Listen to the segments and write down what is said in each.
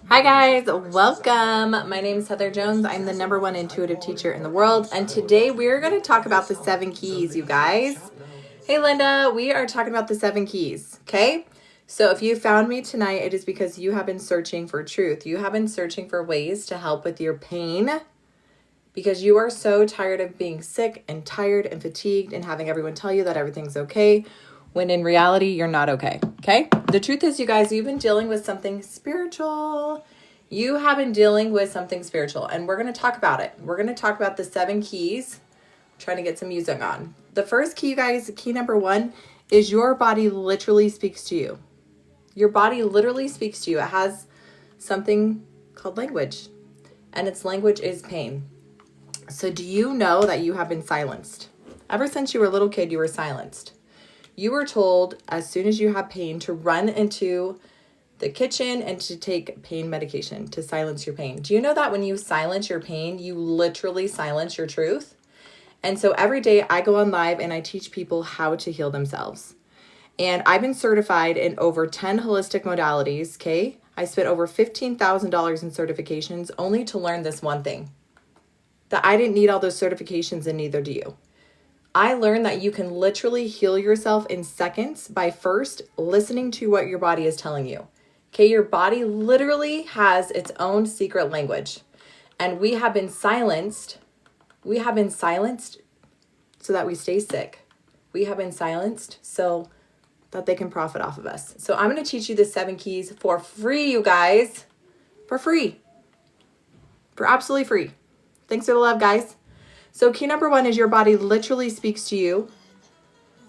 Hi guys, welcome. My name is Heather Jones. I'm the #1 intuitive teacher in the world, and today we're going to talk about the 7 keys, you guys. Hey Linda, we are talking about the 7 keys, okay? So if you found me tonight, it is because you have been searching for truth. You have been searching for ways to help with your pain because you are so tired of being sick and tired and fatigued and having everyone tell you that everything's okay, when in reality, you're not okay, okay? The truth is, you guys, you've been dealing with something spiritual. You have been dealing with something spiritual, and we're going to talk about it. We're going to talk about the 7 keys. I'm trying to get some music on. The first key, you guys, key number 1, is your body literally speaks to you. Your body literally speaks to you. It has something called language, and its language is pain. So do you know that you have been silenced? Ever since you were a little kid, you were silenced. You were told as soon as you have pain to run into the kitchen and to take pain medication to silence your pain. Do you know that when you silence your pain, you literally silence your truth? And so every day I go on live and I teach people how to heal themselves. And I've been certified in over 10 holistic modalities, okay? I spent over $15,000 in certifications only to learn this one thing. That I didn't need all those certifications, and neither do you. I learned that you can literally heal yourself in seconds by first listening to what your body is telling you. Okay, your body literally has its own secret language. And we have been silenced. We have been silenced so that we stay sick. We have been silenced so that they can profit off of us. So I'm going to teach you the 7 keys for free, you guys. For free. For absolutely free. Thanks for the love, guys. So key number 1 is your body literally speaks to you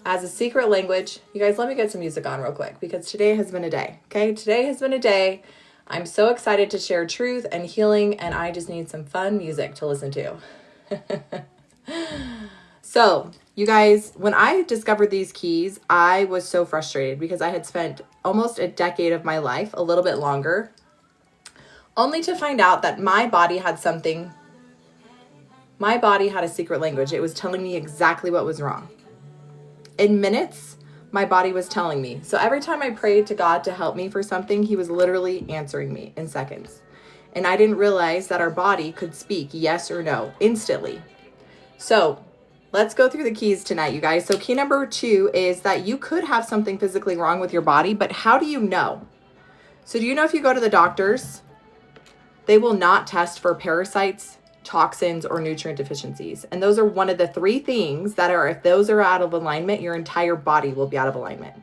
as a secret language. You guys, let me get some music on real quick because today has been a day, okay? Today has been a day. I'm so excited to share truth and healing, and I just need some fun music to listen to. So, you guys, when I discovered these keys, I was so frustrated because I had spent almost a decade of my life, a little bit longer, only to find out that my body had something. My body had a secret language. It was telling me exactly what was wrong. In minutes, my body was telling me. So every time I prayed to God to help me for something, he was literally answering me in seconds. And I didn't realize that our body could speak yes or no instantly. So let's go through the keys tonight, you guys. So key number 2 is that you could have something physically wrong with your body, but how do you know? So do you know if you go to the doctors, they will not test for parasites, toxins, or nutrient deficiencies. And those are one of the 3 things that are, if those are out of alignment, your entire body will be out of alignment.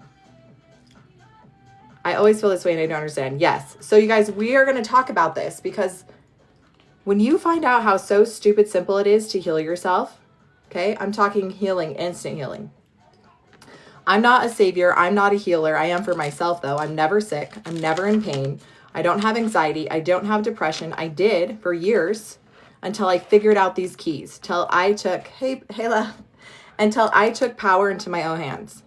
I always feel this way and I don't understand. Yes. So you guys, we are going to talk about this because when you find out how so stupid simple it is to heal yourself, okay, I'm talking healing, instant healing. I'm not a savior. I'm not a healer. I am for myself though. I'm never sick. I'm never in pain. I don't have anxiety. I don't have depression. I did for years. Until I figured out these keys, until I took power into my own hands.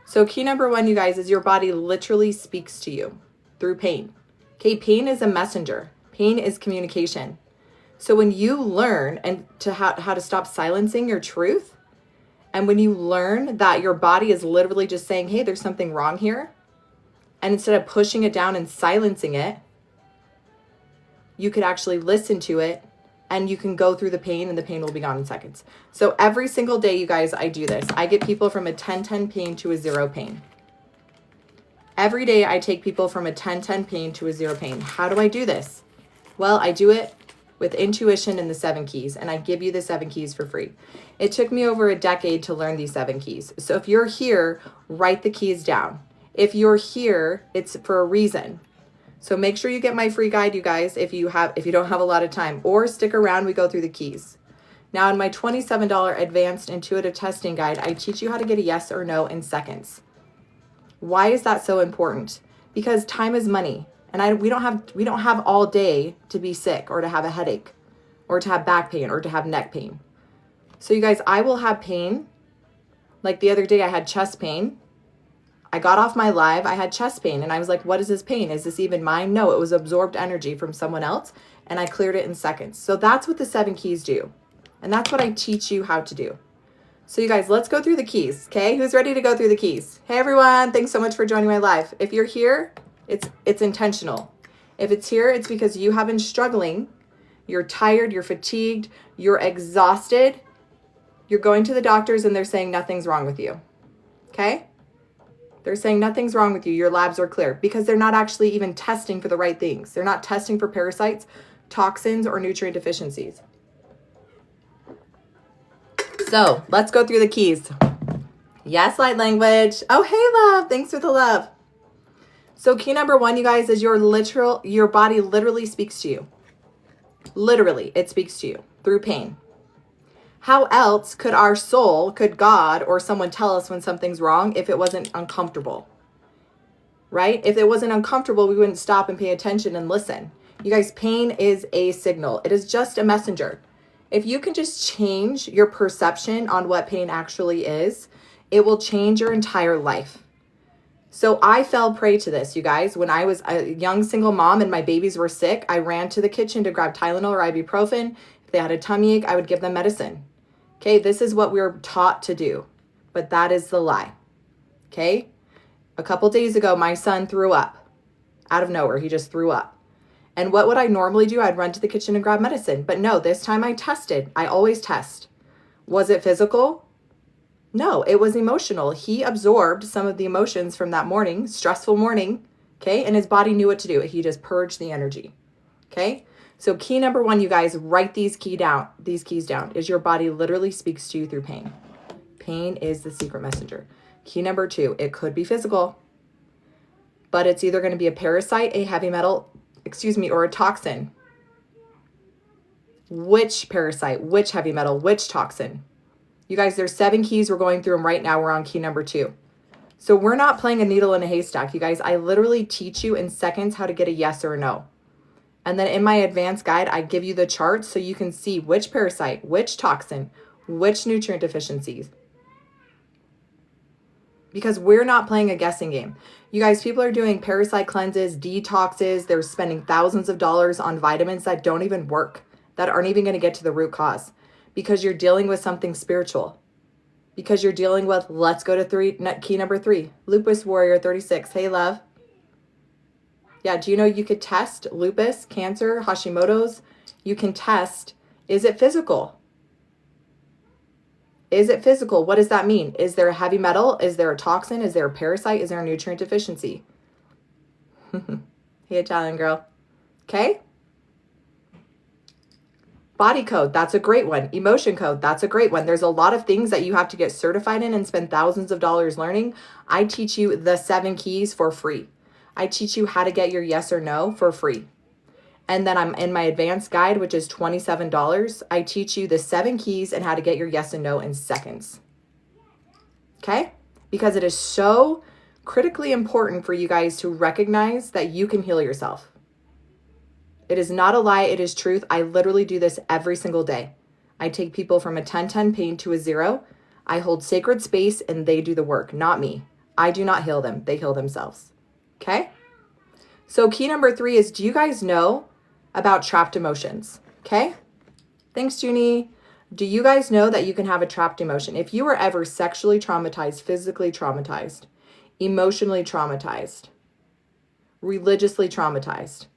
So key number 1, you guys, is your body literally speaks to you through pain. Okay, pain is a messenger. Pain is communication. So when you learn and to how to stop silencing your truth, and when you learn that your body is literally just saying, hey, there's something wrong here, and instead of pushing it down and silencing it, you could actually listen to it and you can go through the pain and the pain will be gone in seconds. So every single day, you guys, I do this. I get people from a 10-10 pain to a 0 pain. Every day I take people from a 10-10 pain to a 0 pain. How do I do this? Well, I do it with intuition and the 7 keys, and I give you the 7 keys for free. It took me over a decade to learn these 7 keys. So if you're here, write the keys down. If you're here, it's for a reason. So make sure you get my free guide, you guys, if you don't have a lot of time, or stick around, we go through the keys. Now in my $27 advanced intuitive testing guide, I teach you how to get a yes or no in seconds. Why is that so important? Because time is money, and we don't have all day to be sick or to have a headache or to have back pain or to have neck pain. So you guys, I will have pain. Like the other day I had chest pain. I got off my live, I had chest pain, and I was like, what is this pain? Is this even mine? No, it was absorbed energy from someone else, and I cleared it in seconds. So that's what the 7 keys do, and that's what I teach you how to do. So you guys, let's go through the keys, okay? Who's ready to go through the keys? Hey everyone, thanks so much for joining my live. If you're here, It's intentional. If it's here, it's because you have been struggling. You're tired, you're fatigued, you're exhausted. You're going to the doctors and they're saying nothing's wrong with you. Okay? They're saying nothing's wrong with you. Your labs are clear because they're not actually even testing for the right things. They're not testing for parasites, toxins, or nutrient deficiencies. So let's go through the keys. Yes, light language. Oh, hey, love. Thanks for the love. So key number 1, you guys, is your body literally speaks to you. Literally, it speaks to you through pain. How else could our soul, could God or someone tell us when something's wrong if it wasn't uncomfortable? Right? If it wasn't uncomfortable, we wouldn't stop and pay attention and listen. You guys, pain is a signal. It is just a messenger. If you can just change your perception on what pain actually is, it will change your entire life. So I fell prey to this, you guys. When I was a young single mom and my babies were sick, I ran to the kitchen to grab Tylenol or ibuprofen. If they had a tummy ache, I would give them medicine. Okay, this is what we're taught to do, but that is the lie. Okay, a couple days ago, my son threw up out of nowhere. He just threw up. And what would I normally do? I'd run to the kitchen and grab medicine. But no, this time I tested. I always test. Was it physical? No, it was emotional. He absorbed some of the emotions from that morning, stressful morning, okay? And his body knew what to do. He just purged the energy, okay? So key number 1, you guys, write these keys down, is your body literally speaks to you through pain. Pain is the secret messenger. Key number 2, it could be physical, but it's either going to be a parasite, a heavy metal, or a toxin. Which parasite, which heavy metal, which toxin? You guys, there's 7 keys. We're going through them right now. We're on key number 2. So we're not playing a needle in a haystack. You guys, I literally teach you in seconds how to get a yes or a no. And then in my advanced guide, I give you the charts so you can see which parasite, which toxin, which nutrient deficiencies. Because we're not playing a guessing game. You guys, people are doing parasite cleanses, detoxes. They're spending thousands of dollars on vitamins that don't even work, that aren't even going to get to the root cause. Because you're dealing with something spiritual. Because you're dealing with, let's go to key number 3, Lupus Warrior 36. Hey, love. Yeah, do you know you could test lupus, cancer, Hashimoto's? You can test, is it physical? Is it physical? What does that mean? Is there a heavy metal? Is there a toxin? Is there a parasite? Is there a nutrient deficiency? Hey, Italian girl. Okay? Body code, that's a great one. Emotion code, that's a great one. There's a lot of things that you have to get certified in and spend thousands of dollars learning. I teach you the 7 keys for free. I teach you how to get your yes or no for free. And then I'm in my advanced guide, which is $27. I teach you the 7 keys and how to get your yes and no in seconds. Okay? Because it is so critically important for you guys to recognize that you can heal yourself. It is not a lie. It is truth. I literally do this every single day. I take people from a 10-10 pain to a 0. I hold sacred space and they do the work, not me. I do not heal them. They heal themselves. Okay? So key number 3 is, do you guys know about trapped emotions? Okay? Thanks, Junie. Do you guys know that you can have a trapped emotion? If you were ever sexually traumatized, physically traumatized, emotionally traumatized, religiously traumatized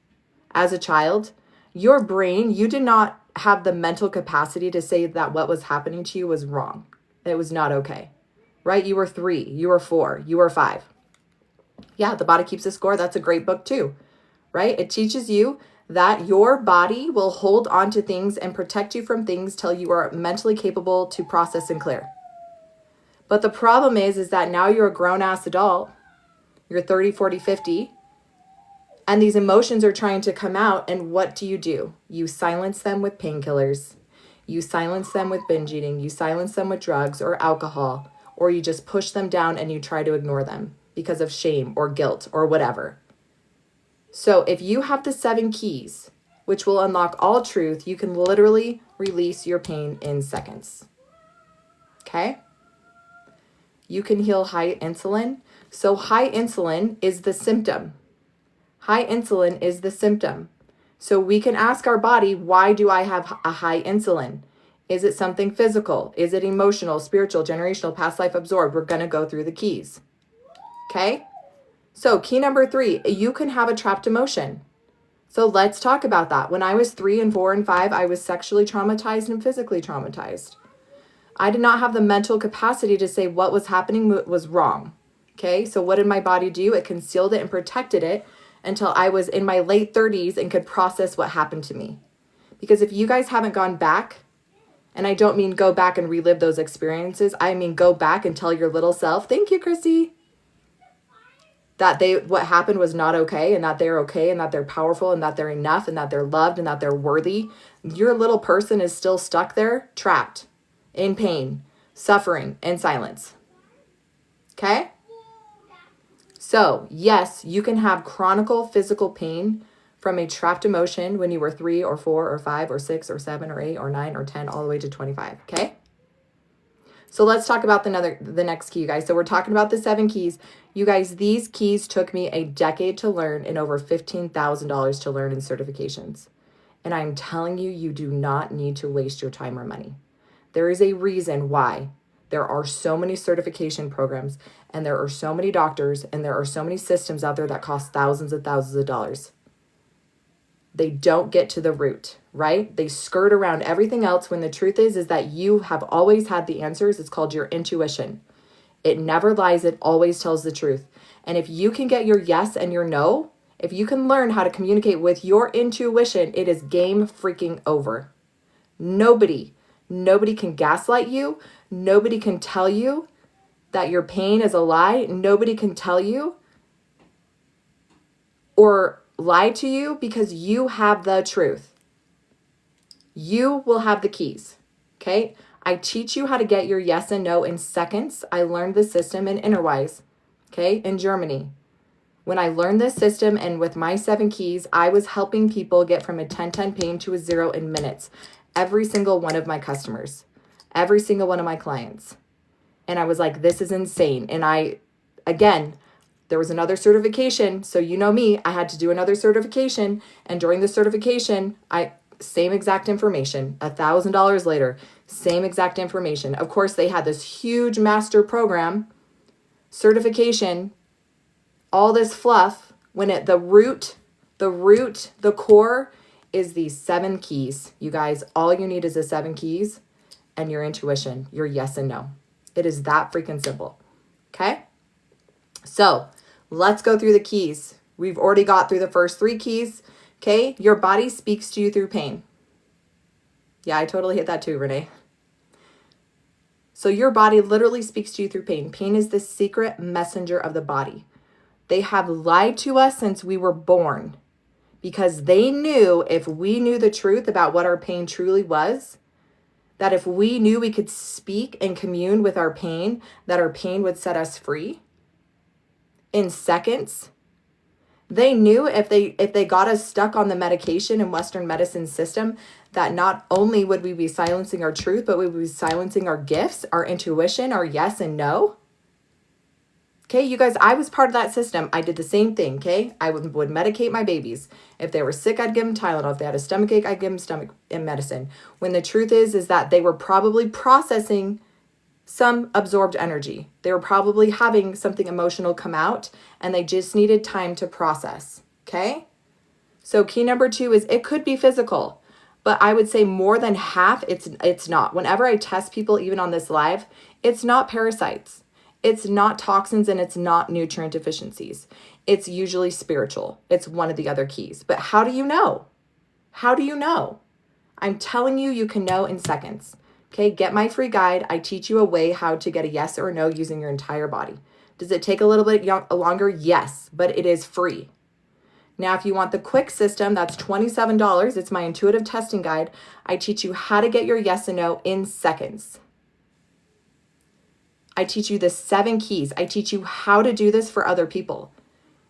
as a child, your brain, you did not have the mental capacity to say that what was happening to you was wrong. It was not okay, right? You were 3, you were 4, you were 5. Yeah, The Body Keeps a Score. That's a great book too, right? It teaches you that your body will hold on to things and protect you from things till you are mentally capable to process and clear. But the problem is that now you're a grown-ass adult. You're 30, 40, 50. And these emotions are trying to come out. And what do? You silence them with painkillers. You silence them with binge eating. You silence them with drugs or alcohol. Or you just push them down and you try to ignore them because of shame or guilt or whatever. So if you have the 7 keys, which will unlock all truth, you can literally release your pain in seconds. Okay? You can heal high insulin. So high insulin is the symptom. High insulin is the symptom. So we can ask our body, why do I have a high insulin? Is it something physical? Is it emotional, spiritual, generational, past life, absorbed? We're going to go through the keys. Okay? So key number 3, you can have a trapped emotion. So let's talk about that. When I was 3 and 4 and 5, I was sexually traumatized and physically traumatized. I did not have the mental capacity to say what was happening was wrong. Okay, so what did my body do? It concealed it and protected it until I was in my late 30s and could process what happened to me. Because if you guys haven't gone back, and I don't mean go back and relive those experiences, I mean go back and tell your little self, thank you, Chrissy, that what happened was not okay, and that they're okay, and that they're powerful, and that they're enough, and that they're loved, and that they're worthy. Your little person is still stuck there, trapped, in pain, suffering, and silence. Okay? So, yes, you can have chronic physical pain from a trapped emotion when you were 3 or 4 or 5 or 6 or 7 or 8 or 9 or 10 all the way to 25, okay? So let's talk about the next key, you guys. So we're talking about the 7 keys. You guys, these keys took me a decade to learn and over $15,000 to learn in certifications. And I'm telling you, you do not need to waste your time or money. There is a reason why there are so many certification programs, and there are so many doctors, and there are so many systems out there that cost thousands and thousands of dollars. They don't get to the root, right? They skirt around everything else when the truth is that you have always had the answers. It's called your intuition. It never lies. It always tells the truth. And if you can get your yes and your no, if you can learn how to communicate with your intuition, it is game freaking over. Nobody can gaslight you. Nobody can tell you that your pain is a lie. Nobody can tell you or lie to you, because you have the truth. You will have the keys, okay? I teach you how to get your yes and no in seconds. I learned the system in Innerwise, okay, in Germany. When I learned this system and with my 7 keys, I was helping people get from a 10-10 pain to a 0 in minutes. Every single one of my customers, every single one of my clients. And I was like, this is insane. And there was another certification. So you know me, I had to do another certification. And during the certification, same exact information, $1,000 later, same exact information. Of course, they had this huge master program, certification, all this fluff, when the core is these 7 keys. You guys, all you need is the 7 keys and your intuition, your yes and no. It is that freaking simple. Okay? So let's go through the keys. We've already got through the first 3 keys. Okay? Your body speaks to you through pain. Yeah, I totally hit that too, Renee. So your body literally speaks to you through pain. Pain is the secret messenger of the body. They have lied to us since we were born, because they knew if we knew the truth about what our pain truly was, that if we knew we could speak and commune with our pain, that our pain would set us free in seconds. They knew if they got us stuck on the medication and Western medicine system, that not only would we be silencing our truth, but we would be silencing our gifts, our intuition, our yes and no. Okay, you guys, I was part of that system. I did the same thing, okay? I would medicate my babies. If they were sick, I'd give them Tylenol. If they had a stomach ache, I'd give them stomach medicine. When the truth is that they were probably processing some absorbed energy. They were probably having something emotional come out, and they just needed time to process, okay? So key number 2 is it could be physical, but I would say more than half, it's not. Whenever I test people, even on this live, it's not parasites. It's not toxins, and it's not nutrient deficiencies. It's usually spiritual. It's one of the other keys. But how do you know? How do you know? I'm telling you, you can know in seconds. Okay, get my free guide. I teach you a way how to get a yes or a no using your entire body. Does it take a little bit longer? Yes, but it is free. Now, if you want the quick system, that's $27. It's my intuitive testing guide. I teach you how to get your yes and no in seconds. I teach you the 7 keys. I teach you how to do this for other people.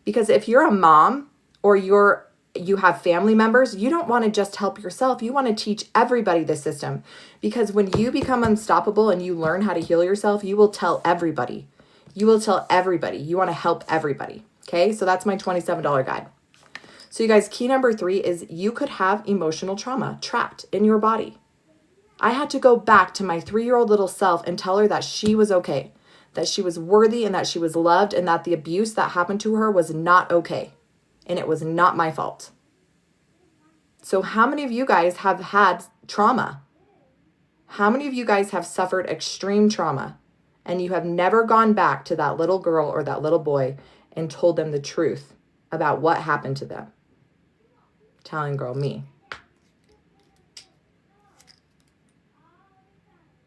Because if you're a mom or you have family members, you don't want to just help yourself. You want to teach everybody this system. Because when you become unstoppable and you learn how to heal yourself, you will tell everybody. You will tell everybody. You want to help everybody. Okay, so that's my $27 guide. So you guys, key number 3 is you could have emotional trauma trapped in your body. I had to go back to my 3-year-old little self and tell her that she was okay, that she was worthy and that she was loved and that the abuse that happened to her was not okay and it was not my fault. So how many of you guys have had trauma? How many of you guys have suffered extreme trauma and you have never gone back to that little girl or that little boy and told them the truth about what happened to them? Italian girl, me.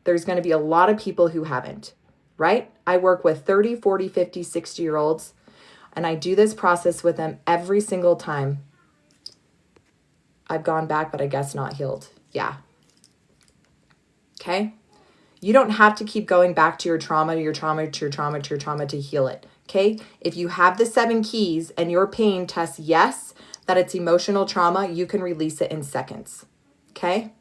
There's going to be a lot of people who haven't, right? I work with 30, 40, 50, 60-year-olds, and I do this process with them every single time. I've gone back, but I guess not healed. Yeah. Okay? You don't have to keep going back to your trauma, to your trauma, to your trauma, to your trauma to heal it. Okay? If you have the 7 keys and your pain tests yes, that it's emotional trauma, you can release it in seconds. Okay?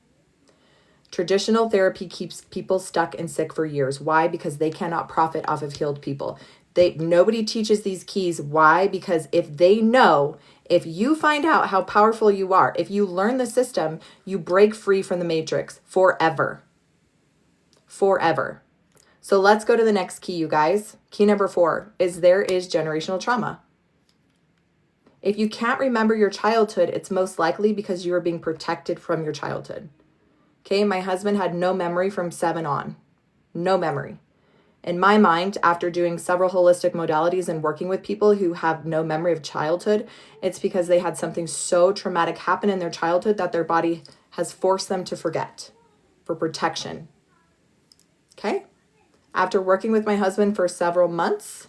Traditional therapy keeps people stuck and sick for years. Why? Because they cannot profit off of healed people. Nobody teaches these keys. Why? Because if they know, if you find out how powerful you are, if you learn the system, you break free from the matrix forever. Forever. So let's go to the next key, you guys. Key number 4 is there is generational trauma. If you can't remember your childhood, it's most likely because you are being protected from your childhood. Okay, my husband had no memory from 7 on. No memory. In my mind, after doing several holistic modalities and working with people who have no memory of childhood, it's because they had something so traumatic happen in their childhood that their body has forced them to forget for protection. Okay? After working with my husband for several months,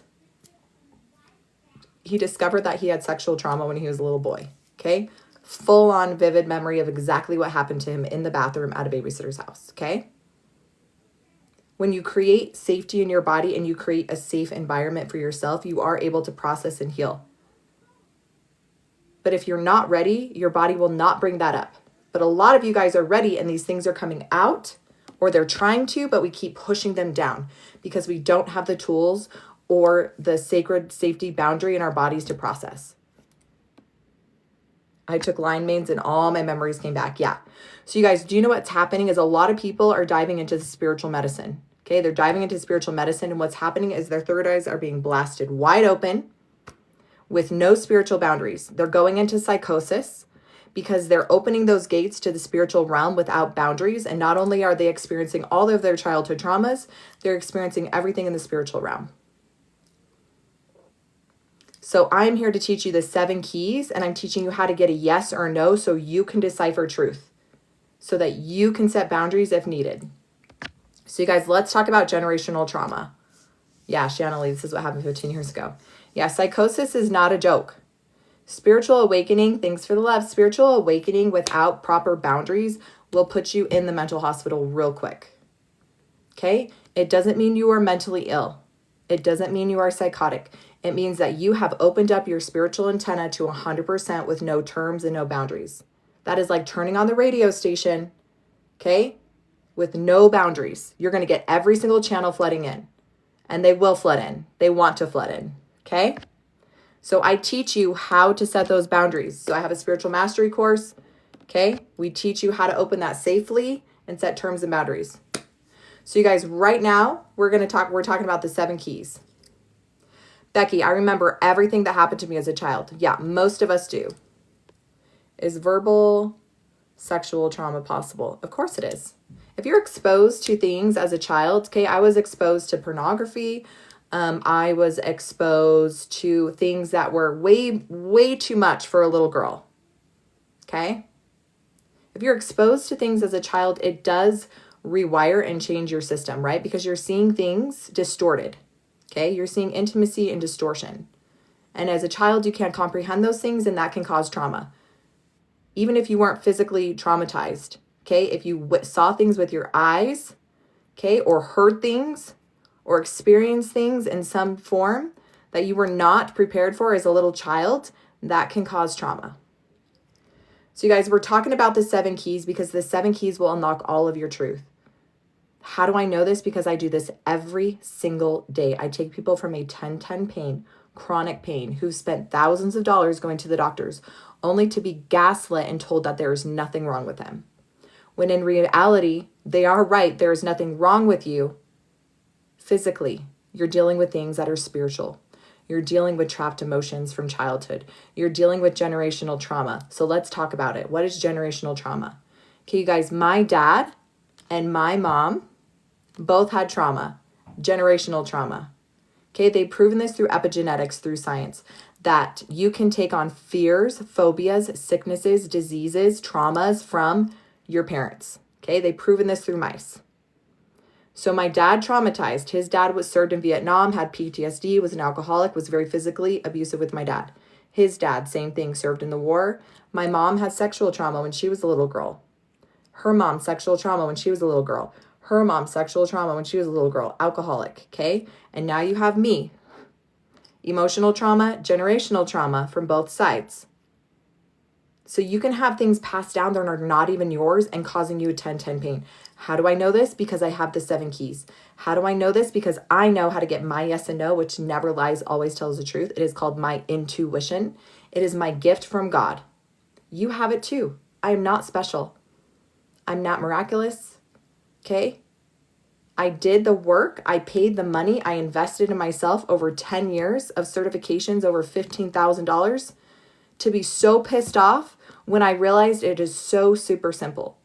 he discovered that he had sexual trauma when he was a little boy. Okay? Full on vivid memory of exactly what happened to him in the bathroom at a babysitter's house. Okay? When you create safety in your body and you create a safe environment for yourself, you are able to process and heal. But if you're not ready, your body will not bring that up. But a lot of you guys are ready and these things are coming out, or they're trying to, but we keep pushing them down because we don't have the tools or the sacred safety boundary in our bodies to process. I took line mains and all my memories came back. Yeah. So you guys, do you know what's happening is a lot of people are diving into the spiritual medicine. Okay, they're diving into spiritual medicine, and what's happening is their third eyes are being blasted wide open with no spiritual boundaries. They're going into psychosis because they're opening those gates to the spiritual realm without boundaries. And not only are they experiencing all of their childhood traumas, they're experiencing everything in the spiritual realm. So I'm here to teach you the 7 keys, and I'm teaching you how to get a yes or no so you can decipher truth, so that you can set boundaries if needed. So you guys, let's talk about generational trauma. Yeah, Shanna Lee, this is what happened 15 years ago. Yeah, psychosis is not a joke. Spiritual awakening, thanks for the love, spiritual awakening without proper boundaries will put you in the mental hospital real quick. Okay? It doesn't mean you are mentally ill. It doesn't mean you are psychotic. It means that you have opened up your spiritual antenna to 100% with no terms and no boundaries. That is like turning on the radio station, okay, with no boundaries. You're going to get every single channel flooding in, and they will flood in. They want to flood in, okay? So I teach you how to set those boundaries. So I have a spiritual mastery course, okay? We teach you how to open that safely and set terms and boundaries. So you guys, right now, we're talking about the 7 keys. Becky, I remember everything that happened to me as a child. Yeah, most of us do. Is verbal sexual trauma possible? Of course it is. If you're exposed to things as a child, okay, I was exposed to pornography. I was exposed to things that were way, way too much for a little girl. Okay? If you're exposed to things as a child, it does rewire and change your system, right? Because you're seeing things distorted. Okay? You're seeing intimacy and distortion. And as a child, you can't comprehend those things, and that can cause trauma. Even if you weren't physically traumatized, okay? If you saw things with your eyes, okay, or heard things, or experienced things in some form that you were not prepared for as a little child, that can cause trauma. So you guys, we're talking about the 7 keys because the 7 keys will unlock all of your truth. How do I know this? Because I do this every single day. I take people from a 10-10 pain, chronic pain, who've spent thousands of dollars going to the doctors, only to be gaslit and told that there is nothing wrong with them. When in reality, they are right. There is nothing wrong with you physically. You're dealing with things that are spiritual. You're dealing with trapped emotions from childhood. You're dealing with generational trauma. So let's talk about it. What is generational trauma? Okay, you guys, my dad and my mom both had trauma, generational trauma. Okay, they've proven this through epigenetics, through science, that you can take on fears, phobias, sicknesses, diseases, traumas from your parents. Okay, they've proven this through mice. So my dad traumatized. His dad was served in Vietnam, had PTSD, was an alcoholic, was very physically abusive with my dad. His dad, same thing, served in the war. My mom had sexual trauma when she was a little girl. Her mom, sexual trauma when she was a little girl. Her mom, sexual trauma when she was a little girl, alcoholic, okay? And now you have me. Emotional trauma, generational trauma from both sides. So you can have things passed down that are not even yours and causing you a 10-10 pain. How do I know this? Because I have the 7 keys. How do I know this? Because I know how to get my yes and no, which never lies, always tells the truth. It is called my intuition. It is my gift from God. You have it too. I am not special. I'm not miraculous. Okay? I did the work. I paid the money. I invested in myself over 10 years of certifications, over $15,000, to be so pissed off when I realized it is so super simple.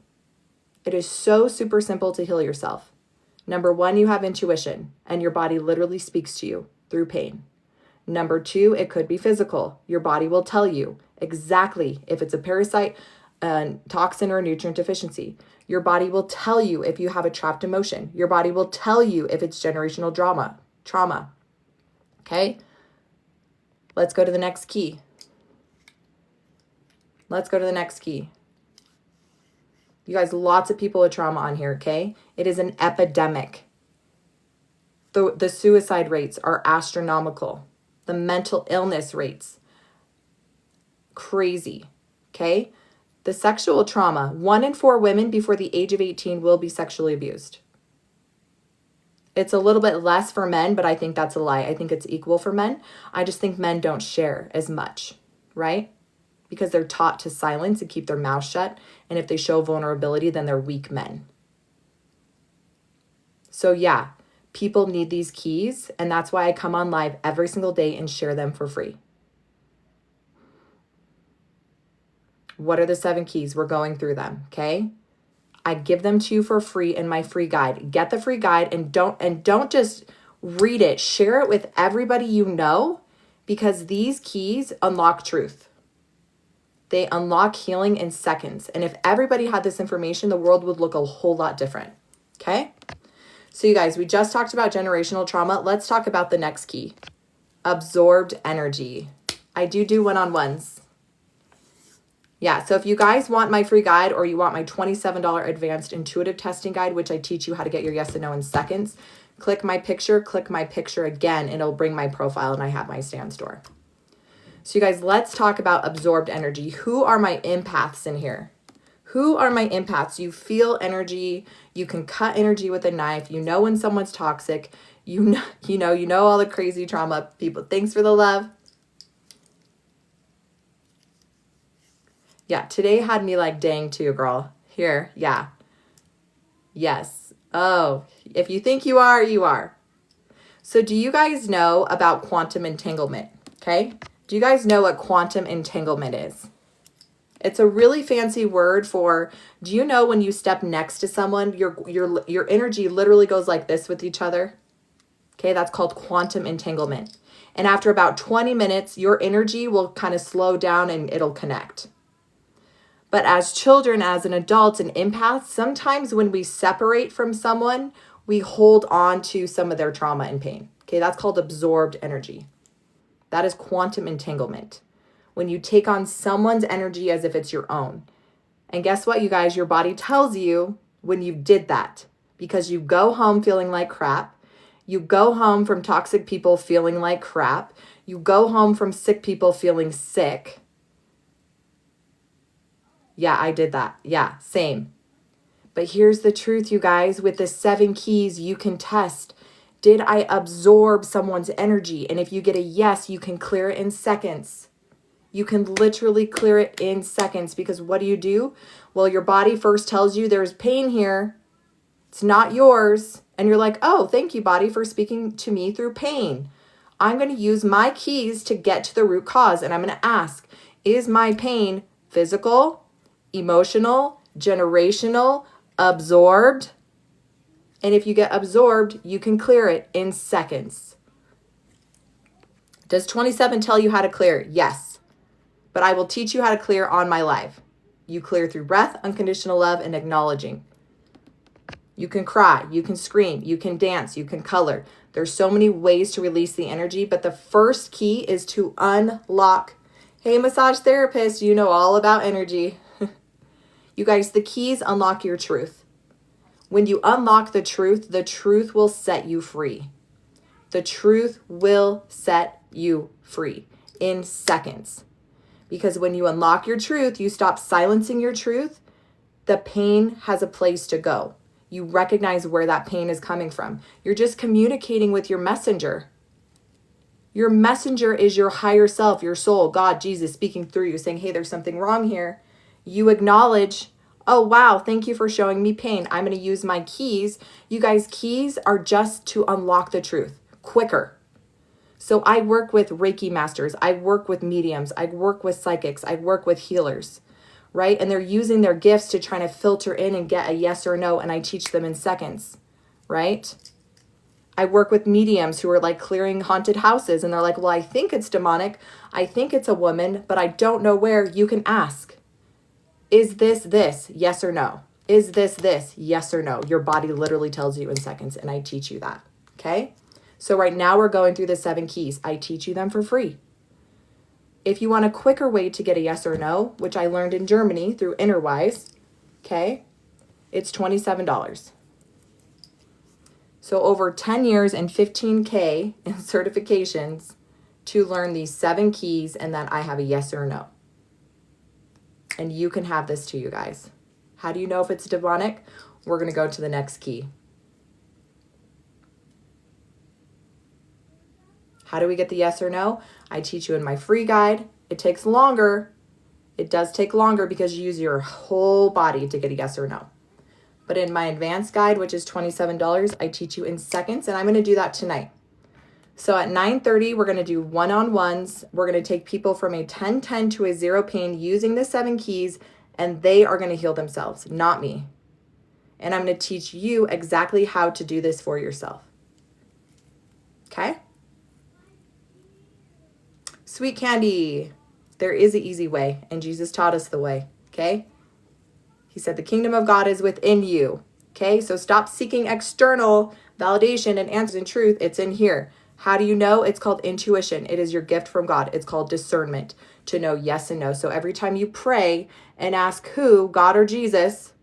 It is so super simple to heal yourself. Number 1, you have intuition, and your body literally speaks to you through pain. Number 2, it could be physical. Your body will tell you exactly if it's a parasite, a toxin, or a nutrient deficiency. Your body will tell you if you have a trapped emotion. Your body will tell you if it's generational trauma. Okay? Let's go to the next key. Let's go to the next key. You guys, lots of people with trauma on here, okay? It is an epidemic. The suicide rates are astronomical. The mental illness rates, crazy, okay? The sexual trauma, 1 in 4 women before the age of 18 will be sexually abused. It's a little bit less for men, but I think that's a lie. I think it's equal for men. I just think men don't share as much, right? Because they're taught to silence and keep their mouth shut. And if they show vulnerability, then they're weak men. So yeah, people need these keys. And that's why I come on live every single day and share them for free. What are the 7 keys? We're going through them, okay? I give them to you for free in my free guide. Get the free guide and don't just read it. Share it with everybody you know, because these keys unlock truth. They unlock healing in seconds. And if everybody had this information, the world would look a whole lot different. Okay? So you guys, we just talked about generational trauma. Let's talk about the next key. Absorbed energy. I do one-on-ones. Yeah, so if you guys want my free guide, or you want my $27 advanced intuitive testing guide, which I teach you how to get your yes and no in seconds, click my picture again, and it'll bring my profile, and I have my stand store. So you guys, let's talk about absorbed energy. Who are my empaths in here? Who are my empaths? You feel energy. You can cut energy with a knife. You know when someone's toxic. You know all the crazy trauma people. Thanks for the love. Yeah, today had me like, dang too, girl. Here, yeah. Yes. Oh, if you think you are, you are. So do you guys know about quantum entanglement? Okay. Do you guys know what quantum entanglement is? It's a really fancy word for, do you know when you step next to someone, your energy literally goes like this with each other? Okay, that's called quantum entanglement. And after about 20 minutes, your energy will kind of slow down and it'll connect. But as children, as an adult, and empaths, sometimes when we separate from someone, we hold on to some of their trauma and pain. Okay, that's called absorbed energy. That is quantum entanglement. When you take on someone's energy as if it's your own. And guess what, you guys? Your body tells you when you did that, because you go home feeling like crap. You go home from toxic people feeling like crap. You go home from sick people feeling sick. Yeah, I did that. Yeah, same. But here's the truth, you guys. With the 7 keys, you can test. Did I absorb someone's energy? And if you get a yes, you can clear it in seconds. You can literally clear it in seconds, because what do? Well, your body first tells you there's pain here. It's not yours. And you're like, oh, thank you, body, for speaking to me through pain. I'm going to use my keys to get to the root cause. And I'm going to ask, is my pain physical, emotional, generational, absorbed? And if you get absorbed, you can clear it in seconds. Does 27 tell you how to clear? Yes. But I will teach you how to clear on my live. You clear through breath, unconditional love, and acknowledging. You can cry, you can scream, you can dance, you can color. There's so many ways to release the energy, but the first key is to unlock. Hey, massage therapist, you know all about energy. You guys, the keys unlock your truth. When you unlock the truth will set you free. The truth will set you free in seconds. Because when you unlock your truth, you stop silencing your truth, the pain has a place to go. You recognize where that pain is coming from. You're just communicating with your messenger. Your messenger is your higher self, your soul, God, Jesus speaking through you, saying, hey, there's something wrong here. You acknowledge, oh, wow, thank you for showing me pain. I'm going to use my keys. You guys, keys are just to unlock the truth quicker. So I work with Reiki masters. I work with mediums. I work with psychics. I work with healers, right? And they're using their gifts to try to filter in and get a yes or no. And I teach them in seconds, right? I work with mediums who are like clearing haunted houses. And they're like, well, I think it's demonic. I think it's a woman, but I don't know where. You can ask, is this? Yes or no? Is this? Yes or no? Your body literally tells you in seconds. And I teach you that, okay? So right now we're going through the 7 keys. I teach you them for free. If you want a quicker way to get a yes or no, which I learned in Germany through Innerwise, okay, it's $27. So over 10 years and 15K in certifications to learn these 7 keys, and then I have a yes or no. And you can have this too, you guys. How do you know if it's demonic? We're going to go to the next key. How do we get the yes or no? I teach you in my free guide. It takes longer. It does take longer because you use your whole body to get a yes or no. But in my advanced guide, which is $27, I teach you in seconds, and I'm going to do that tonight. So at 9:30, we're going to do one-on-ones. We're going to take people from a 10-10 to a 0 pain using the 7 keys, and they are going to heal themselves, not me. And I'm going to teach you exactly how to do this for yourself. Okay? Sweet candy. There is an easy way, and Jesus taught us the way, okay? He said the kingdom of God is within you, okay? So stop seeking external validation and answers and truth. It's in here. How do you know? It's called intuition. It is your gift from God. It's called discernment to know yes and no. So every time you pray and ask who, God or Jesus,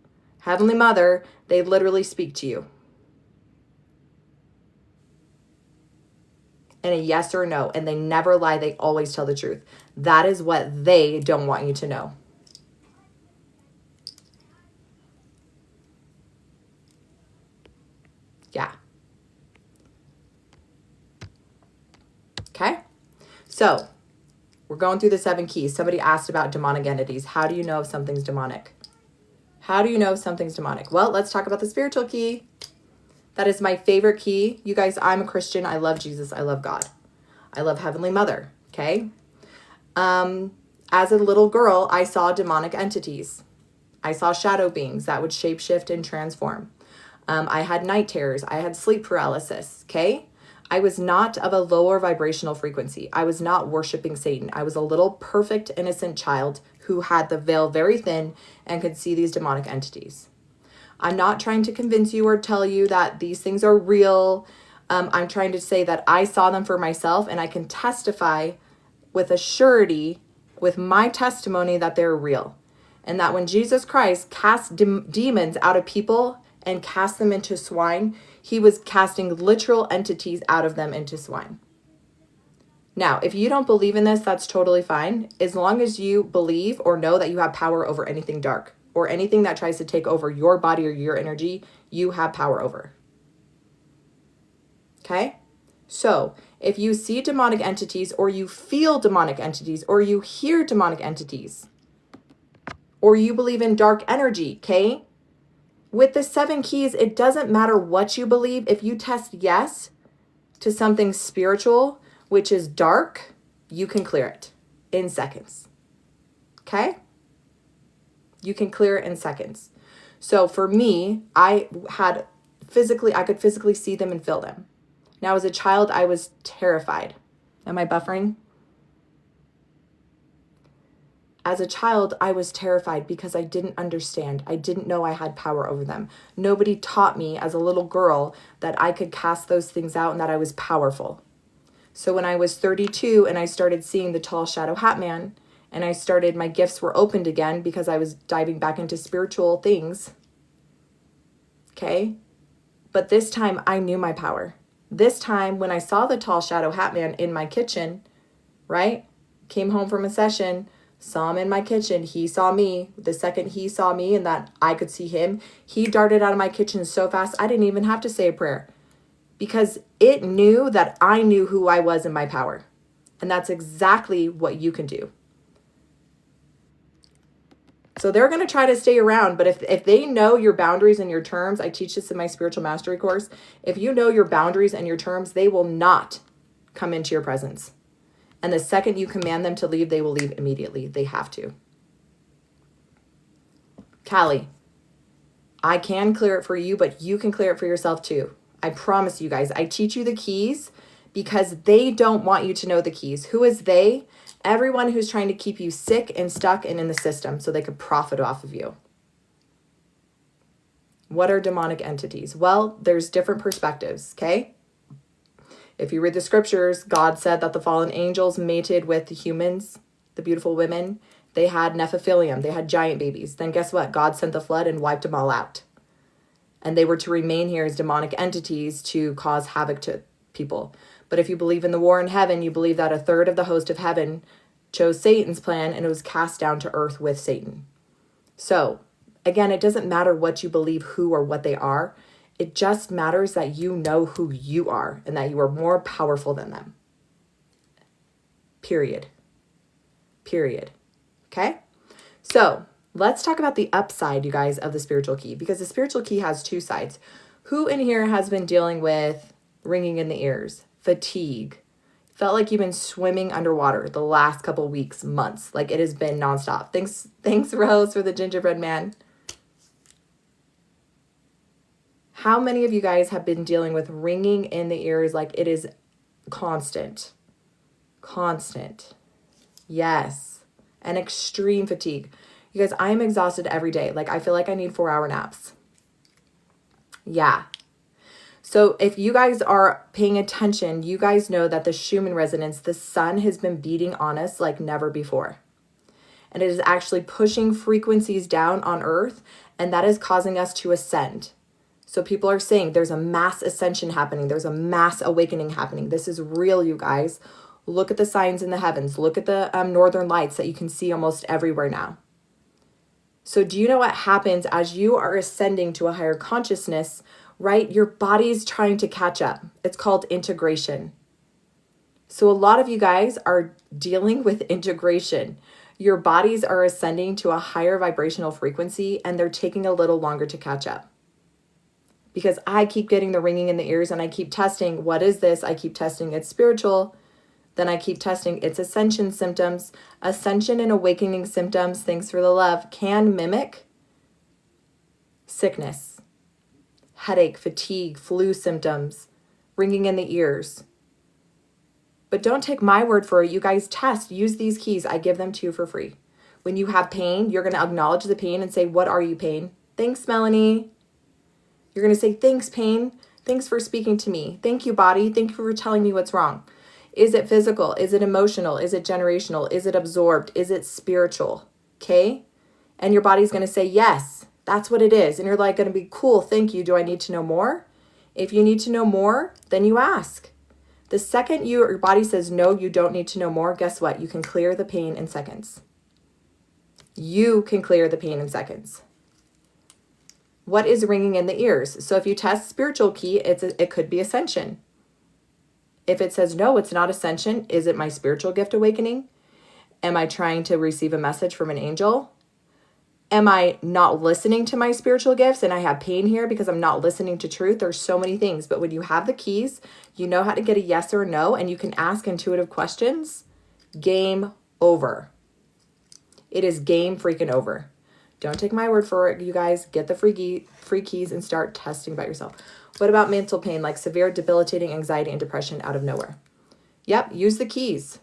Heavenly Mother, they literally speak to you. And a yes or no, and they never lie. They always tell the truth. That is what they don't want you to know. Yeah. Okay. So we're going through the 7 keys. Somebody asked about demonic entities. How do you know if something's demonic? How do you know if something's demonic? Well, let's talk about the spiritual key. That is my favorite key. You guys, I'm a Christian. I love Jesus. I love God. I love Heavenly Mother. Okay. As a little girl, I saw demonic entities. I saw shadow beings that would shapeshift and transform. I had night terrors. I had sleep paralysis. Okay. I was not of a lower vibrational frequency. I was not worshiping Satan. I was a little perfect, innocent child who had the veil very thin and could see these demonic entities. I'm not trying to convince you or tell you that these things are real. I'm trying to say that I saw them for myself, and I can testify with a surety with my testimony that they're real. And that when Jesus Christ cast demons out of people and cast them into swine, he was casting literal entities out of them into swine. Now, if you don't believe in this, that's totally fine. As long as you believe or know that you have power over anything dark or anything that tries to take over your body or your energy, you have power over. Okay? So if you see demonic entities, or you feel demonic entities, or you hear demonic entities, or you believe in dark energy, okay? With the 7 keys, it doesn't matter what you believe. If you test yes to something spiritual, which is dark, you can clear it in seconds. Okay? You can clear it in seconds. So for me, I could physically see them and feel them. Now, as a child, I was terrified. Am I buffering? As a child, I was terrified because I didn't understand. I didn't know I had power over them. Nobody taught me as a little girl that I could cast those things out and that I was powerful. So when I was 32 and I started seeing the tall shadow hat man, and my gifts were opened again because I was diving back into spiritual things. Okay? But this time I knew my power. This time when I saw the tall shadow hat man in my kitchen, right? Came home from a session, saw him in my kitchen. He saw me. The second he saw me and that I could see him, he darted out of my kitchen so fast I didn't even have to say a prayer because it knew that I knew who I was in my power. And that's exactly what you can do. So they're going to try to stay around, but if they know your boundaries and your terms, I teach this in my spiritual mastery course. If you know your boundaries and your terms, they will not come into your presence. And the second you command them to leave, they will leave immediately. They have to. Callie, I can clear it for you, but you can clear it for yourself too. I promise you guys, I teach you the keys because they don't want you to know the keys. Who is they? Everyone who's trying to keep you sick and stuck and in the system so they could profit off of you. What are demonic entities? Well, there's different perspectives, okay? If you read the scriptures, God said that the fallen angels mated with the humans, the beautiful women. They had Nephilim, they had giant babies. Then guess what? God sent the flood and wiped them all out. And they were to remain here as demonic entities to cause havoc to people. But if you believe in the war in heaven, you believe that a third of the host of heaven chose Satan's plan and it was cast down to earth with Satan. So, again, it doesn't matter what you believe, who or what they are. It just matters that you know who you are and that you are more powerful than them. Period. Period. Okay? So, let's talk about the upside, you guys, of the spiritual key, because the spiritual key has 2 sides. Who in here has been dealing with ringing in the ears, fatigue? Felt like you've been swimming underwater the last couple weeks, months. Like it has been nonstop. Thanks, Rose, for the gingerbread man. How many of you guys have been dealing with ringing in the ears like it is constant? Constant. Yes. And extreme fatigue. You guys, I am exhausted every day. Like I feel like I need 4-hour naps. Yeah. So if you guys are paying attention, you guys know that the Schumann resonance, the sun has been beating on us like never before. And it is actually pushing frequencies down on earth, and that is causing us to ascend. So people are saying there's a mass ascension happening. There's a mass awakening happening. This is real, you guys. Look at the signs in the heavens. Look at the northern lights that you can see almost everywhere now. So do you know what happens as you are ascending to a higher consciousness, right? Your body's trying to catch up. It's called integration. So a lot of you guys are dealing with integration. Your bodies are ascending to a higher vibrational frequency and they're taking a little longer to catch up. Because I keep getting the ringing in the ears and I keep testing, what is this? I keep testing it's spiritual. Then I keep testing its ascension symptoms. Ascension and awakening symptoms, thanks for the love, can mimic sickness, headache, fatigue, flu symptoms, ringing in the ears. But don't take my word for it. You guys test, use these keys. I give them to you for free. When you have pain, you're going to acknowledge the pain and say, what are you, pain? Thanks, Melanie. You're going to say, thanks, pain. Thanks for speaking to me. Thank you, body. Thank you for telling me what's wrong. Is it physical? Is it emotional? Is it generational? Is it absorbed? Is it spiritual? Okay? And your body's going to say, yes, that's what it is. And you're like going to be, cool, thank you. Do I need to know more? If you need to know more, then you ask. The second your body says, no, you don't need to know more, guess what? You can clear the pain in seconds. You can clear the pain in seconds. What is ringing in the ears? So if you test spiritual key, it could be ascension. If it says, no, it's not ascension, is it my spiritual gift awakening? Am I trying to receive a message from an angel? Am I not listening to my spiritual gifts and I have pain here because I'm not listening to truth? There's so many things. But when you have the keys, you know how to get a yes or a no, and you can ask intuitive questions, game over. It is game freaking over. Don't take my word for it, you guys. Get the free keys and start testing about yourself. What about mental pain, like severe debilitating anxiety and depression out of nowhere? Yep, use the keys.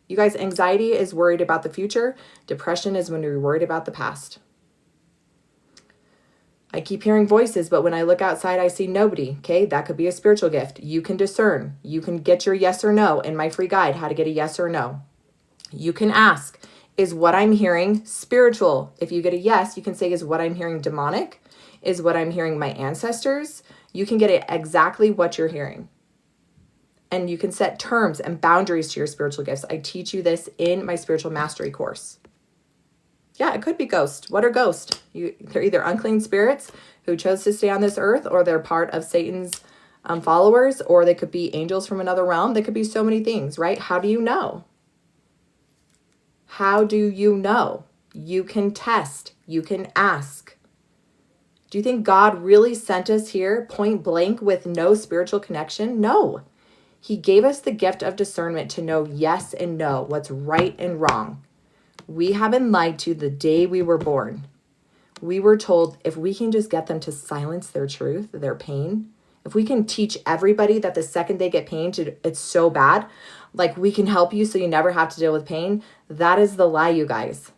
You guys, anxiety is worried about the future. Depression is when you're worried about the past. I keep hearing voices, but when I look outside, I see nobody. Okay, that could be a spiritual gift. You can discern. You can get your yes or no in my free guide, how to get a yes or no. You can ask, is what I'm hearing spiritual? If you get a yes, you can say, is what I'm hearing demonic? Is what I'm hearing my ancestors? You can get it exactly what you're hearing. And you can set terms and boundaries to your spiritual gifts. I teach you this in my spiritual mastery course. Yeah, it could be ghosts. What are ghosts? They're either unclean spirits who chose to stay on this earth, or they're part of Satan's followers, or they could be angels from another realm. They could be so many things, right? How do you know? How do you know? You can test. You can ask. Do you think God really sent us here point blank with no spiritual connection? No. He gave us the gift of discernment to know yes and no, what's right and wrong. We have been lied to the day we were born. We were told if we can just get them to silence their truth, their pain, if we can teach everybody that the second they get pain, it's so bad, like we can help you so you never have to deal with pain, that is the lie, you guys.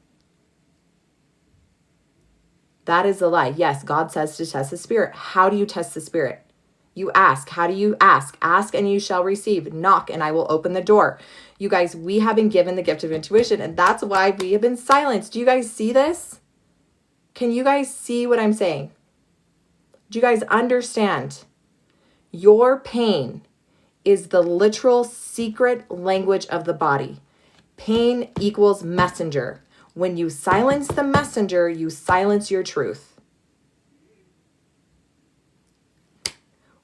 That is the lie. Yes, God says to test the spirit. How do you test the spirit? You ask. How do you ask? Ask and you shall receive. Knock and I will open the door. You guys, we have been given the gift of intuition, and that's why we have been silenced. Do you guys see this? Can you guys see what I'm saying? Do you guys understand? Your pain is the literal secret language of the body. Pain equals messenger. When you silence the messenger, you silence your truth.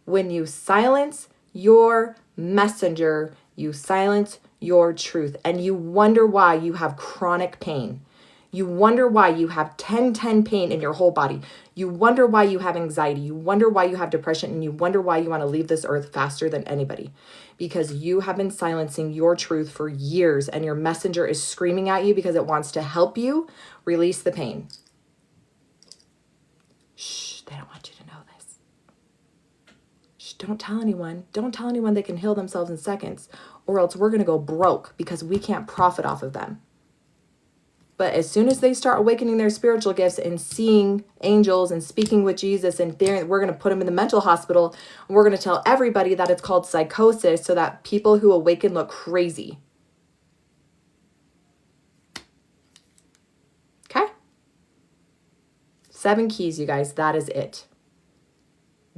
When you silence your messenger, you silence your truth. And you wonder why you have chronic pain. You wonder why you have 10/10 pain in your whole body. You wonder why you have anxiety. You wonder why you have depression. And you wonder why you want to leave this earth faster than anybody. Because you have been silencing your truth for years, and your messenger is screaming at you because it wants to help you release the pain. Shh, they don't want you to know this. Shh, don't tell anyone. Don't tell anyone they can heal themselves in seconds, or else we're going to go broke because we can't profit off of them. But as soon as they start awakening their spiritual gifts and seeing angels and speaking with Jesus, and we're going to put them in the mental hospital, and we're going to tell everybody that it's called psychosis so that people who awaken look crazy. Okay? 7 keys, you guys. That is it.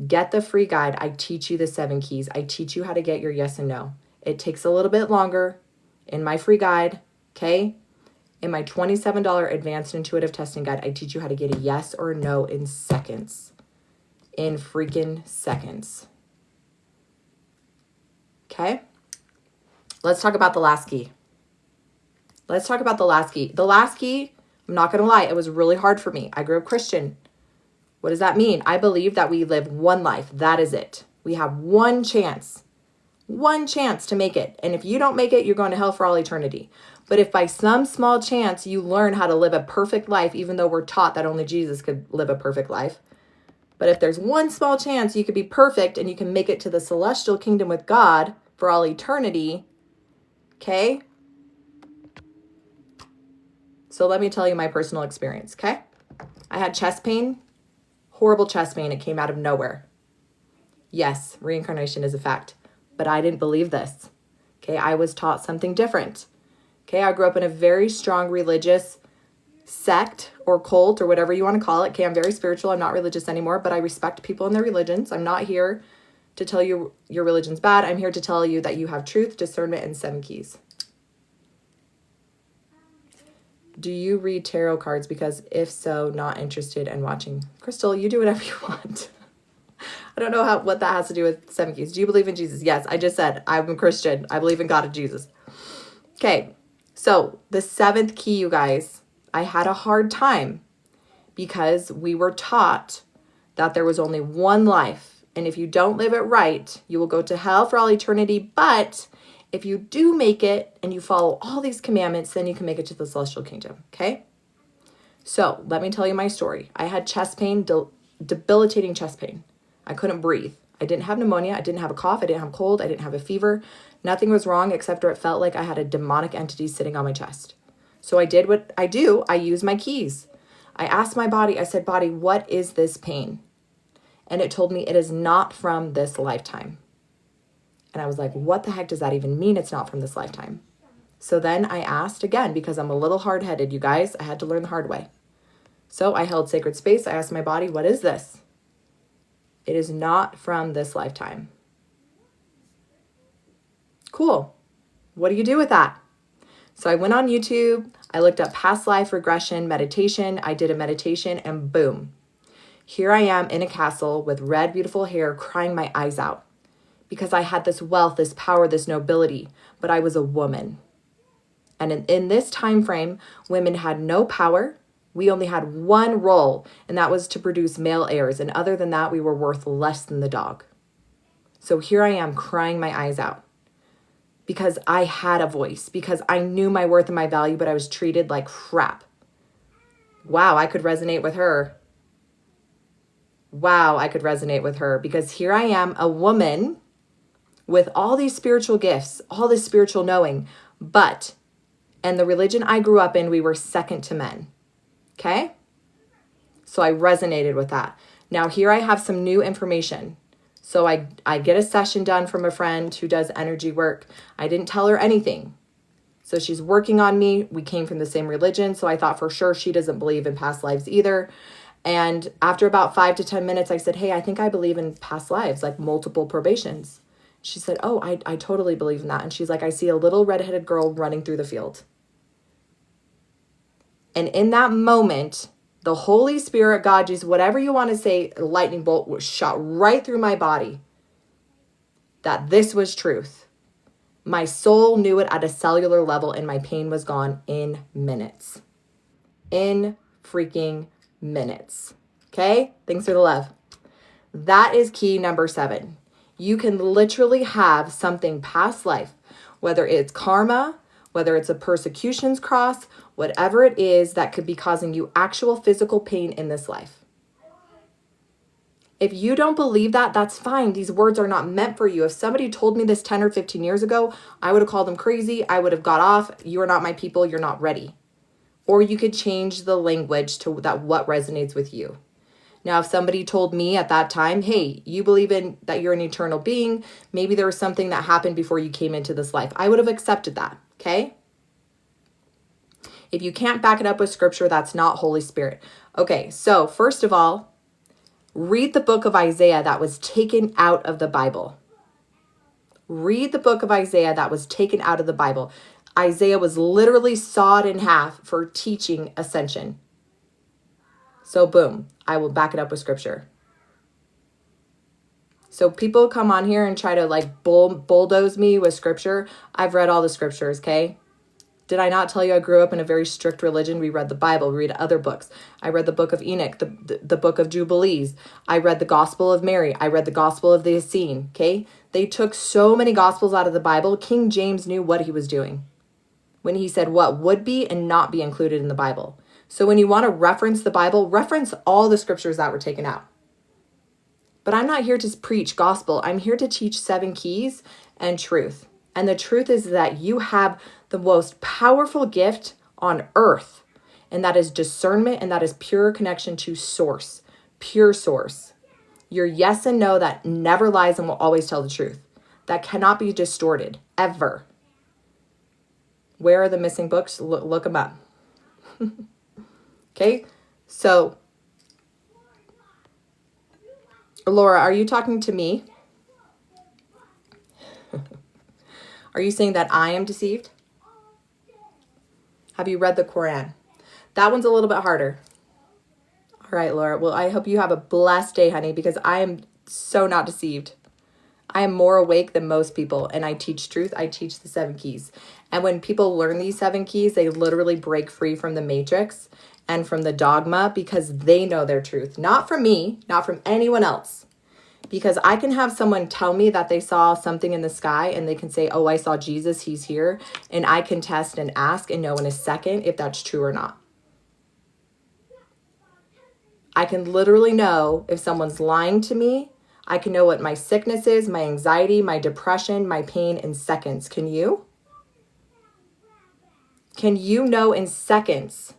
Get the free guide. I teach you the 7 keys. I teach you how to get your yes and no. It takes a little bit longer in my free guide. Okay? In my $27 advanced intuitive testing guide, I teach you how to get a yes or a no in seconds. In freaking seconds. Okay? Let's talk about the last key. Let's talk about the last key. The last key, I'm not going to lie, it was really hard for me. I grew up Christian. What does that mean? I believe that we live one life. That is it. We have one chance. One chance to make it. And if you don't make it, you're going to hell for all eternity. But if by some small chance you learn how to live a perfect life, even though we're taught that only Jesus could live a perfect life, but if there's one small chance you could be perfect and you can make it to the celestial kingdom with God for all eternity, okay? So let me tell you my personal experience, okay? I had chest pain, horrible chest pain. It came out of nowhere. Yes, reincarnation is a fact, but I didn't believe this, okay? I was taught something different. Okay, I grew up in a very strong religious sect or cult or whatever you want to call it. Okay, I'm very spiritual. I'm not religious anymore, but I respect people and their religions. I'm not here to tell you your religion's bad. I'm here to tell you that you have truth, discernment, and 7 keys. Do you read tarot cards? Because if so, not interested in watching. Crystal, you do whatever you want. I don't know what that has to do with 7 keys. Do you believe in Jesus? Yes, I just said I'm a Christian. I believe in God and Jesus. Okay. So the 7th key, you guys, I had a hard time because we were taught that there was only one life. And if you don't live it right, you will go to hell for all eternity. But if you do make it and you follow all these commandments, then you can make it to the celestial kingdom. Okay? So let me tell you my story. I had chest pain, debilitating chest pain. I couldn't breathe. I didn't have pneumonia. I didn't have a cough. I didn't have a cold. I didn't have a fever. Nothing was wrong except for it felt like I had a demonic entity sitting on my chest. So I did what I do. I used my keys. I asked my body, I said, body, what is this pain? And it told me it is not from this lifetime. And I was like, what the heck does that even mean? It's not from this lifetime. So then I asked again, because I'm a little hard-headed, you guys. I had to learn the hard way. So I held sacred space. I asked my body, what is this? It is not from this lifetime. Cool. What do you do with that? So I went on YouTube. I looked up past life regression meditation. I did a meditation and boom. Here I am in a castle with red, beautiful hair, crying my eyes out because I had this wealth, this power, this nobility, but I was a woman. And in this time frame, women had no power. We only had one role, and that was to produce male heirs. And other than that, we were worth less than the dog. So here I am crying my eyes out because I had a voice, because I knew my worth and my value, but I was treated like crap. Wow, I could resonate with her. Wow, I could resonate with her because here I am, a woman with all these spiritual gifts, all this spiritual knowing, and the religion I grew up in, we were second to men. Okay? So I resonated with that. Now here I have some new information. So I get a session done from a friend who does energy work. I didn't tell her anything. So she's working on me. We came from the same religion. So I thought for sure she doesn't believe in past lives either. And after about 5 to 10 minutes, I said, hey, I think I believe in past lives, like multiple probations. She said, oh, I totally believe in that. And she's like, I see a little redheaded girl running through the field. And in that moment, the Holy Spirit, God, Jesus, whatever you want to say, a lightning bolt was shot right through my body. That this was truth. My soul knew it at a cellular level and my pain was gone in minutes. In freaking minutes. Okay? Thanks for the love. That is key number 7. You can literally have something past life, whether it's karma, whether it's a persecution's cross, whatever it is that could be causing you actual physical pain in this life. If you don't believe that, that's fine. These words are not meant for you. If somebody told me this 10 or 15 years ago, I would have called them crazy. I would have got off. You are not my people. You're not ready. Or you could change the language to that what resonates with you. Now, if somebody told me at that time, hey, you believe in that you're an eternal being, maybe there was something that happened before you came into this life, I would have accepted that, okay? If you can't back it up with scripture, that's not Holy Spirit. Okay, so first of all, read the book of Isaiah that was taken out of the Bible. Read the book of Isaiah that was taken out of the Bible. Isaiah was literally sawed in half for teaching ascension. So boom, I will back it up with scripture. So people come on here and try to like bulldoze me with scripture. I've read all the scriptures, okay? Did I not tell you I grew up in a very strict religion? We read the Bible, we read other books. I read the book of Enoch, the book of Jubilees. I read the Gospel of Mary. I read the Gospel of the Essene, okay? They took so many Gospels out of the Bible. King James knew what he was doing when he said what would be and not be included in the Bible. So when you want to reference the Bible, reference all the scriptures that were taken out. But I'm not here to preach gospel. I'm here to teach 7 keys and truth. And the truth is that you have the most powerful gift on earth. And that is discernment, and that is pure connection to source, pure source. Your yes and no that never lies and will always tell the truth. That cannot be distorted, ever. Where are the missing books? Look them up. Okay, so Laura, are you talking to me? Are you saying that I am deceived? Have you read the Quran? That one's a little bit harder. All right, Laura. Well, I hope you have a blessed day, honey, because I am so not deceived. I am more awake than most people, and I teach truth. I teach the 7 keys. And when people learn these 7 keys, they literally break free from the matrix and from the dogma because they know their truth. Not from me, not from anyone else. Because I can have someone tell me that they saw something in the sky and they can say, oh, I saw Jesus, he's here. And I can test and ask and know in a second if that's true or not. I can literally know if someone's lying to me. I can know what my sickness is, my anxiety, my depression, my pain in seconds. Can you? Can you know in seconds?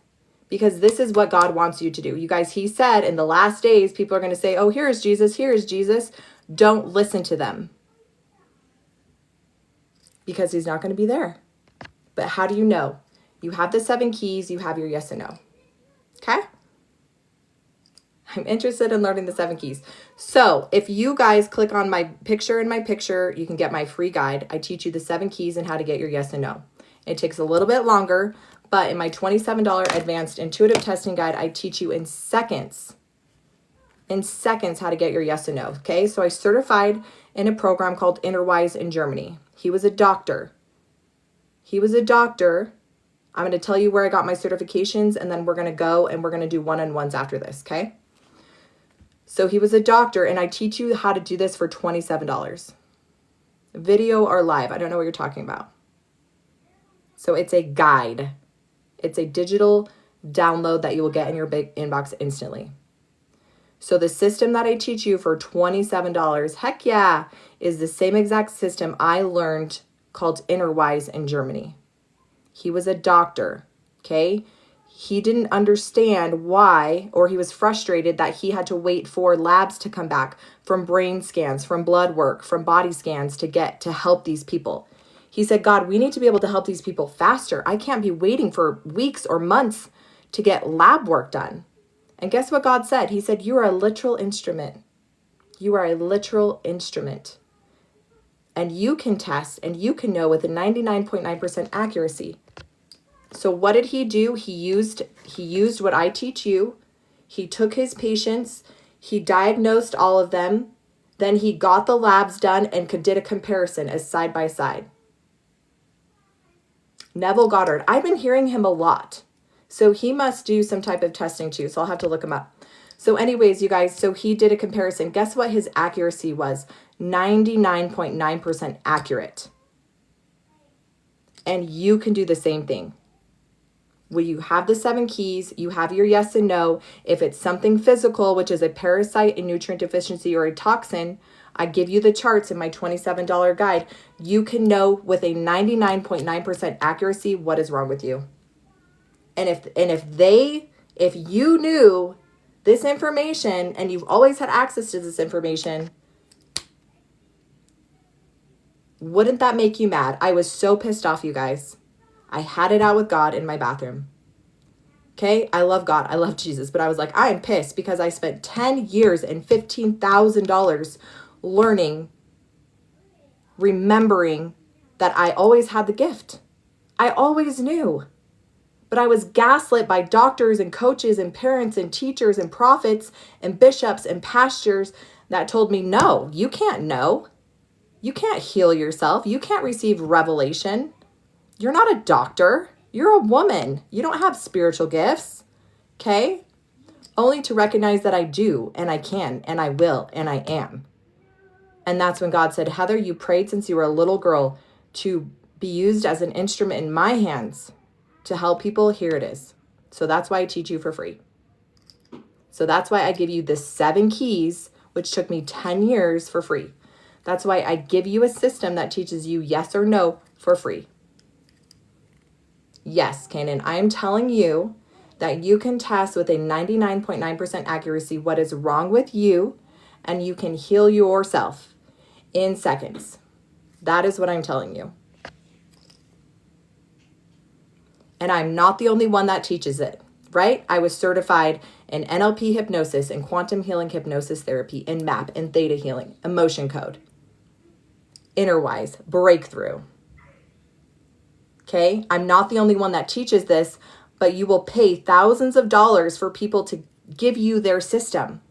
Because this is what God wants you to do. You guys, he said in the last days, people are going to say, oh, here is Jesus, here is Jesus. Don't listen to them. Because he's not going to be there. But how do you know? You have the 7 keys, you have your yes and no. Okay? I'm interested in learning the 7 keys. So if you guys click on my picture in my picture, you can get my free guide. I teach you the 7 keys and how to get your yes and no. It takes a little bit longer, but in my $27 advanced intuitive testing guide, I teach you in seconds how to get your yes and no. Okay. So I certified in a program called Innerwise in Germany. He was a doctor. I'm going to tell you where I got my certifications, and then we're going to go and we're going to do one-on-ones after this. Okay. So he was a doctor, and I teach you how to do this for $27. Video or live. I don't know what you're talking about. So it's a guide. It's a digital download that you will get in your big inbox instantly. So the system that I teach you for $27, heck yeah, is the same exact system I learned called Innerwise in Germany. He was a doctor, okay? He didn't understand why, or he was frustrated that he had to wait for labs to come back from brain scans, from blood work, from body scans to help these people. He said, God, we need to be able to help these people faster. I can't be waiting for weeks or months to get lab work done. And guess what God said? He said, you are a literal instrument. You are a literal instrument. And you can test and you can know with a 99.9% accuracy. So what did he do? He used what I teach you. He took his patients. He diagnosed all of them. Then he got the labs done and did a comparison as side by side. Neville Goddard. I've been hearing him a lot. So he must do some type of testing too. So I'll have to look him up. So anyways, you guys, so he did a comparison. Guess what his accuracy was? 99.9% accurate. And you can do the same thing. Well, you have the 7 keys, you have your yes and no. If it's something physical, which is a parasite, a nutrient deficiency, or a toxin, I give you the charts in my $27 guide. You can know with a 99.9% accuracy what is wrong with you. And if you knew this information and you've always had access to this information, wouldn't that make you mad? I was so pissed off, you guys. I had it out with God in my bathroom. Okay, I love God. I love Jesus. But I was like, I am pissed because I spent 10 years and $15,000 learning, remembering that I always had the gift. I always knew. But I was gaslit by doctors and coaches and parents and teachers and prophets and bishops and pastors that told me, no, you can't know. You can't heal yourself. You can't receive revelation. You're not a doctor. You're a woman. You don't have spiritual gifts. Okay? Only to recognize that I do and I can and I will and I am. And that's when God said, Heather, you prayed since you were a little girl to be used as an instrument in my hands to help people. Here it is. So that's why I teach you for free. So that's why I give you the 7 keys, which took me 10 years for free. That's why I give you a system that teaches you yes or no for free. Yes, Kanan, I am telling you that you can test with a 99.9% accuracy what is wrong with you, and you can heal yourself in seconds. That is what I'm telling you. And I'm not the only one that teaches it, right? I was certified in NLP hypnosis and quantum healing hypnosis therapy, in MAP and theta healing, emotion code, Innerwise, breakthrough. Okay, I'm not the only one that teaches this, but you will pay thousands of dollars for people to give you their system.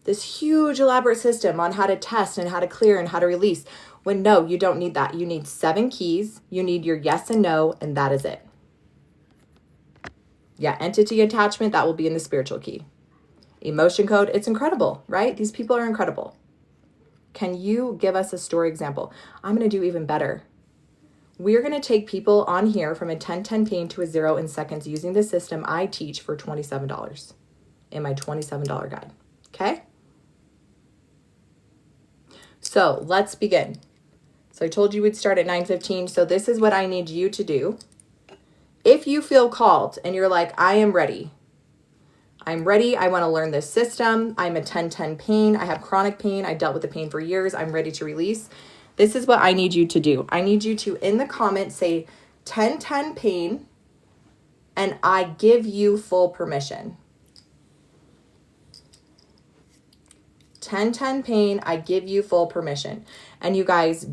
this huge elaborate system on how to test and how to clear and how to release. When no, you don't need that. You need 7 keys. You need your yes and no, and that is it. Yeah, entity attachment, that will be in the spiritual key. Emotion code, it's incredible, right? These people are incredible. Can you give us a story example? I'm going to do even better. We're going to take people on here from a 10-10 pain to a 0 in seconds using the system I teach for $27 in my $27 guide. Okay? So let's begin. So I told you we'd start at 9:15. So this is what I need you to do. If you feel called and you're like, I am ready. I'm ready. I want to learn this system. I'm a 10-10 pain. I have chronic pain. I dealt with the pain for years. I'm ready to release. This is what I need you to do. I need you to, in the comments, say 10-10 pain, and I give you full permission. 10-10 pain, I give you full permission. And you guys,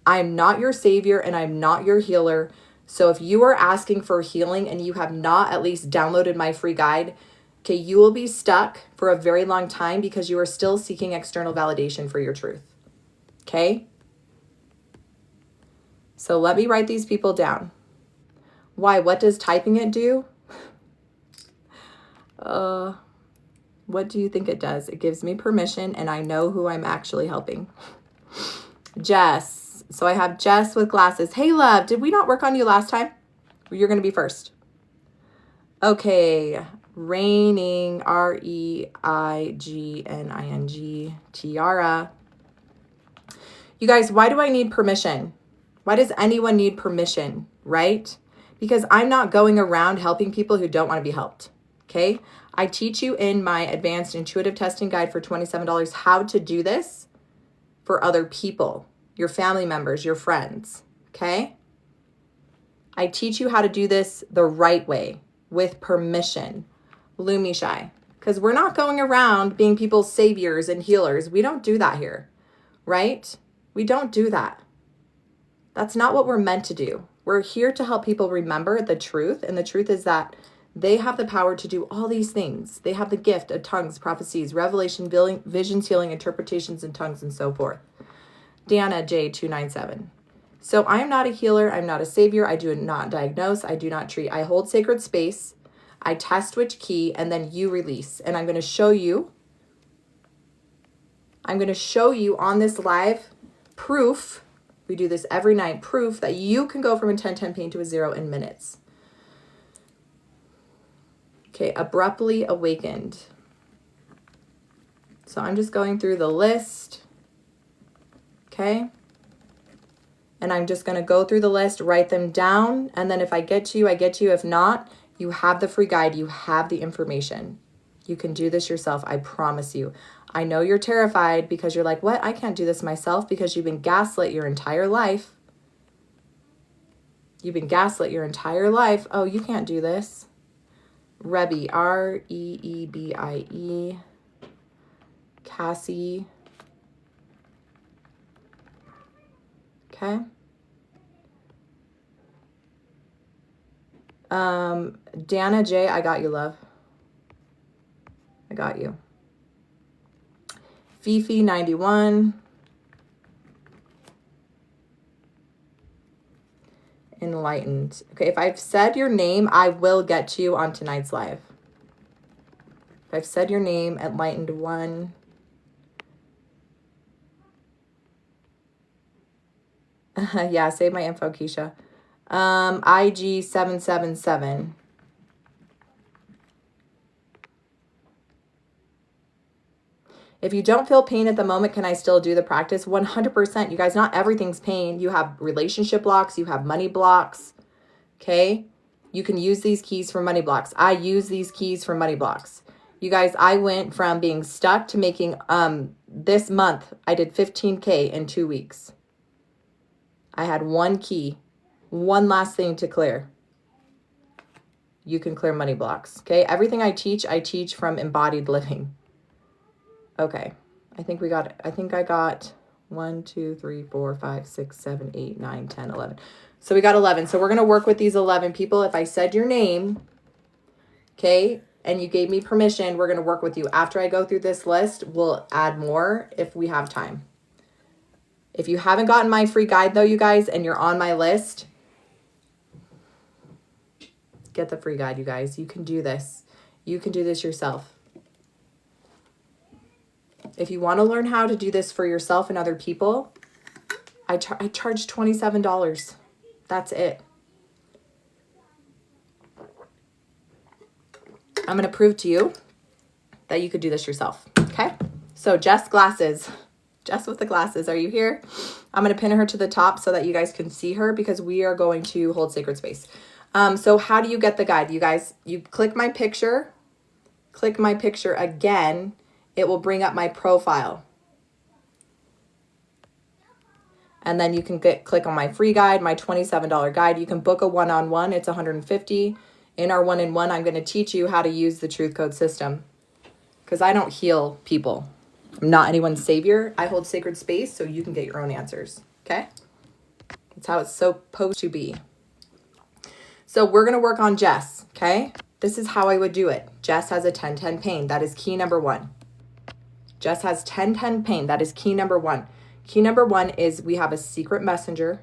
I'm not your savior and I'm not your healer. So if you are asking for healing and you have not at least downloaded my free guide, okay, you will be stuck for a very long time because you are still seeking external validation for your truth. Okay? So let me write these people down. Why? What does typing it do? What do you think it does? It gives me permission and I know who I'm actually helping. Jess. So I have Jess with glasses. Hey, love, did we not work on you last time? You're going to be first. Okay. Raining, R-E-I-G-N-I-N-G, Tiara. You guys, why do I need permission? Why does anyone need permission, right? Because I'm not going around helping people who don't want to be helped, okay? I teach you in my advanced intuitive testing guide for $27 how to do this for other people, your family members, your friends, okay? I teach you how to do this the right way with permission. Lumi Shy, because we're not going around being people's saviors and healers. We don't do that here, right? We don't do that. That's not what we're meant to do. We're here to help people remember the truth, and the truth is that they have the power to do all these things. They have the gift of tongues, prophecies, revelation, visions, healing, interpretations, and tongues, and so forth. Deanna J297. So I am not a healer. I'm not a savior. I do not diagnose. I do not treat. I hold sacred space. I test which key, and then you release. And I'm going to show you. I'm going to show you on this live proof. We do this every night. Proof that you can go from a 10-10 pain to a 0 in minutes. Okay, abruptly awakened. So I'm just going through the list. Okay. And I'm just going to go through the list, write them down. And then if I get to you, I get to you. If not, you have the free guide. You have the information. You can do this yourself. I promise you. I know you're terrified because you're like, what? I can't do this myself, because you've been gaslit your entire life. You've been gaslit your entire life. Oh, you can't do this. Rebie, R-E-E-B-I-E. Cassie. Okay. Dana J, I got you, love. I got you. Fifi 91. Enlightened. Okay, if I've said your name, I will get to you on tonight's live. If I've said your name, Enlightened 1. Yeah, save my info, Keisha. IG 777. If you don't feel pain at the moment, can I still do the practice? 100%. You guys, not everything's pain. You have relationship blocks. You have money blocks. Okay? You can use these keys for money blocks. I use these keys for money blocks. You guys, I went from being stuck to making, this month, I did 15K in 2 weeks. I had one key, one last thing to clear. You can clear money blocks. Okay? Everything I teach from embodied living. Okay, I think I got 1, 2, 3, 4, 5, 6, 7, 8, 9, 10, 11. So we got 11. So we're going to work with these 11 people. If I said your name, okay, and you gave me permission, we're going to work with you. After I go through this list, we'll add more if we have time. If you haven't gotten my free guide though, you guys, and you're on my list, get the free guide, you guys. You can do this. You can do this yourself. If you want to learn how to do this for yourself and other people, I charge $27. That's it. I'm going to prove to you that you could do this yourself. Okay. So Jess glasses, Jess with the glasses. Are you here? I'm going to pin her to the top so that you guys can see her because we are going to hold sacred space. So how do you get the guide? You guys, you click my picture again. It will bring up my profile. And then you can click on my free guide, my $27 guide. You can book a one-on-one. It's $150. In our one-on-one, I'm going to teach you how to use the Truth Code system because I don't heal people. I'm not anyone's savior. I hold sacred space so you can get your own answers. Okay? That's how it's supposed to be. So we're going to work on Jess. Okay? This is how I would do it. Jess has a 10-10 pain. That is key number 1. Jess has 10-10 pain. That is key number 1. Key number 1 is we have a secret messenger.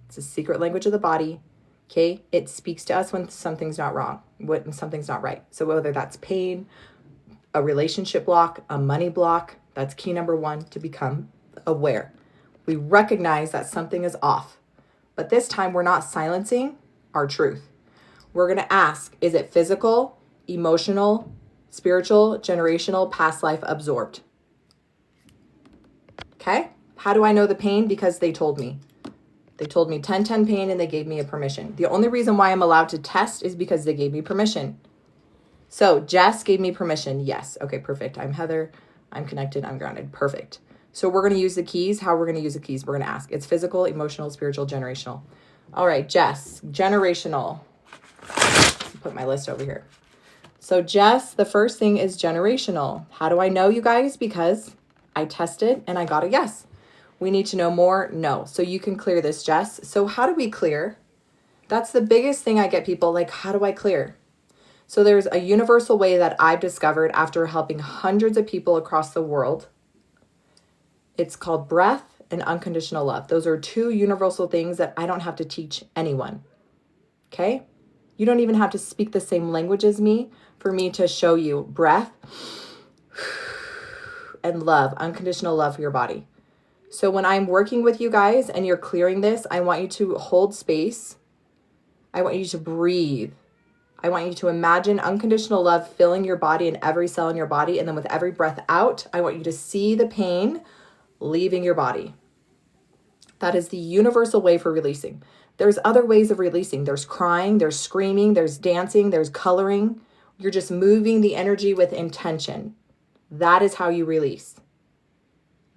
It's a secret language of the body. Okay, it speaks to us when something's not wrong, when something's not right. So whether that's pain, a relationship block, a money block, that's key number 1 to become aware. We recognize that something is off, but this time we're not silencing our truth. We're going to ask, is it physical, emotional, spiritual, generational, past life absorbed? Okay, how do I know the pain? Because they told me. They told me 10-10 pain and they gave me a permission. The only reason why I'm allowed to test is because they gave me permission. So Jess gave me permission. Yes. Okay, perfect. I'm Heather. I'm connected. I'm grounded. Perfect. So we're going to use the keys. How we're going to use the keys, we're going to ask. It's physical, emotional, spiritual, generational. All right, Jess, generational. Put my list over here. So Jess, the first thing is generational. How do I know, you guys? Because I tested and I got a yes. We need to know more? No. So you can clear this, Jess. So how do we clear? That's the biggest thing I get people like, how do I clear? So there's a universal way that I've discovered after helping hundreds of people across the world. It's called breath and unconditional love. Those are 2 universal things that I don't have to teach anyone. Okay? You don't even have to speak the same language as me for me to show you breath and love, unconditional love for your body. So when I'm working with you guys and you're clearing this, I want you to hold space. I want you to breathe. I want you to imagine unconditional love filling your body and every cell in your body. And then with every breath out, I want you to see the pain leaving your body. That is the universal way for releasing. There's other ways of releasing. There's crying, there's screaming, there's dancing, there's coloring. You're just moving the energy with intention. That is how you release.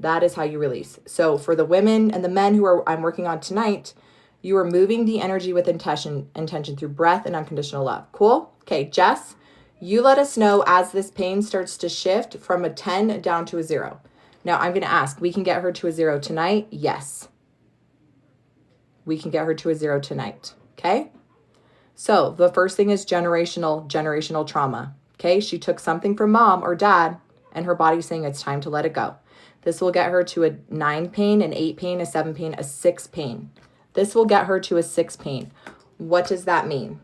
That is how you release. So for the women and the men who I'm working on tonight, you are moving the energy with intention through breath and unconditional love. Cool? Okay, Jess, you let us know as this pain starts to shift from a 10 down to a 0. Now I'm going to ask, we can get her to a 0 tonight? Yes. We can get her to a 0 tonight. Okay? So the first thing is generational trauma. Okay? She took something from mom or dad and her body's saying it's time to let it go. This will get her to a 9 pain, an 8 pain, a 7 pain, a 6 pain. This will get her to a 6 pain. What does that mean?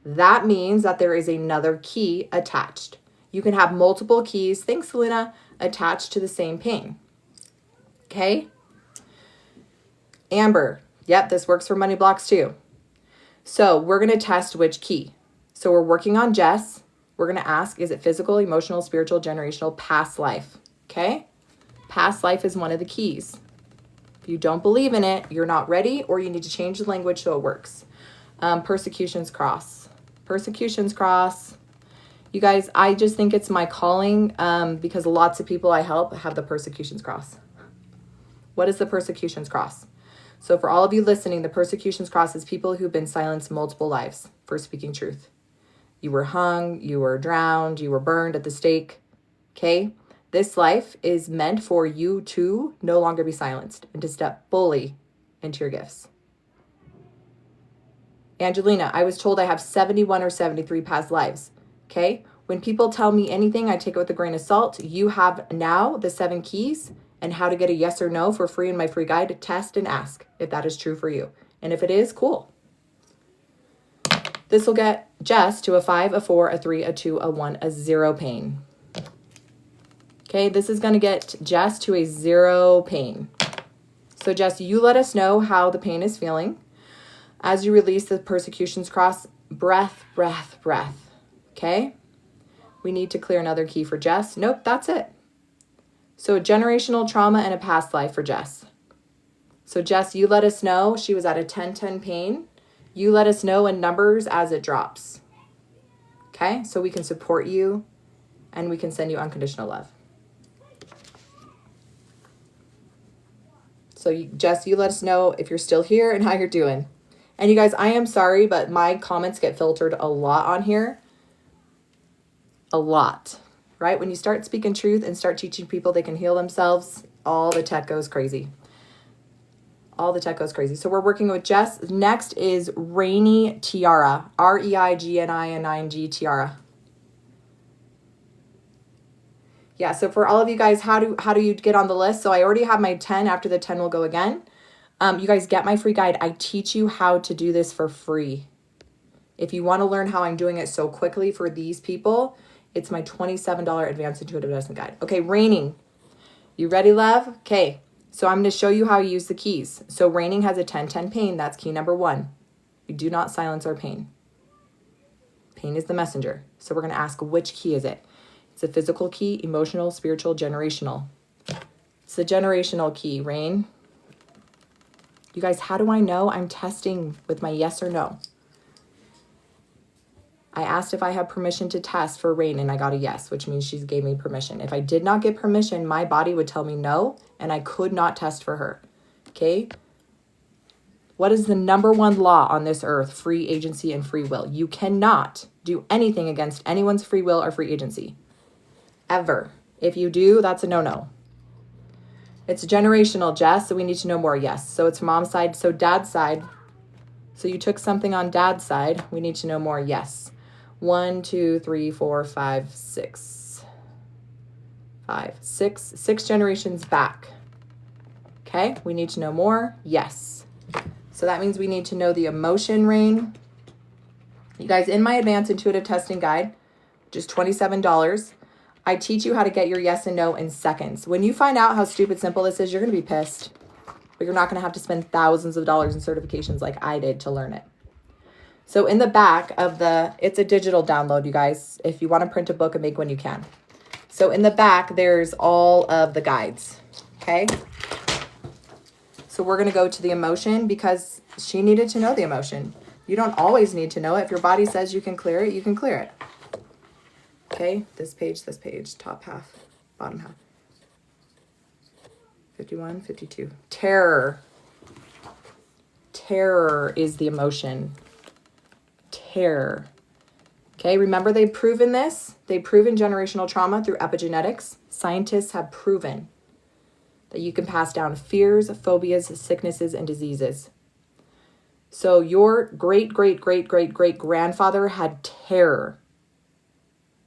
That means that there is another key attached. You can have multiple keys, thanks Selena, attached to the same pain. Okay? Amber. Yep, this works for money blocks too. So we're going to test which key. So we're working on Jess. We're going to ask, is it physical, emotional, spiritual, generational, past life? Okay? Past life is one of the keys. If you don't believe in it, you're not ready, or you need to change the language so it works. Persecutions cross. Persecutions cross. You guys, I just think it's my calling because lots of people I help have the persecutions cross. What is the persecutions cross? So for all of you listening, the persecutions cross is people who've been silenced multiple lives for speaking truth. You were hung, you were drowned, you were burned at the stake. Okay? This life is meant for you to no longer be silenced and to step fully into your gifts. Angelina, I was told I have 71 or 73 past lives. Okay? When people tell me anything, I take it with a grain of salt. You have now the 7 keys and how to get a yes or no for free in my free guide. Test and ask if that is true for you. And if it is, cool. This will get Jess to a 5, a 4, a 3, a 2, a 1, a 0 pain. Okay, this is going to get Jess to a 0 pain. So Jess, you let us know how the pain is feeling. As you release the persecutions cross, breath, breath, breath. Okay? We need to clear another key for Jess. Nope, that's it. So a generational trauma and a past life for Jess. So Jess, you let us know. She was at a 10-10 pain. You let us know in numbers as it drops. Okay? So we can support you and we can send you unconditional love. So Jess, you let us know if you're still here and how you're doing. And you guys, I am sorry, but my comments get filtered a lot on here. A lot, right? When you start speaking truth and start teaching people they can heal themselves, all the tech goes crazy. All the tech goes crazy. So we're working with Jess. Next is Rainy Tiara. R-E-I-G-N-I-N-I-N-G Tiara. Yeah, so for all of you guys, how do you get on the list? So I already have my 10. After the 10, we'll go again. You guys get my free guide. I teach you how to do this for free. If you want to learn how I'm doing it so quickly for these people, it's my $27 Advanced Intuitive Medicine Guide. Okay, Raining. You ready, love? Okay, so I'm going to show you how you use the keys. So Raining has a 10-10 pain. That's key number 1. We do not silence our pain. Pain is the messenger. So we're going to ask, which key is it? It's a physical key, emotional, spiritual, generational. It's the generational key, Rain. You guys, how do I know? I'm testing with my yes or no. I asked if I had permission to test for Rain and I got a yes, which means she gave me permission. If I did not get permission, my body would tell me no, and I could not test for her. Okay? What is the number 1 law on this earth? Free agency and free will. You cannot do anything against anyone's free will or free agency. Ever. If you do, that's a no-no. It's generational, Jess, so we need to know more. Yes. So it's mom's side. So dad's side. So you took something on dad's side. We need to know more. Yes. 1, 2, 3, 4, 5, 6. 5, 6. 6 generations back. Okay. We need to know more. Yes. So that means we need to know the emotion, Rain. You guys, in my Advanced Intuitive Testing Guide, which is $27, I teach you how to get your yes and no in seconds. When you find out how stupid simple this is, you're going to be pissed. But you're not going to have to spend thousands of dollars in certifications like I did to learn it. So in the back of it's a digital download, you guys. If you want to print a book and make one, you can. So in the back, there's all of the guides. Okay? So we're going to go to the emotion because she needed to know the emotion. You don't always need to know it. If your body says you can clear it, you can clear it. Okay, this page, top half, bottom half. 51, 52. Terror. Terror is the emotion. Terror. Okay, remember they've proven this? They've proven generational trauma through epigenetics. Scientists have proven that you can pass down fears, phobias, sicknesses, and diseases. So your great-great-great-great-great-grandfather had terror.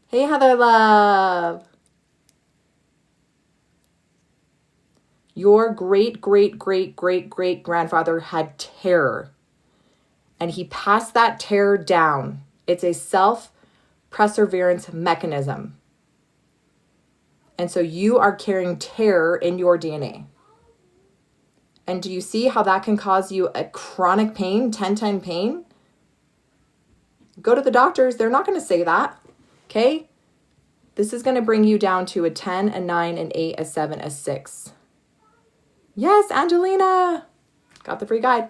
Hey, Heather love. Your great-great-great-great-great-grandfather had terror. And he passed that terror down. It's a self-perseverance mechanism. And so you are carrying terror in your DNA. And do you see how that can cause you a chronic pain, 10-10 pain? Go to the doctors. They're not going to say that. Okay? This is going to bring you down to a 10, a 9, an 8, a 7, a 6. Yes, Angelina. Got the free guide.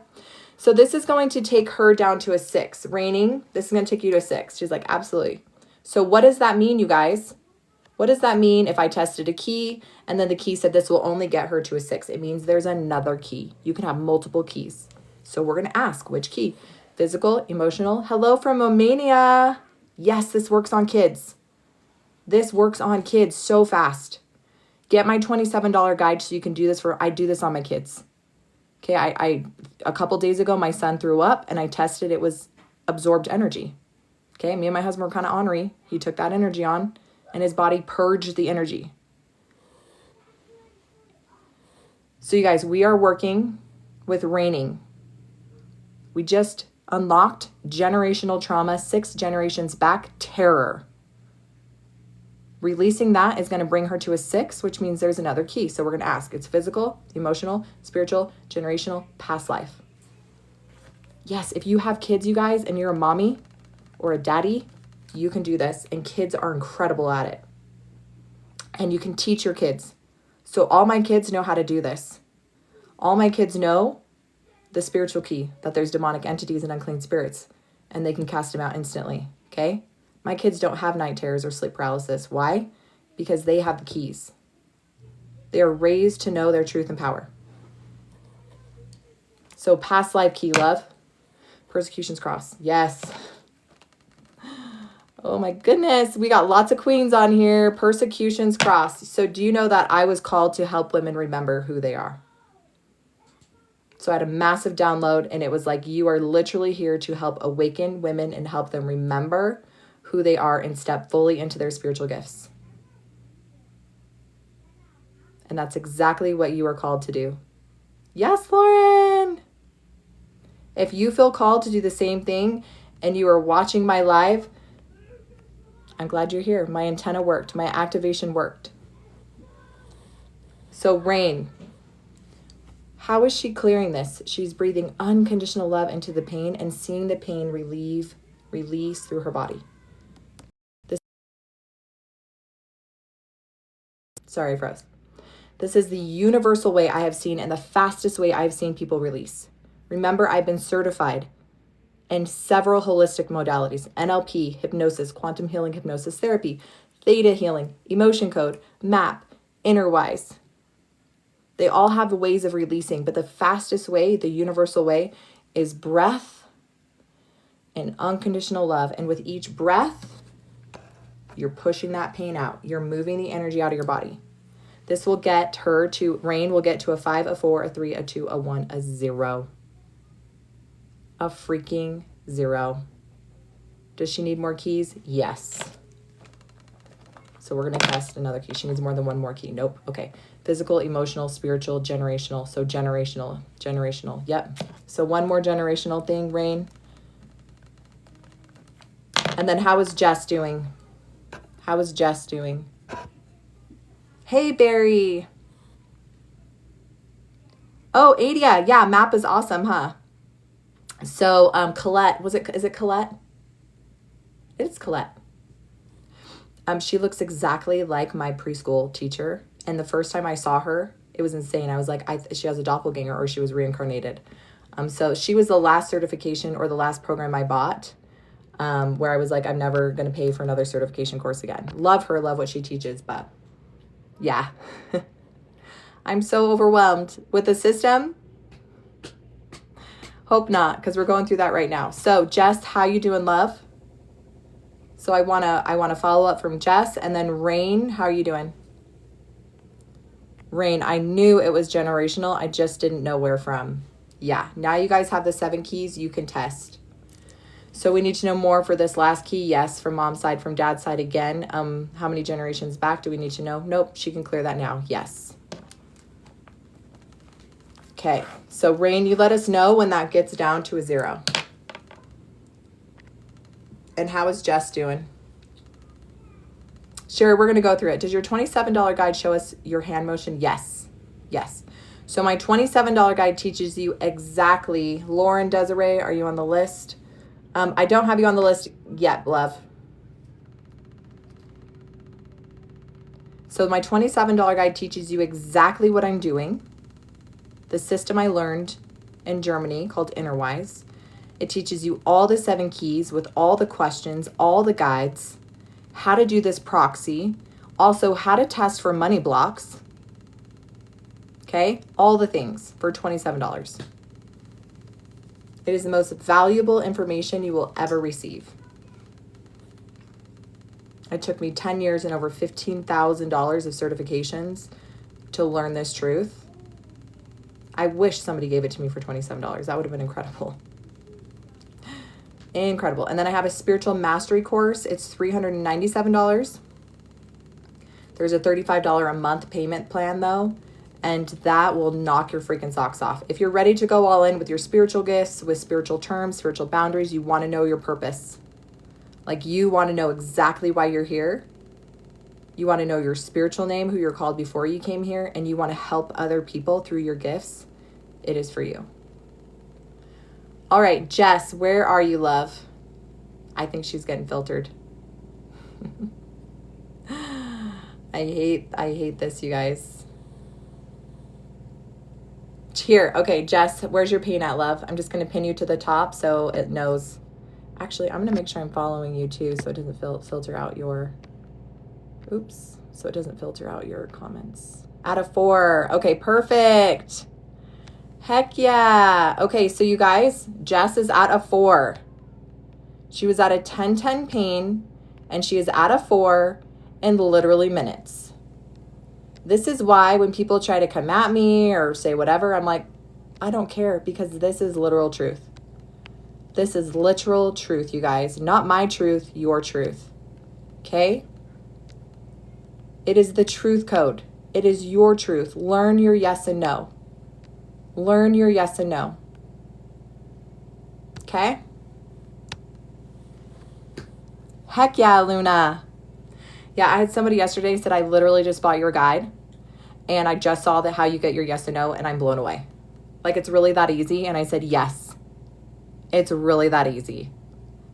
So this is going to take her down to a 6. Raining, this is going to take you to a 6. She's like, absolutely. So what does that mean, you guys? What does that mean if I tested a key and then the key said this will only get her to a 6? It means there's another key. You can have multiple keys. So we're going to ask which key. Physical, emotional. Hello from Romania. Yes, this works on kids. This works on kids so fast. Get my $27 guide so you can do this I do this on my kids. Okay, I a couple days ago, my son threw up and I tested, it was absorbed energy. Okay, me and my husband were kind of ornery. He took that energy on, and his body purged the energy. So you guys, we are working with reigning. We just unlocked generational trauma, 6 generations back, terror. Releasing that is going to bring her to a 6, which means there's another key. So we're going to ask, it's physical, emotional, spiritual, generational, past life. Yes, if you have kids, you guys, and you're a mommy or a daddy, you can do this. And kids are incredible at it. And you can teach your kids. So all my kids know how to do this. All my kids know the spiritual key, that there's demonic entities and unclean spirits, and they can cast them out instantly, okay? My kids don't have night terrors or sleep paralysis. Why? Because they have the keys. They are raised to know their truth and power. So past life key, love. Persecution's cross. Yes. Oh my goodness. We got lots of queens on here. Persecution's cross. So do you know that I was called to help women remember who they are? So I had a massive download, and it was like, you are literally here to help awaken women and help them remember who they are and step fully into their spiritual gifts. And that's exactly what you are called to do. Yes, Lauren. If you feel called to do the same thing and you are watching my live, I'm glad you're here. My antenna worked. My activation worked. So Rain, how is she clearing this? She's breathing unconditional love into the pain and seeing the pain release through her body. Sorry, froze. This is the universal way I have seen and the fastest way I've seen people release. Remember, I've been certified in several holistic modalities: NLP, hypnosis, quantum healing, hypnosis therapy, theta healing, emotion code, MAP, Innerwise. They all have ways of releasing, but the fastest way, the universal way, is breath and unconditional love. And with each breath, you're pushing that pain out. You're moving the energy out of your body. This will get her to, Rain will get to a 5, a 4, a 3, a 2, a 1, a 0. A freaking 0. Does she need more keys? Yes. So we're going to test another key. She needs more than one more key. Nope. Okay. Physical, emotional, spiritual, generational. So generational. Yep. So one more generational thing, Rain. And then how is Jess doing? How is Jess doing? Hey, Barry. Oh, Adia. Yeah, MAP is awesome, huh? So Colette, is it Colette? It's Colette. She looks exactly like my preschool teacher. And the first time I saw her, it was insane. I was like, she has a doppelganger, or she was reincarnated. So she was the last certification or the last program I bought, where I was like, I'm never going to pay for another certification course again. Love her, love what she teaches, but yeah. I'm so overwhelmed with the system. Hope not, because we're going through that right now. So Jess, how you doing, love? So I wanna follow up from Jess, and then Rain, how are you doing? Rain, I knew it was generational. I just didn't know where from. Yeah, now you guys have the 7 keys you can test. So we need to know more for this last key. Yes, from mom's side, from dad's side again. How many generations back do we need to know? Nope, she can clear that now. Yes. Okay, so Rain, you let us know when that gets down to a 0. And how is Jess doing? Sure, we're going to go through it. Does your $27 guide show us your hand motion? Yes. Yes. So my $27 guide teaches you exactly. Lauren Desiree, are you on the list? I don't have you on the list yet, love. So my $27 guide teaches you exactly what I'm doing. The system I learned in Germany called Innerwise. It teaches you all the 7 keys with all the questions, all the guides, how to do this proxy, also how to test for money blocks. Okay, all the things for $27. It is the most valuable information you will ever receive. It took me 10 years and over $15,000 of certifications to learn this truth. I wish somebody gave it to me for $27. That would have been incredible. Incredible. And then I have a spiritual mastery course. It's $397. There's a $35 a month payment plan though, and that will knock your freaking socks off. If you're ready to go all in with your spiritual gifts, with spiritual terms, spiritual boundaries, you want to know your purpose. Like, you want to know exactly why you're here. You want to know your spiritual name, who you're called before you came here, and you want to help other people through your gifts. It is for you. All right, Jess, where are you, love? I think she's getting filtered. I hate this, you guys. Here, okay, Jess, where's your pain at, love? I'm just going to pin you to the top so it knows. Actually, I'm going to make sure I'm following you too so it doesn't filter out your, so it doesn't filter out your comments. Out of 4. Okay, perfect. Heck yeah. Okay, so you guys, Jess is at a 4. She was at a 10-10 pain, and she is at a 4 in literally minutes. This is why when people try to come at me or say whatever, I'm like, I don't care, because this is literal truth. This is literal truth, you guys. Not my truth, your truth. Okay? It is the truth code. It is your truth. Learn your yes and no. Learn your yes and no. Okay? Heck yeah, Luna. Yeah, I had somebody yesterday said, I literally just bought your guide and I just saw that how you get your yes and no, and I'm blown away. Like, it's really that easy. And I said, yes, it's really that easy.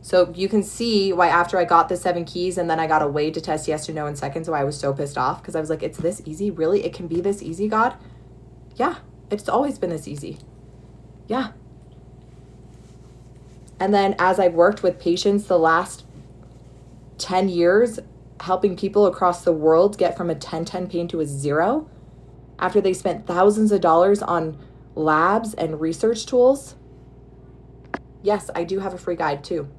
So you can see why after I got the 7 keys and then I got a way to test yes or no in seconds, why I was so pissed off, because I was like, it's this easy? Really? It can be this easy, God? Yeah, it's always been this easy. Yeah. And then as I've worked with patients the last 10 years, helping people across the world get from a 10-10 pain to a 0, after they spent thousands of dollars on labs and research tools, yes, I do have a free guide too.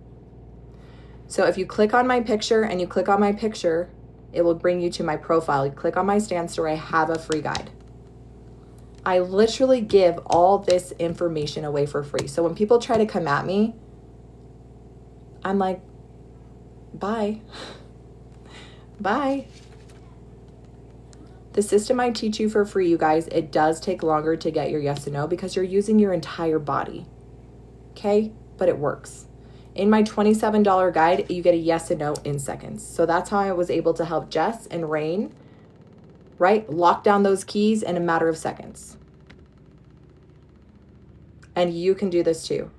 So if you click on my picture and you click on my picture, it will bring you to my profile. You click on my Stan Store, I have a free guide. I literally give all this information away for free. So when people try to come at me, I'm like, bye. Bye. The system I teach you for free, you guys, it does take longer to get your yes and no because you're using your entire body. Okay? But it works. In my $27 guide, you get a yes and no in seconds. So that's how I was able to help Jess and Rain, right? Lock down those keys in a matter of seconds. And you can do this too.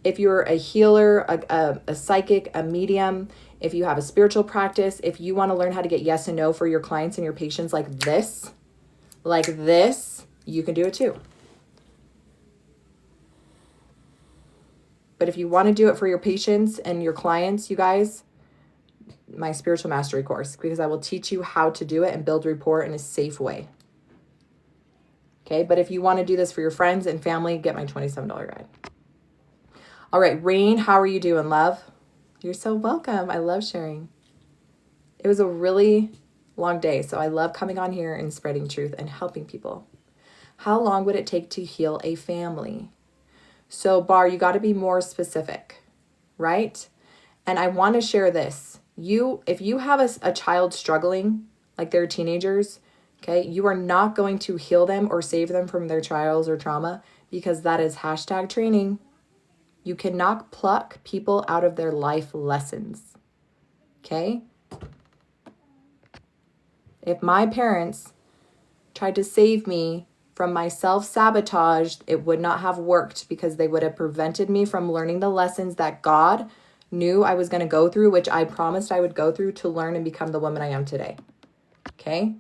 If you're a healer, a psychic, a medium, if you have a spiritual practice, if you want to learn how to get yes and no for your clients and your patients like this, you can do it too. But if you want to do it for your patients and your clients, you guys, my spiritual mastery course, because I will teach you how to do it and build rapport in a safe way. Okay, but if you want to do this for your friends and family, get my $27 guide. All right, Rain, how are you doing, love? You're so welcome. I love sharing. It was a really long day, so I love coming on here and spreading truth and helping people. How long would it take to heal a family? So, Bar, you got to be more specific, right? And I want to share this. If you have a child struggling, like they're teenagers, okay, you are not going to heal them or save them from their trials or trauma because that is #training. You cannot pluck people out of their life lessons, okay? If my parents tried to save me from my self-sabotage, it would not have worked because they would have prevented me from learning the lessons that God knew I was going to go through, which I promised I would go through to learn and become the woman I am today, okay?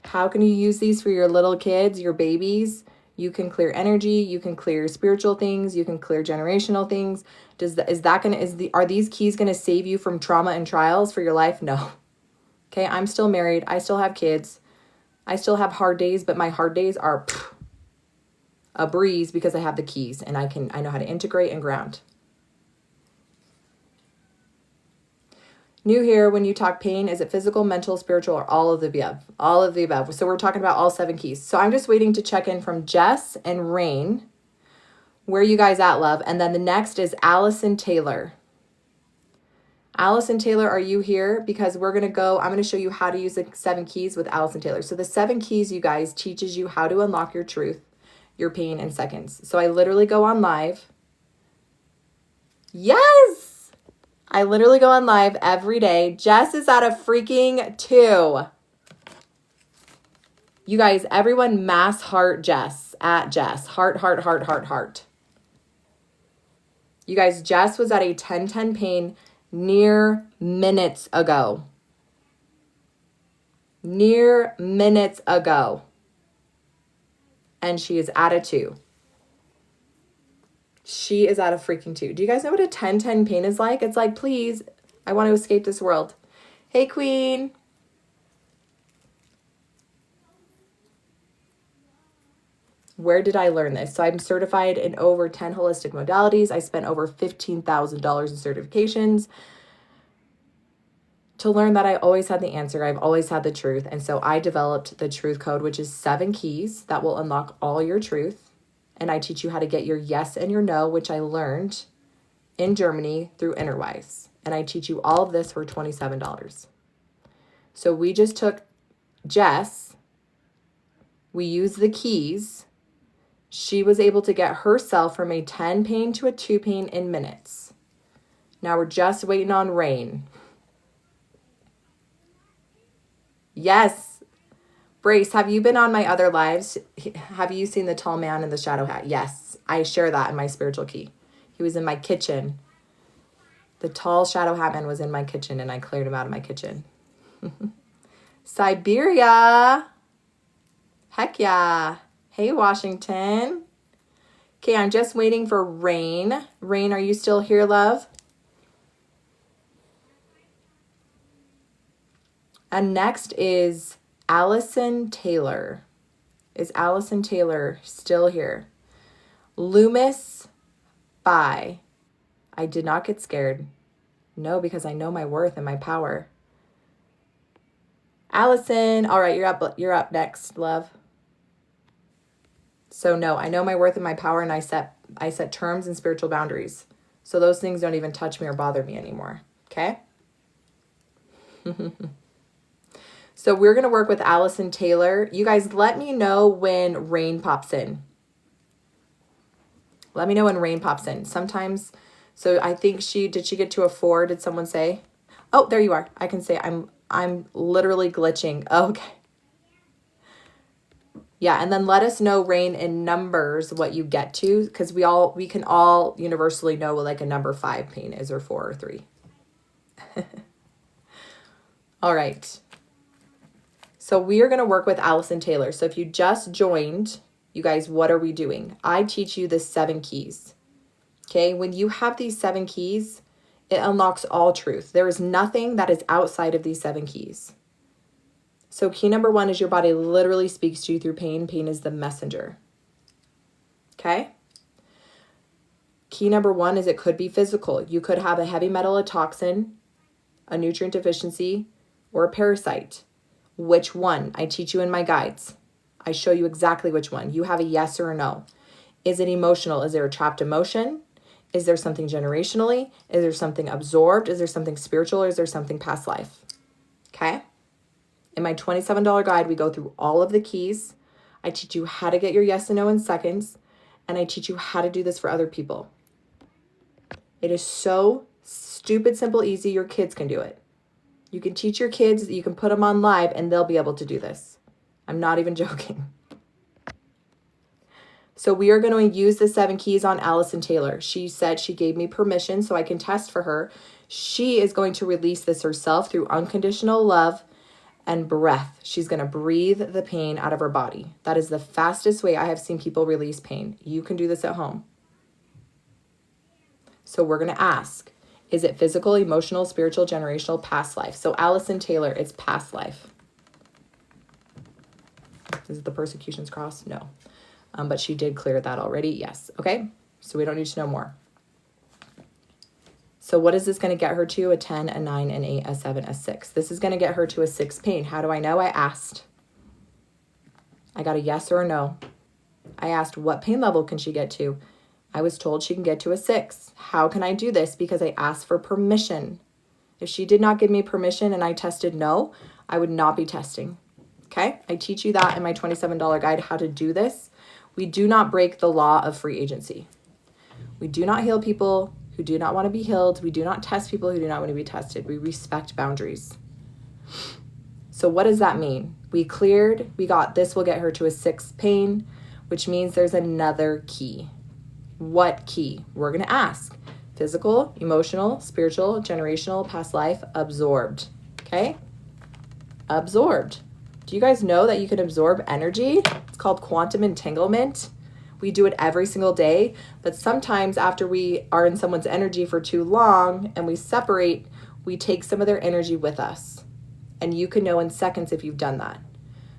How can you use these for your little kids, your babies? You can clear energy, you can clear spiritual things, you can clear generational things. Are these keys going to save you from trauma and trials for your life? No. Okay, I'm still married. I still have kids. I still have hard days, but my hard days are a breeze because I have the keys and I know how to integrate and ground. New here, when you talk pain, is it physical, mental, spiritual, or all of the above? All of the above. So we're talking about all 7 keys. So I'm just waiting to check in from Jess and Rain. Where are you guys at, love? And then the next is Allison Taylor. Allison Taylor, are you here? Because we're going to go, I'm going to show you how to use the 7 keys with Allison Taylor. So the 7 keys, you guys, teaches you how to unlock your truth, your pain in seconds. So I literally go on live. Yes! I literally go on live every day. Jess is at a freaking 2. You guys, everyone mass heart Jess at Jess. Heart, heart, heart, heart, heart. You guys, Jess was at a 10-10 pain near minutes ago. Near minutes ago. And she is at a 2. She is at a freaking 2. Do you guys know what a 10-10 pain is like? It's like, please, I want to escape this world. Hey, Queen. Where did I learn this? So I'm certified in over 10 holistic modalities. I spent over $15,000 in certifications to learn that I always had the answer. I've always had the truth. And so I developed the truth code, which is 7 keys that will unlock all your truth. And I teach you how to get your yes and your no, which I learned in Germany through Innerwise. And I teach you all of this for $27. So we just took Jess. We used the keys. She was able to get herself from a 10 pain to a 2 pain in minutes. Now we're just waiting on rain. Yes. Brace, have you been on my other lives? Have you seen the tall man in the shadow hat? Yes. I share that in my spiritual key. He was in my kitchen. The tall shadow hat man was in my kitchen and I cleared him out of my kitchen. Siberia. Heck yeah. Hey, Washington. Okay, I'm just waiting for Rain. Rain, are you still here, love? And next is Allison Taylor. Is Allison Taylor still here? Loomis, bye. I did not get scared. No, because I know my worth and my power. Allison, all right, you're up next, love. So no, I know my worth and my power, and I set terms and spiritual boundaries. So those things don't even touch me or bother me anymore. Okay? So we're going to work with Allison Taylor. You guys, let me know when Rain pops in. Let me know when Rain pops in. Sometimes, so I think did she get to a 4? Did someone say? Oh, there you are. I can say I'm literally glitching. Okay. Yeah, and then let us know, Rain, in numbers what you get to, because we can all universally know what like a number 5 pain is, or 4 or 3. All right. So we are going to work with Allison Taylor. So if you just joined, you guys, what are we doing? I teach you the 7 keys. Okay, when you have these 7 keys, it unlocks all truth. There is nothing that is outside of these 7 keys. So key number 1 is your body literally speaks to you through pain. Pain is the messenger. Okay? Key number 1 is it could be physical. You could have a heavy metal, a toxin, a nutrient deficiency, or a parasite. Which one? I teach you in my guides. I show you exactly which one. You have a yes or a no. Is it emotional? Is there a trapped emotion? Is there something generationally? Is there something absorbed? Is there something spiritual? Or is there something past life? Okay? In my $27 guide, we go through all of the keys. I teach you how to get your yes and no in seconds. And I teach you how to do this for other people. It is so stupid, simple, easy. Your kids can do it. You can teach your kids, you can put them on live, and they'll be able to do this. I'm not even joking. So we are going to use the 7 keys on Allison Taylor. She said she gave me permission so I can test for her. She is going to release this herself through unconditional love and breath. She's going to breathe the pain out of her body. That is the fastest way I have seen people release pain. You can do this at home. So we're going to ask, is it physical, emotional, spiritual, generational, past life? So Allison Taylor, it's past life. Is it the persecutions cross? No. But she did clear that already. Yes. Okay. So we don't need to know more. So what is this going to get her to? A 10, a 9, an 8, a 7, a 6. This is going to get her to a 6 pain. How do I know? I asked. I got a yes or a no. I asked what pain level can she get to? I was told she can get to a 6. How can I do this? Because I asked for permission. If she did not give me permission and I tested no, I would not be testing. Okay? I teach you that in my $27 guide, how to do this. We do not break the law of free agency. We do not heal people who do not want to be healed. We do not test people who do not want to be tested. We respect boundaries. So what does that mean? We cleared, we got this will get her to a 6 pain, which means there's another key. What key? We're going to ask. Physical, emotional, spiritual, generational, past life, absorbed. Okay? Absorbed. Do you guys know that you can absorb energy? It's called quantum entanglement. We do it every single day, but sometimes after we are in someone's energy for too long and we separate, we take some of their energy with us. And you can know in seconds if you've done that.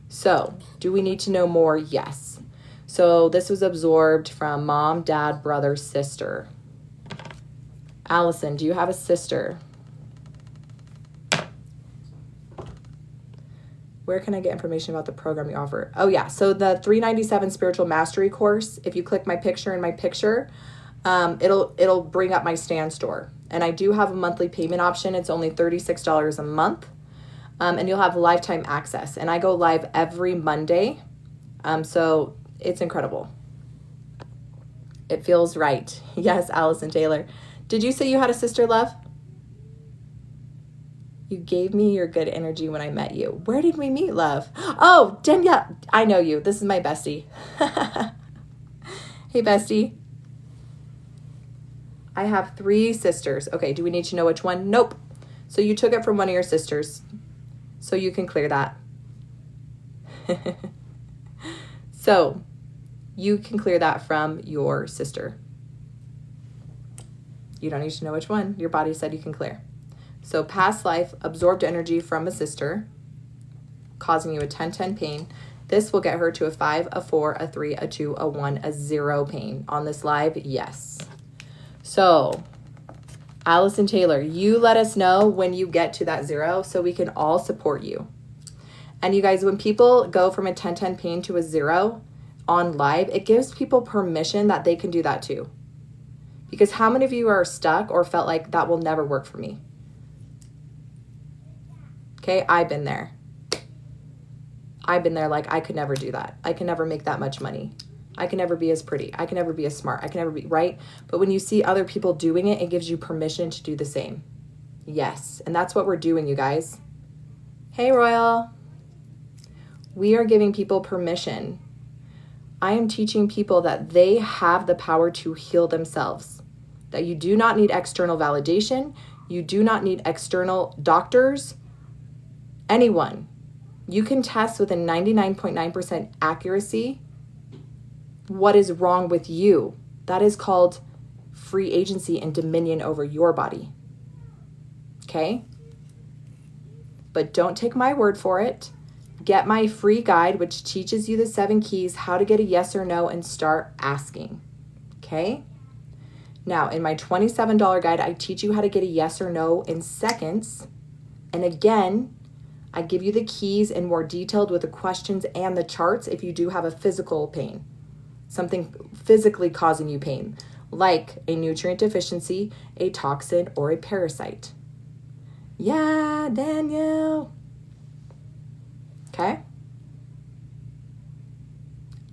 So, do we need to know more? Yes. So this was absorbed from mom, dad, brother, sister. Allison, do you have a sister? Where can I get information about the program you offer? Oh yeah, so the $397 Spiritual Mastery course, if you click my picture in my picture, it'll bring up my Stan Store. And I do have a monthly payment option. It's only $36 a month. And you'll have lifetime access. And I go live every Monday. So it's incredible. It feels right. Yes, Allison Taylor. Did you say you had a sister, love? You gave me your good energy when I met you. Where did we meet, love? Oh, Danielle. I know you. This is my bestie. Hey, bestie. I have 3 sisters. Okay, do we need to know which one? Nope. So you took it from one of your sisters. So you can clear that. So you can clear that from your sister. You don't need to know which one. Your body said you can clear. So past life, absorbed energy from a sister, causing you a 10-10 pain. This will get her to a 5, a 4, a 3, a 2, a 1, a 0 pain. On this live, yes. So, Allison Taylor, you let us know when you get to that 0 so we can all support you. And you guys, when people go from a 10-10 pain to a 0 on live, it gives people permission that they can do that too. Because how many of you are stuck or felt like that will never work for me? Okay, I've been there. I've been there like I could never do that. I can never make that much money. I can never be as pretty. I can never be as smart. I can never be, right? But when you see other people doing it, it gives you permission to do the same. Yes, and that's what we're doing, you guys. Hey, Royal. We are giving people permission. I am teaching people that they have the power to heal themselves. That you do not need external validation. You do not need external doctors. Anyone. You can test with a 99.9% accuracy what is wrong with you. That is called free agency and dominion over your body. Okay? But don't take my word for it. Get my free guide, which teaches you the 7 keys, how to get a yes or no, and start asking. Okay? Now, in my $27 guide, I teach you how to get a yes or no in seconds. And again, I give you the keys and more detailed with the questions and the charts if you do have a physical pain. Something physically causing you pain, like a nutrient deficiency, a toxin, or a parasite. Yeah, Danielle. Okay?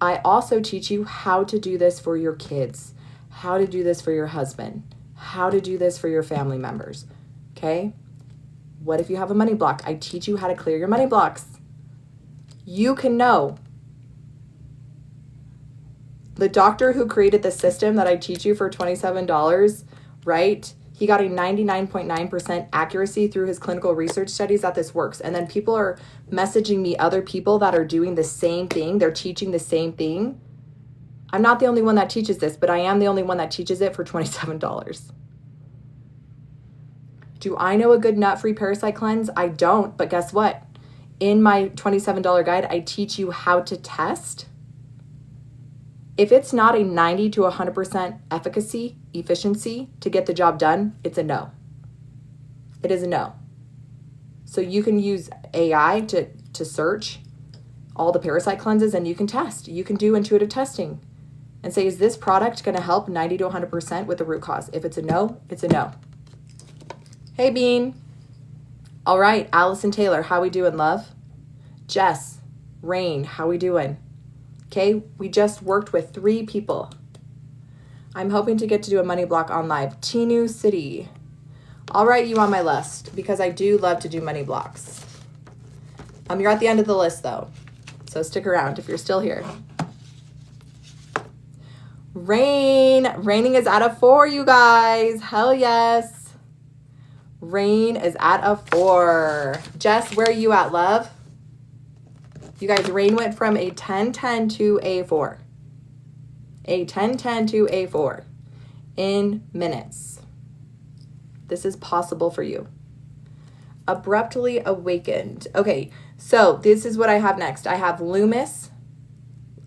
I also teach you how to do this for your kids, how to do this for your husband, how to do this for your family members. Okay? What if you have a money block? I teach you how to clear your money blocks. You can know. The doctor who created the system that I teach you for $27, right? He got a 99.9% accuracy through his clinical research studies that this works. And then people are messaging me other people that are doing the same thing. They're teaching the same thing. I'm not the only one that teaches this, but I am the only one that teaches it for $27. Do I know a good nut-free parasite cleanse? I don't, but guess what? In my $27 guide, I teach you how to test. If it's not a 90 to 100% efficiency to get the job done, it's a no. It is a no. So you can use AI to search all the parasite cleanses and you can test. You can do intuitive testing. and say, is this product going to help 90 to 100% with the root cause? If it's a no, it's a no. Hey, Bean. All right, Allison Taylor, how we doing, love? Jess, Rain, how we doing? Okay, we just worked with 3 people. I'm hoping to get to do a money block on live. Tinu City. I'll write you on my list because I do love to do money blocks. You're at the end of the list though, so stick around if you're still here. Raining is at a 4, you guys. Hell yes. Rain is at a 4. Jess, where are you at, love? You guys, Rain went from a 10-10 to a 4. A 10-10 to a 4 in minutes. This is possible for you. Abruptly awakened. Okay, so this is what I have next. I have Loomis,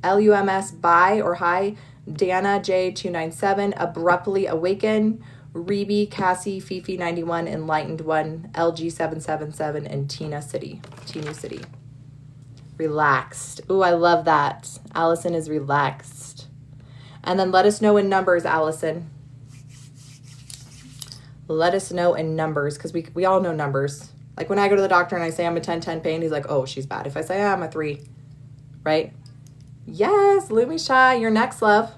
L-U-M-S, bye or hi, Dana J297, Abruptly Awaken, Rebe, Cassie, Fifi 91, Enlightened 1, LG777, and Tinu City. Relaxed. Ooh, I love that. Allison is relaxed. And then let us know in numbers, Allison. Let us know in numbers, because we all know numbers. Like when I go to the doctor and I say I'm a 10-10 pain, he's like, oh, she's bad. If I say I'm a 3, right? Yes, Lumi Shy, you're next, love.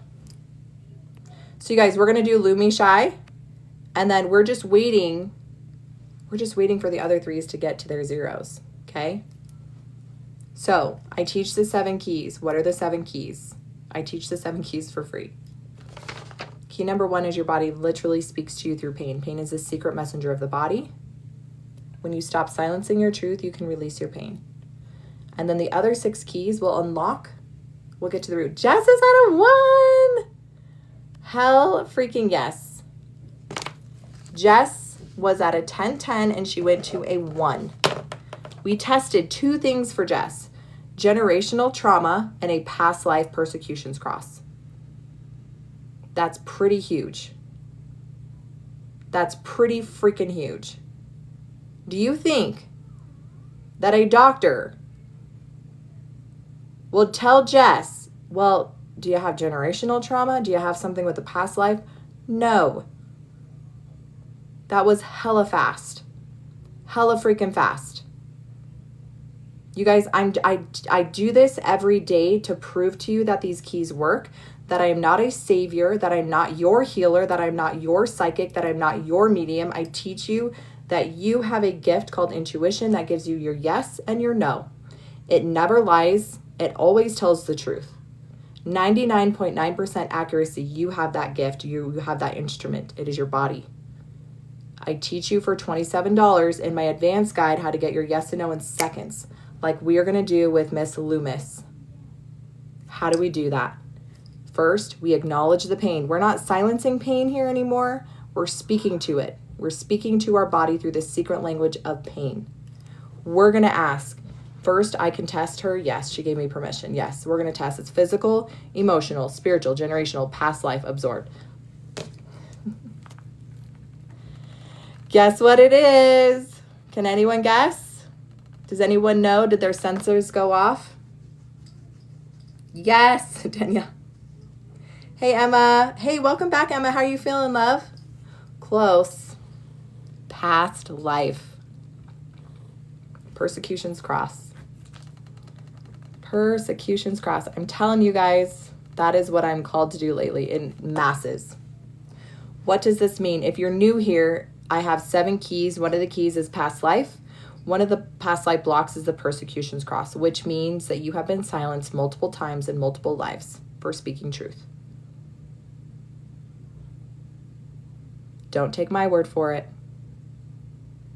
So you guys, we're going to do Lumi Shy, and then we're just waiting for the other 3s to get to their 0s, okay? So I teach the 7 keys. What are the 7 keys? I teach the 7 keys for free. Key number 1 is your body literally speaks to you through pain. Pain is a secret messenger of the body. When you stop silencing your truth, you can release your pain. And then the other 6 keys will unlock. We'll get to the root. Jess is at a 1. Hell freaking yes. Jess was at a 10-10 and she went to a 1. We tested 2 things for Jess: generational trauma and a past life persecutions cross. That's pretty huge. That's pretty freaking huge. Do you think that a doctor will tell Jess, well, do you have generational trauma? Do you have something with a past life? No. That was hella fast. Hella freaking fast. You guys, I do this every day to prove to you that these keys work, that I am not a savior, that I'm not your healer, that I'm not your psychic, that I'm not your medium. I teach you that you have a gift called intuition that gives you your yes and your no. It never lies. It always tells the truth. 99.9% accuracy. You have that gift. You have that instrument. It is your body. I teach you for $27 in my advanced guide how to get your yes and no in seconds, like we are going to do with Miss Loomis. How do we do that? First, we acknowledge the pain. We're not silencing pain here anymore. We're speaking to it. We're speaking to our body through the secret language of pain. We're going to ask, first, I can test her. Yes, she gave me permission. Yes, we're going to test. It's physical, emotional, spiritual, generational, past life, absorbed. Guess what it is? Can anyone guess? Does anyone know? Did their sensors go off? Yes, Danielle. Hey, Emma. Hey, welcome back, Emma. How are you feeling, love? Close. Past life. Persecutions cross. Persecutions cross. I'm telling you guys, that is what I'm called to do lately in masses. What does this mean? If you're new here, I have 7 keys. One of the keys is past life. One of the past life blocks is the persecutions cross, which means that you have been silenced multiple times in multiple lives for speaking truth. Don't take my word for it.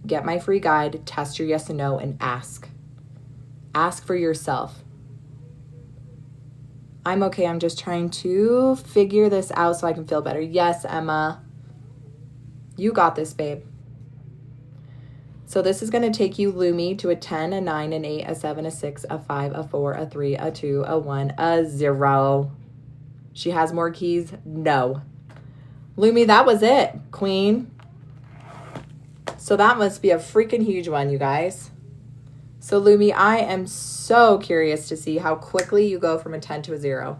Get my free guide, test your yes and no, and ask. Ask for yourself. I'm okay. I'm just trying to figure this out so I can feel better. Yes, Emma. You got this, babe. So this is going to take you, Lumi, to a 10, a 9, an 8, a 7, a 6, a 5, a 4, a 3, a 2, a 1, a 0. She has more keys? No. Lumi, that was it, queen. So that must be a freaking huge one, you guys. So Lumi, I am so curious to see how quickly you go from a 10 to a 0.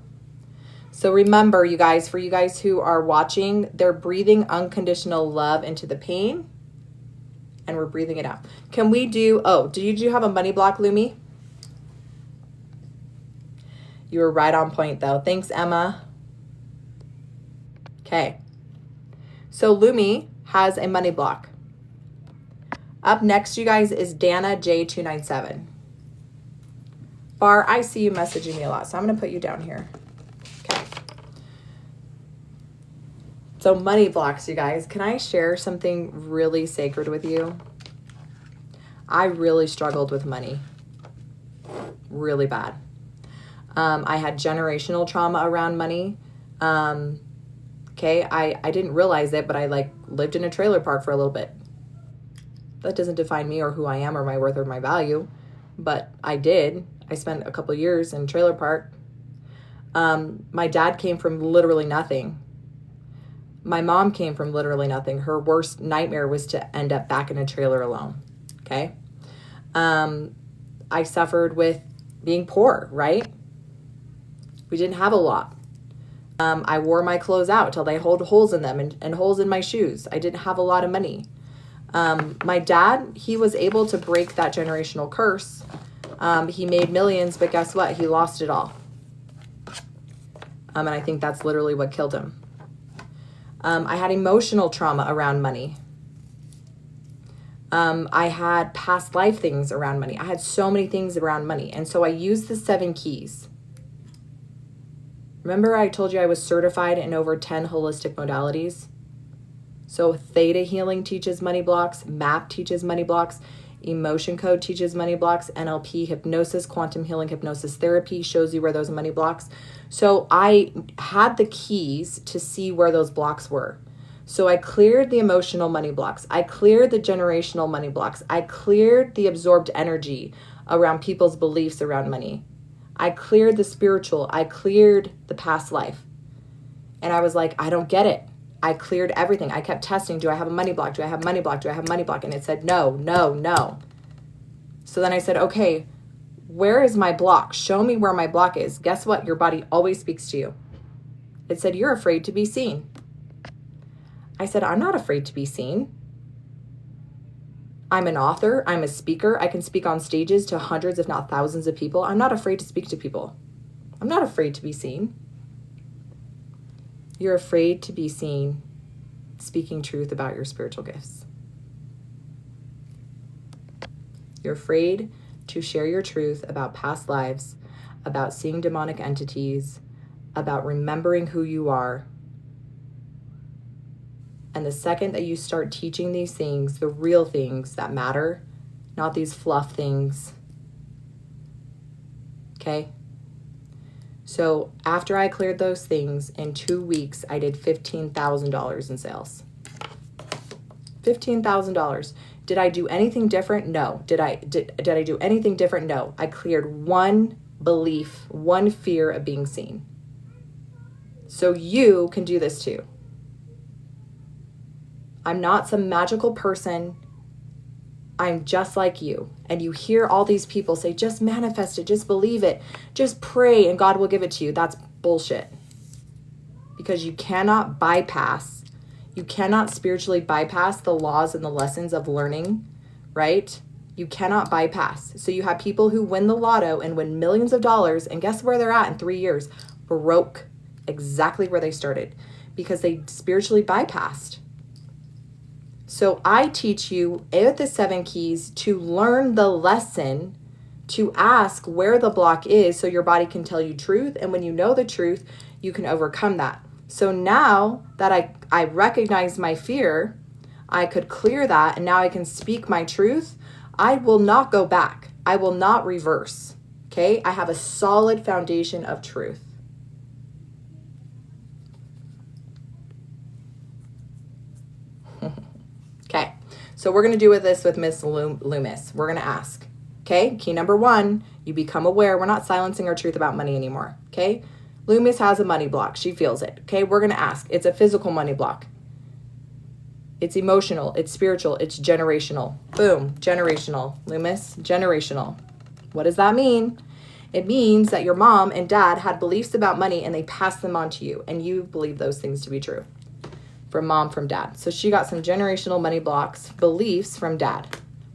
So remember, you guys, for you guys who are watching, they're breathing unconditional love into the pain, and we're breathing it out. Can we do, oh, did you have a money block, Lumi? You were right on point, though. Thanks, Emma. Okay. So Lumi has a money block. Up next, you guys, is Dana J297. Bar, I see you messaging me a lot, so I'm going to put you down here. Okay. So money blocks, you guys. Can I share something really sacred with you? I really struggled with money. Really bad. I had generational trauma around money. Okay, I didn't realize it, but I lived in a trailer park for a little bit. That doesn't define me or who I am or my worth or my value, but I did. I spent a couple of years in trailer park. My dad came from literally nothing. My mom came from literally nothing. Her worst nightmare was to end up back in a trailer alone. Okay. I suffered with being poor, right? We didn't have a lot. I wore my clothes out till they had holes in them and holes in my shoes. I didn't have a lot of money. My dad, he was able to break that generational curse. He made millions, but guess what? He lost it all. And I think that's literally what killed him. I had emotional trauma around money. I had past life things around money. I had so many things around money. And so I used the 7 keys. Remember I told you I was certified in over 10 holistic modalities? So Theta Healing teaches money blocks, MAP teaches money blocks, Emotion Code teaches money blocks, NLP, hypnosis, quantum healing, hypnosis therapy shows you where those money blocks. So I had the keys to see where those blocks were. So I cleared the emotional money blocks. I cleared the generational money blocks. I cleared the absorbed energy around people's beliefs around money. I cleared the spiritual. I cleared the past life. And I was like, I don't get it. I cleared everything. I kept testing. Do I have a money block? Do I have money block? Do I have money block? And it said, no, no, no. So then I said, okay, where is my block? Show me where my block is. Guess what? Your body always speaks to you. It said, you're afraid to be seen. I said, I'm not afraid to be seen. I'm an author. I'm a speaker. I can speak on stages to hundreds, if not thousands of people. I'm not afraid to speak to people. I'm not afraid to be seen. You're afraid to be seen speaking truth about your spiritual gifts. You're afraid to share your truth about past lives, about seeing demonic entities, about remembering who you are. And the second that you start teaching these things, the real things that matter, not these fluff things, okay? So after I cleared those things, in 2 weeks, I did $15,000 in sales. $15,000. Did I do anything different? No. Did I do anything different? No. I cleared one belief, one fear of being seen. So you can do this too. I'm not some magical person. I'm just like you. And you hear all these people say, just manifest it, just believe it, just pray and God will give it to you. That's bullshit. Because you cannot spiritually bypass the laws and the lessons of learning, right? You cannot bypass. So you have people who win the lotto and win millions of dollars, and guess where they're at in 3 years? Broke, exactly where they started, because they spiritually bypassed. So I teach you with the 7 keys to learn the lesson, to ask where the block is so your body can tell you truth. And when you know the truth, you can overcome that. So now that I recognize my fear, I could clear that, and now I can speak my truth. I will not go back. I will not reverse. Okay? I have a solid foundation of truth. Okay, so we're going to do this with Miss Loomis. We're going to ask, okay, key number 1, you become aware. We're not silencing our truth about money anymore, okay? Loomis has a money block. She feels it, okay? We're going to ask. It's a physical money block. It's emotional. It's spiritual. It's generational. Boom, generational. Loomis, generational. What does that mean? It means that your mom and dad had beliefs about money and they passed them on to you, and you believe those things to be true from mom, from dad. So she got some generational money blocks, beliefs from dad.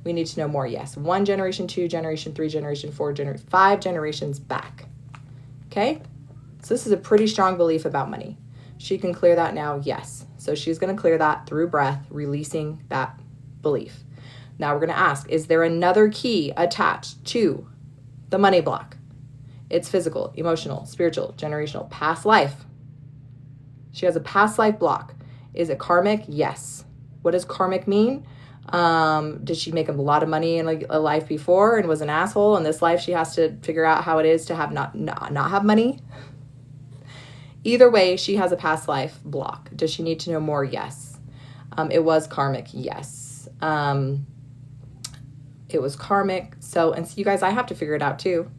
We need to know more. Yes. 1 generation, 2 generation, 3 generation, 4 generation, 5 generations back. Okay. So this is a pretty strong belief about money. She can clear that now. Yes. So she's going to clear that through breath, releasing that belief. Now we're going to ask, is there another key attached to the money block? It's physical, emotional, spiritual, generational, past life. She has a past life block. Is it karmic? Yes. What does karmic mean? Did she make a lot of money in a life before and was an asshole? In this life, she has to figure out how it is to have not have money. Either way, she has a past life block. Does she need to know more? Yes. It was karmic. Yes. It was karmic. So you guys, I have to figure it out too.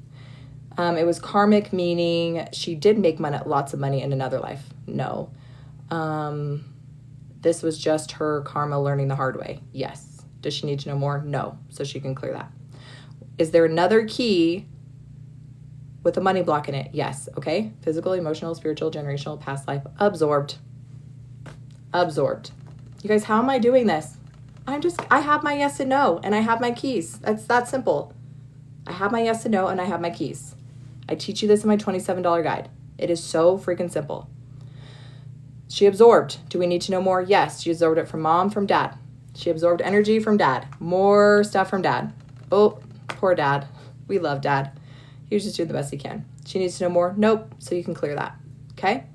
It was karmic, meaning she did make lots of money in another life. No. This was just her karma learning the hard way. Yes. Does she need to know more? No. So she can clear that. Is there another key with a money block in it? Yes. Okay. Physical, emotional, spiritual, generational, past life, absorbed. Absorbed. You guys, how am I doing this? I have my yes and no, and I have my keys. That's that simple. I have my yes and no, and I have my keys. I teach you this in my $27 guide. It is so freaking simple. She absorbed. Do we need to know more? Yes. She absorbed it from mom, from dad. She absorbed energy from dad. More stuff from dad. Oh, poor dad. We love dad. He was just doing the best he can. She needs to know more? Nope. So you can clear that. Okay.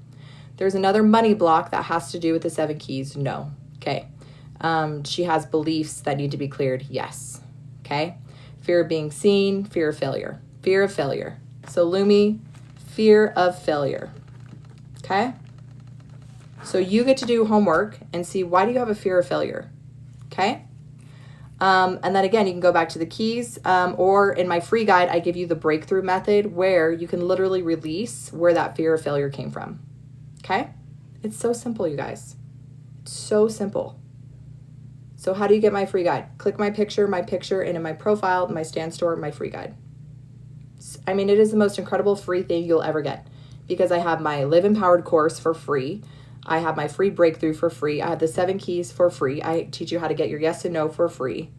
There's another money block that has to do with the 7 keys. No. Okay. She has beliefs that need to be cleared. Yes. Okay. Fear of being seen, fear of failure. Fear of failure. So Lumi, fear of failure. Okay. So you get to do homework and see, why do you have a fear of failure? Okay. And then again, you can go back to the keys, or in my free guide, I give you the breakthrough method where you can literally release where that fear of failure came from. Okay. It's so simple, you guys. It's so simple. So how do you get my free guide? Click my picture, and in my profile, my Stan Store, my free guide. I mean, it is the most incredible free thing you'll ever get, because I have my Live Empowered course for free. I have my free breakthrough for free. I have the 7 keys for free. I teach you how to get your yes and no for free.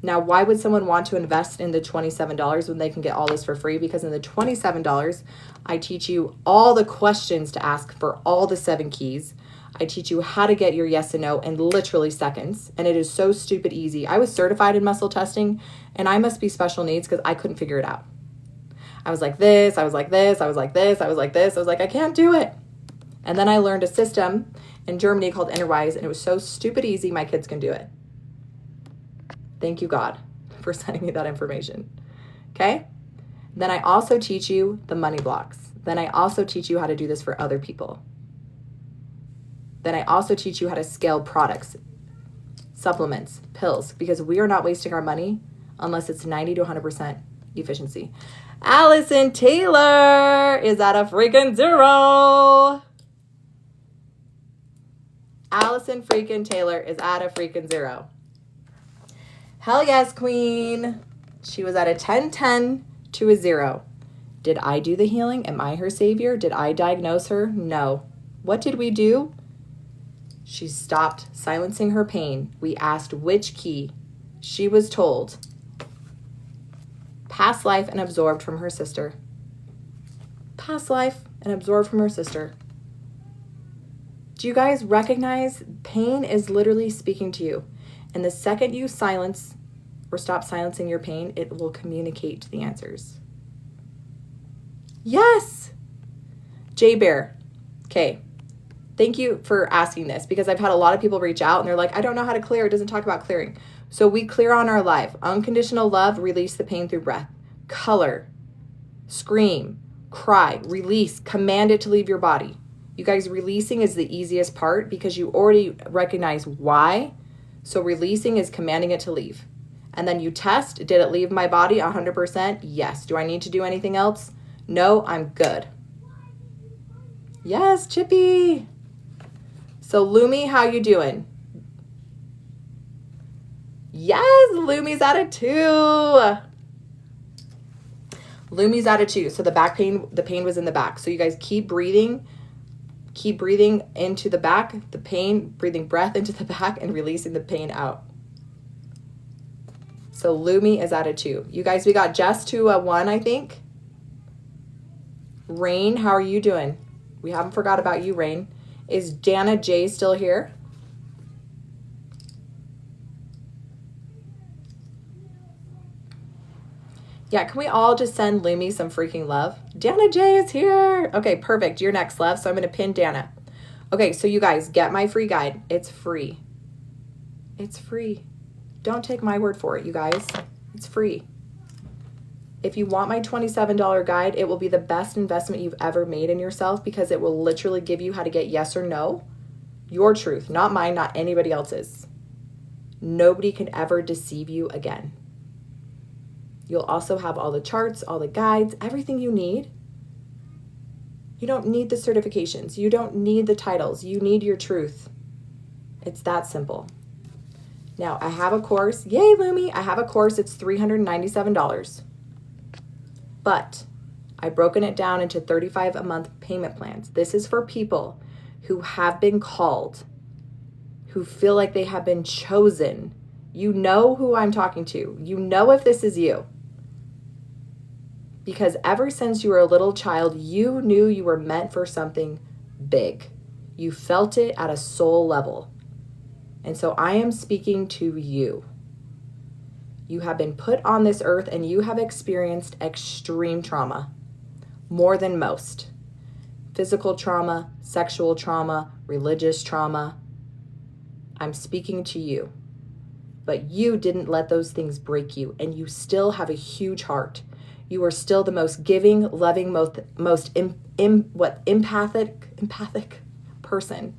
Now, why would someone want to invest in the $27 when they can get all this for free? Because in the $27, I teach you all the questions to ask for all the 7 keys. I teach you how to get your yes and no in literally seconds. And it is so stupid easy. I was certified in muscle testing, and I must be special needs because I couldn't figure it out. I was like this, I was like this, I was like this, I was like this. I was like, I can't do it. And then I learned a system in Germany called Innerwise, and it was so stupid easy, my kids can do it. Thank you, God, for sending me that information. Okay? Then I also teach you the money blocks. Then I also teach you how to do this for other people. Then I also teach you how to scale products, supplements, pills, because we are not wasting our money unless it's 90 to 100% efficiency. Allison Taylor is at a freaking 0. Allison freaking Taylor is at a freaking 0. Hell yes, queen. She was at a 10 to a 0. Did I do the healing? Am I her savior? Did I diagnose her? No. What did we do? She stopped silencing her pain. We asked which key. She was told past life and absorbed from her sister. Past life and absorbed from her sister. Do you guys recognize pain is literally speaking to you? And the second you silence or stop silencing your pain, it will communicate the answers. Yes! J Bear. Okay. Thank you for asking this, because I've had a lot of people reach out and they're like, I don't know how to clear. It doesn't talk about clearing. So we clear on our live. Unconditional love, release the pain through breath. Color, scream, cry, release, command it to leave your body. You guys, releasing is the easiest part because you already recognize why. So releasing is commanding it to leave. And then you test, did it leave my body 100%? Yes. Do I need to do anything else? No, I'm good. Yes, Chippy. So Lumi, how you doing? Yes, Lumi's at a 2. Lumi's at a 2. So the pain was in the back. So you guys keep breathing into the back, the pain, breathing breath into the back and releasing the pain out. So Lumi is at a 2. You guys, we got Jess to a 1, I think. Rain, how are you doing? We haven't forgot about you, Rain. Is Dana J still here? Yeah, can we all just send Lumi some freaking love? Dana J is here. Okay, perfect. You're next, love. So I'm going to pin Dana. Okay, so you guys, get my free guide. It's free. It's free. Don't take my word for it, you guys. It's free. If you want my $27 guide, it will be the best investment you've ever made in yourself because it will literally give you how to get yes or no. Your truth, not mine, not anybody else's. Nobody can ever deceive you again. You'll also have all the charts, all the guides, everything you need. You don't need the certifications. You don't need the titles. You need your truth. It's that simple. Now, I have a course. Yay, Lumi. I have a course. It's $397. But I've broken it down into 35 a month payment plans. This is for people who have been called, who feel like they have been chosen. You know who I'm talking to. You know if this is you. Because ever since you were a little child, you knew you were meant for something big. You felt it at a soul level. And so I am speaking to you. You have been put on this earth and you have experienced extreme trauma, more than most. Physical trauma, sexual trauma, religious trauma. I'm speaking to you. But you didn't let those things break you, and you still have a huge heart. You are still the most giving, loving, most empathic person.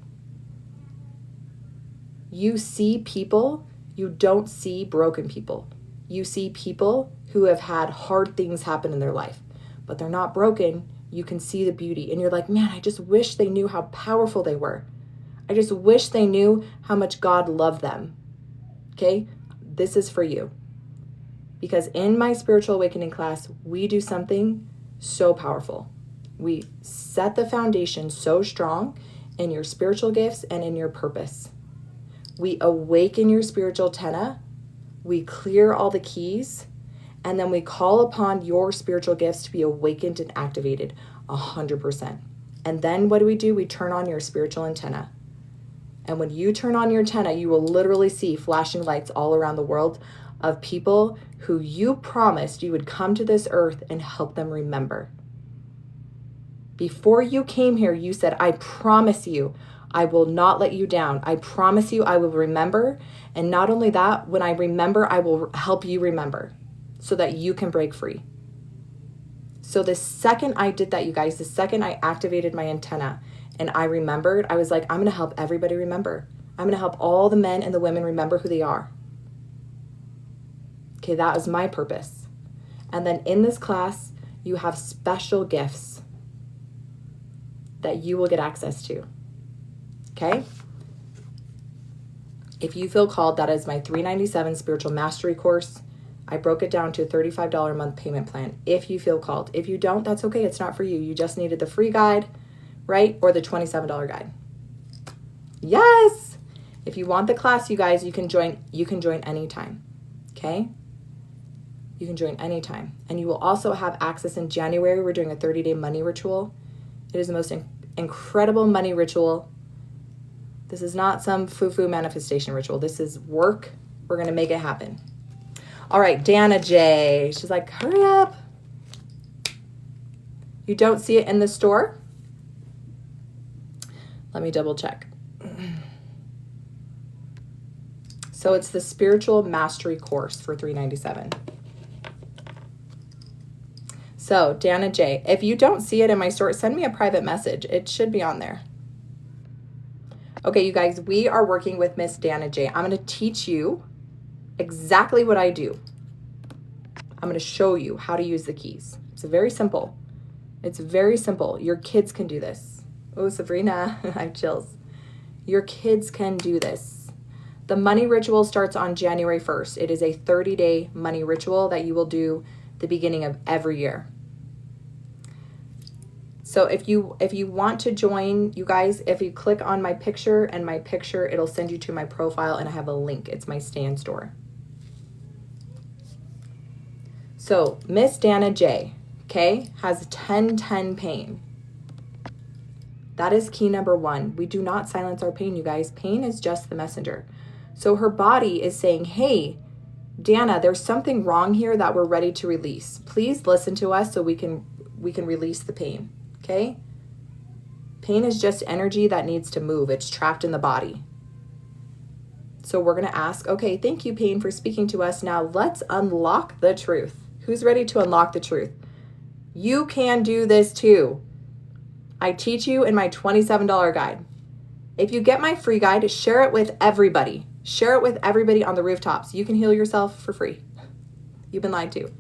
You see people, you don't see broken people. You see people who have had hard things happen in their life, but they're not broken. You can see the beauty, and you're like, man, I just wish they knew how powerful they were. I just wish they knew how much God loved them. Okay, this is for you. Because in my spiritual awakening class, we do something so powerful. We set the foundation so strong in your spiritual gifts and in your purpose. We awaken your spiritual antenna. We clear all the keys. And then we call upon your spiritual gifts to be awakened and activated 100%. And then what do? We turn on your spiritual antenna. And when you turn on your antenna, you will literally see flashing lights all around the world of people who you promised you would come to this earth and help them remember. Before you came here, you said, I promise you, I will not let you down. I promise you, I will remember. And not only that, when I remember, I will help you remember so that you can break free. So the second I did that, you guys, the second I activated my antenna and I remembered, I was like, I'm going to help everybody remember. I'm going to help all the men and the women remember who they are. Okay, that was my purpose. And then in this class, you have special gifts that you will get access to. Okay? If you feel called, that is my $397 spiritual mastery course. I broke it down to a $35 a month payment plan. If you feel called. If you don't, that's okay. It's not for you. You just needed the free guide, right? Or the $27 guide. Yes! If you want the class, you guys, you can join anytime. Okay? You can join anytime. And you will also have access in January. We're doing a 30-day money ritual. It is the most incredible money ritual. This is not some foo-foo manifestation ritual. This is work. We're going to make it happen. All right, Dana J. She's like, hurry up. You don't see it in the store? Let me double check. So it's the spiritual mastery course for $397. So Dana J, if you don't see it in my store, send me a private message. It should be on there. Okay, you guys, we are working with Miss Dana J. I'm going to teach you exactly what I do. I'm going to show you how to use the keys. It's very simple. It's very simple. Your kids can do this. Oh, Sabrina, I have chills. Your kids can do this. The money ritual starts on January 1st. It is a 30-day money ritual that you will do the beginning of every year. So if you want to join, you guys, if you click on my picture and my picture, it'll send you to my profile and I have a link. It's my Stan Store. So Miss Dana J, okay, has 10-10 pain. That is key number 1. We do not silence our pain, you guys. Pain is just the messenger. So her body is saying, hey, Dana, there's something wrong here that we're ready to release. Please listen to us so we can release the pain, okay? Pain is just energy that needs to move. It's trapped in the body. So we're going to ask, okay, thank you, pain, for speaking to us. Now let's unlock the truth. Who's ready to unlock the truth? You can do this too. I teach you in my $27 guide. If you get my free guide, share it with everybody. Share it with everybody on the rooftops. You can heal yourself for free. You've been lied to.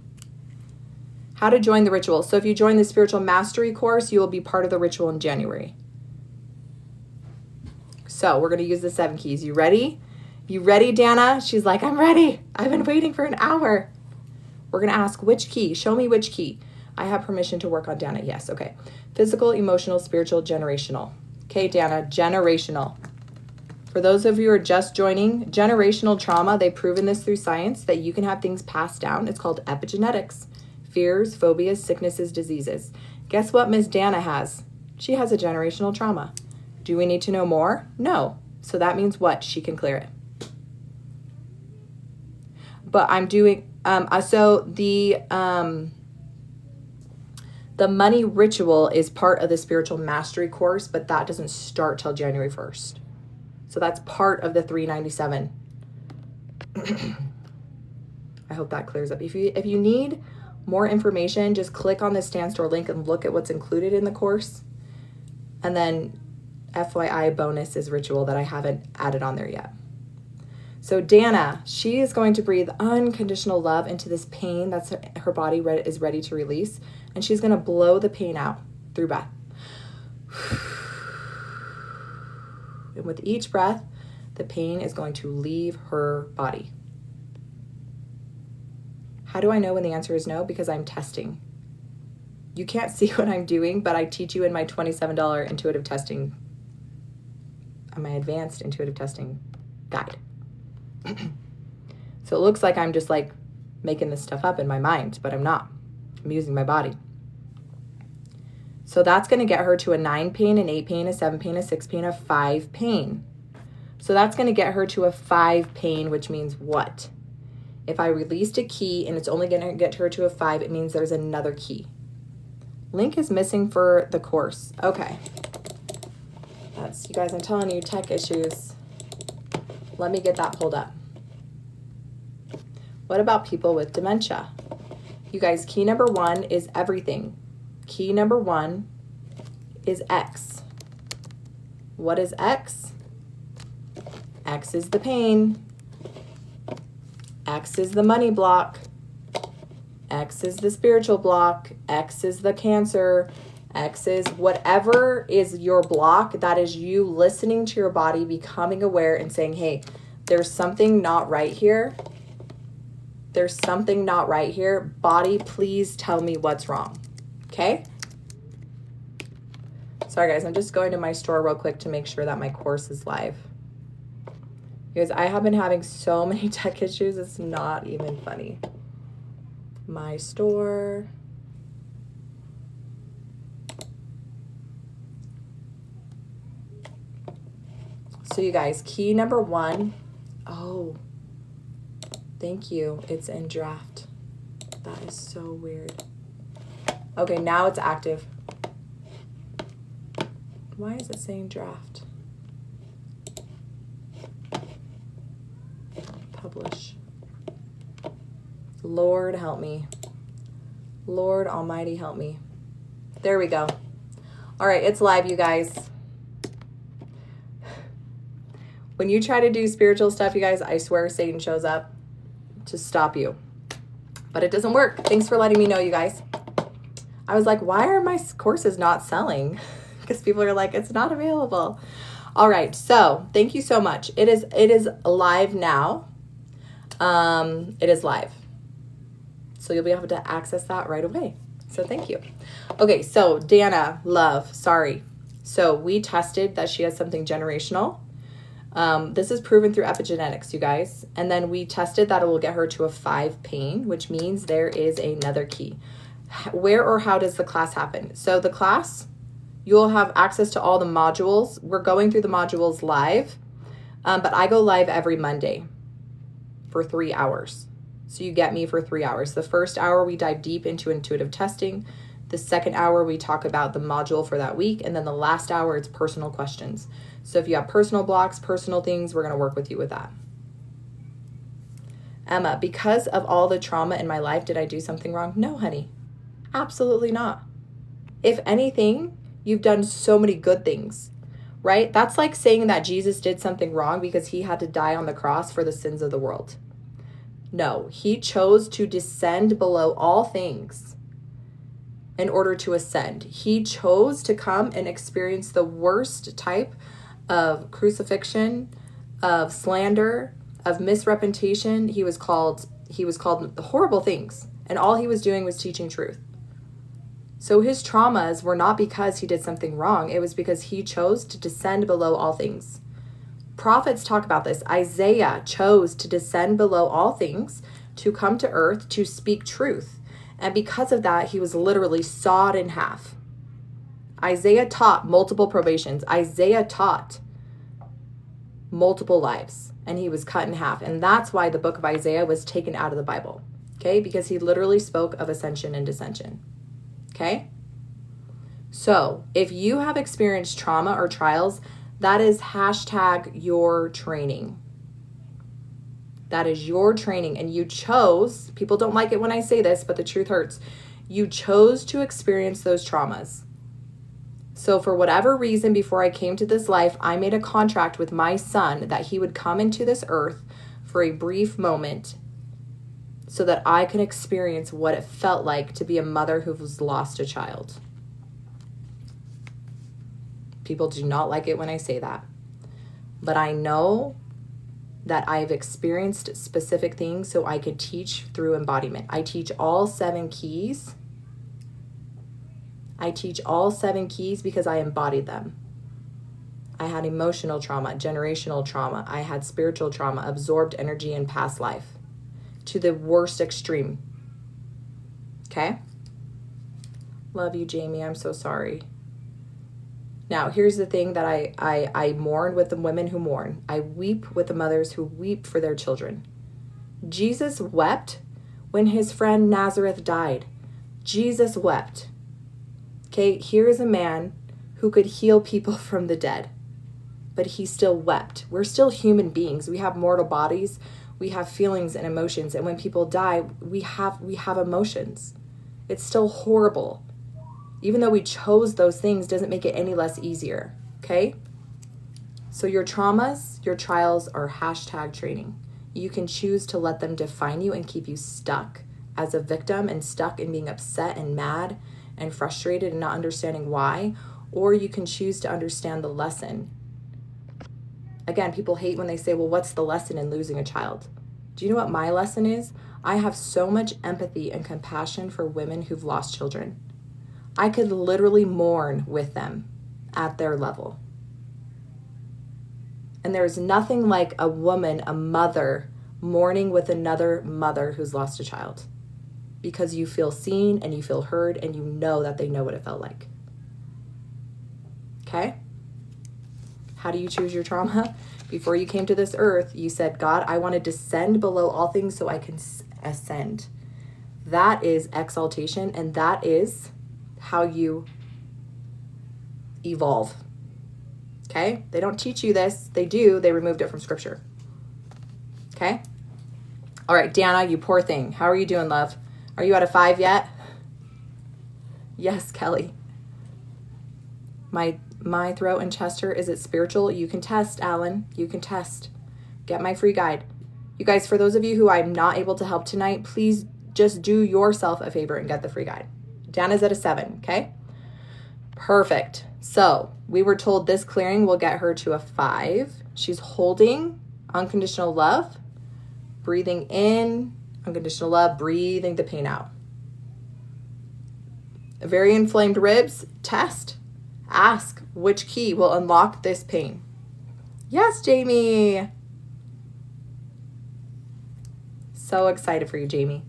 How to join the ritual. So if you join the Spiritual Mastery course, you will be part of the ritual in January. So we're going to use the 7 keys. You ready? You ready, Dana? She's like, I'm ready. I've been waiting for an hour. We're going to ask which key. Show me which key. I have permission to work on Dana. Yes. Okay. Physical, emotional, spiritual, generational. Okay, Dana, generational. For those of you who are just joining, generational trauma, they've proven this through science that you can have things passed down. It's called epigenetics. Fears, phobias, sicknesses, diseases. Guess what Miss Dana has? She has a generational trauma. Do we need to know more? No. So that means what? She can clear it. But I'm doing, so the money ritual is part of the Spiritual Mastery course, but that doesn't start till January 1st. So that's part of the $397. I hope that clears up. If you need more information, just click on the Stan Store link and look at what's included in the course. And then FYI bonus is ritual that I haven't added on there yet. So Dana, she is going to breathe unconditional love into this pain that's her body is ready to release. And she's going to blow the pain out through breath. And with each breath, the pain is going to leave her body. How do I know when the answer is no? Because I'm testing. You can't see what I'm doing, but I teach you in my $27 intuitive testing, my advanced intuitive testing guide. So it looks like I'm just like making this stuff up in my mind, but I'm not. I'm using my body. So that's going to get her to a 9 pain, an 8 pain, a 7 pain, a 6 pain, a 5 pain. So that's going to get her to a 5 pain, which means what? If I released a key and it's only going to get her to a 5, it means there's another key. Link is missing for the course. Okay. That's, you guys, I'm telling you, tech issues. Let me get that pulled up. What about people with dementia? You guys, key number 1 is everything. Key number 1 is X. What is X? X is the pain. X is the money block. X is the spiritual block. X is the cancer. X is whatever is your block. That is you listening to your body, becoming aware and saying, hey, there's something not right here. There's something not right here. Body, please tell me what's wrong. Okay? Sorry, guys. I'm just going to my store real quick to make sure that my course is live. Because I have been having so many tech issues. It's not even funny. My store. So you guys, key number 1. Oh, thank you. It's in draft. That is so weird. Okay, now it's active. Why is it saying draft? Publish. Lord, help me. Lord Almighty, help me. There we go. All right, it's live, you guys. When you try to do spiritual stuff, you guys, I swear Satan shows up to stop you. But it doesn't work. Thanks for letting me know, you guys. I was like, why are my courses not selling? Because people are like, it's not available. All right, so thank you so much. It is live now. It is live. So you'll be able to access that right away. So thank you. Okay, so Dana, love, sorry. So we tested that she has something generational. This is proven through epigenetics, you guys. And then we tested that it will get her to a 5 pain, which means there is another key. Where or how does the class happen? So the class, you'll have access to all the modules. We're going through the modules live, but I go live every Monday for 3 hours. So you get me for 3 hours. The first hour, we dive deep into intuitive testing. The second hour, we talk about the module for that week. And then the last hour, it's personal questions. So if you have personal blocks, personal things, we're going to work with you with that. Emma, because of all the trauma in my life, did I do something wrong? No, honey. Absolutely not. If anything, you've done so many good things, right? That's like saying that Jesus did something wrong because he had to die on the cross for the sins of the world. No, he chose to descend below all things in order to ascend. He chose to come and experience the worst type of crucifixion, of slander, of misrepresentation. He was called horrible things, and all he was doing was teaching truth. So his traumas were not because he did something wrong. It was because he chose to descend below all things. Prophets talk about this. Isaiah chose to descend below all things, to come to earth, to speak truth. And because of that, he was literally sawed in half. Isaiah taught multiple probations. Isaiah taught multiple lives, and he was cut in half. And that's why the book of Isaiah was taken out of the Bible, okay? Because he literally spoke of ascension and descension, okay? So if you have experienced trauma or trials, that is hashtag your training. That is your training. And you chose, people don't like it when I say this, but the truth hurts. You chose to experience those traumas. So for whatever reason, before I came to this life, I made a contract with my son that he would come into this earth for a brief moment so that I could experience what it felt like to be a mother who's lost a child. People do not like it when I say that. But I know that I've experienced specific things so I could teach through embodiment. I teach all 7 keys. I teach all 7 keys because I embodied them. I had emotional trauma, generational trauma. I had spiritual trauma, absorbed energy in past life to the worst extreme. Okay? Love you, Jamie. I'm so sorry. Now, here's the thing that I mourn with the women who mourn. I weep with the mothers who weep for their children. Jesus wept when his friend Nazareth died. Jesus wept. Okay, here is a man who could heal people from the dead, but he still wept. We're still human beings. We have mortal bodies. We have feelings and emotions. And when people die, we have emotions. It's still horrible. Even though we chose those things doesn't make it any less easier, okay? So your traumas, your trials are hashtag training. You can choose to let them define you and keep you stuck as a victim and stuck in being upset and mad and frustrated and not understanding why, or you can choose to understand the lesson. Again, people hate when they say, well, what's the lesson in losing a child? Do you know what my lesson is? I have so much empathy and compassion for women who've lost children. I could literally mourn with them at their level. And there's nothing like a woman, a mother, mourning with another mother who's lost a child. Because you feel seen and you feel heard and you know that they know what it felt like. Okay? How do you choose your trauma? Before you came to this earth, you said, God, I want to descend below all things so I can ascend. That is exaltation, and that is how you evolve. Okay? They don't teach you this. They do. They removed it from scripture. Okay? All right, Dana, you poor thing. How are you doing, love? Are you at a 5 yet? Yes, Kelly. My throat and chest hurt. Is it spiritual? You can test, Alan. You can test. Get my free guide. You guys, for those of you who I'm not able to help tonight, please just do yourself a favor and get the free guide. Dana's at a 7, okay? Perfect. So we were told this clearing will get her to a 5. She's holding unconditional love, breathing in unconditional love, breathing the pain out. Very inflamed ribs. Test. Ask which key will unlock this pain. Yes, Jamie. So excited for you, Jamie.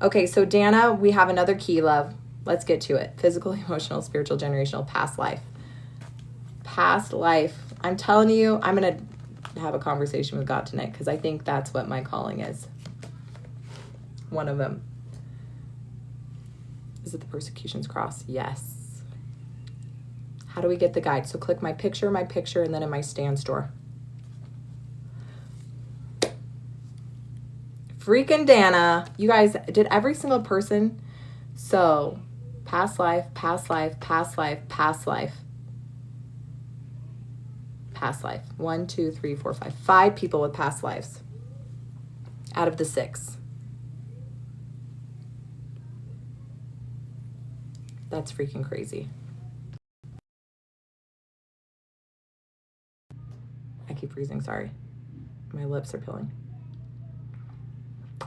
Okay, so Dana, we have another key, love. Let's get to it. Physical, emotional, spiritual, generational, past life. Past life. I'm telling you, I'm going to have a conversation with God tonight because I think that's what my calling is. One of them. Is it the persecution's cross? Yes. How do we get the guide? So click my picture, and then in my stand store. Freaking Dana. You guys, did every single person? So, past life, past life, past life, past life. Past life. 1, 2, 3, 4, 5. 5 people with past lives out of the 6. That's freaking crazy. I keep freezing, sorry. My lips are peeling.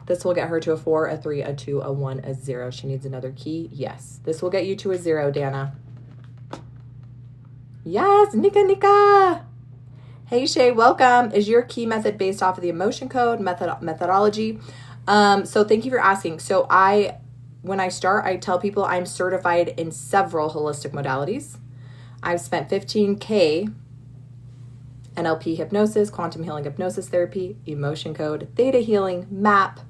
This will get her to a 4, a 3, a 2, a 1, a 0. She needs another key. Yes. This will get you to a 0, Dana. Yes, Nika. Hey, Shay, welcome. Is your key method based off of the emotion code methodology? So thank you for asking. So when I start, I tell people I'm certified in several holistic modalities. I've spent $15K NLP hypnosis, quantum healing hypnosis therapy, emotion code, theta healing, MAP,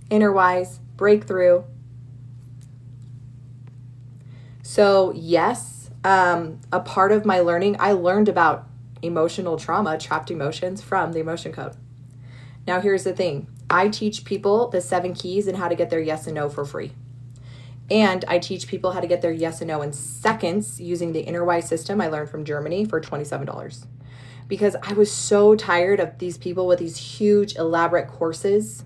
Innerwise, breakthrough. So yes, a part of my learning, I learned about emotional trauma, trapped emotions from the emotion code. Now here's the thing. I teach people the 7 keys and how to get their yes and no for free. And I teach people how to get their yes and no in seconds using the Innerwise system I learned from Germany for $27. Because I was so tired of these people with these huge elaborate courses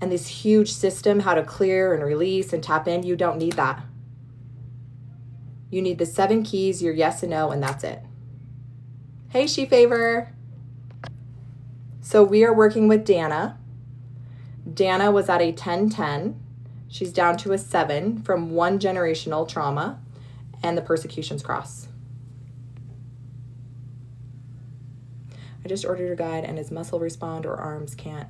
and this huge system, how to clear and release and tap in. You don't need that. You need the 7 keys, your yes and no, and that's it. Hey, She Favor. So we are working with Dana. Dana was at a 10-10. She's down to a 7 from 1 generational trauma and the persecution's cross. I just ordered your guide and his muscle respond or arms can't.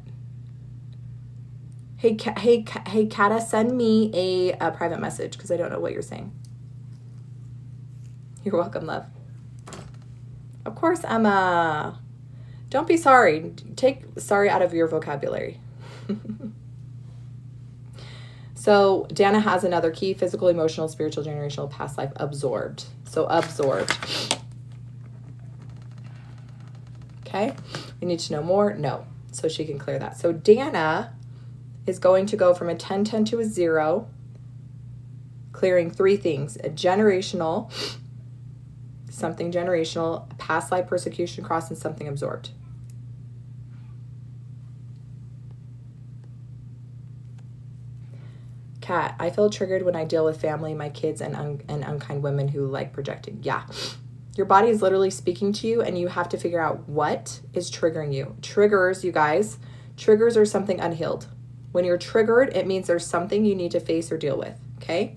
Hey, Kata, send me a private message because I don't know what you're saying. You're welcome, love. Of course, Emma. Don't be sorry. Take sorry out of your vocabulary. So Dana has another key: physical, emotional, spiritual, generational, past life, absorbed. So absorbed. Okay. We need to know more? No. So she can clear that. So Dana is going to go from a 10-10 to a 0, clearing 3 things: a generational, something generational, past life persecution cross, and something absorbed. Kat, I feel triggered when I deal with family, my kids, and unkind women who like projecting. Yeah. Your body is literally speaking to you, and you have to figure out what is triggering you. Triggers, you guys, triggers are something unhealed. When you're triggered, it means there's something you need to face or deal with, okay?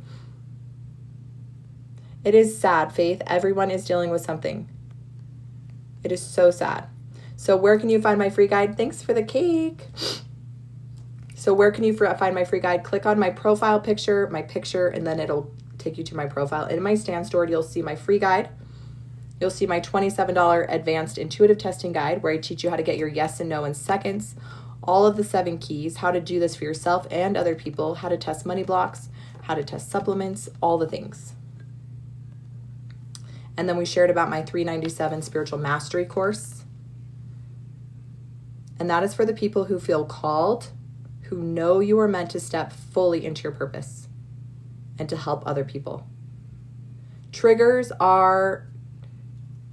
It is sad, Faith. Everyone is dealing with something. It is so sad. So where can you find my free guide? Thanks for the cake. So where can you find my free guide? Click on my profile picture, and then it'll take you to my profile. In my stand store, you'll see my free guide. You'll see my $27 advanced intuitive testing guide where I teach you how to get your yes and no in seconds, all of the 7 keys, how to do this for yourself and other people, how to test money blocks, how to test supplements, all the things. And then we shared about my $397 spiritual mastery course. And that is for the people who feel called, who know you are meant to step fully into your purpose and to help other people. Triggers are,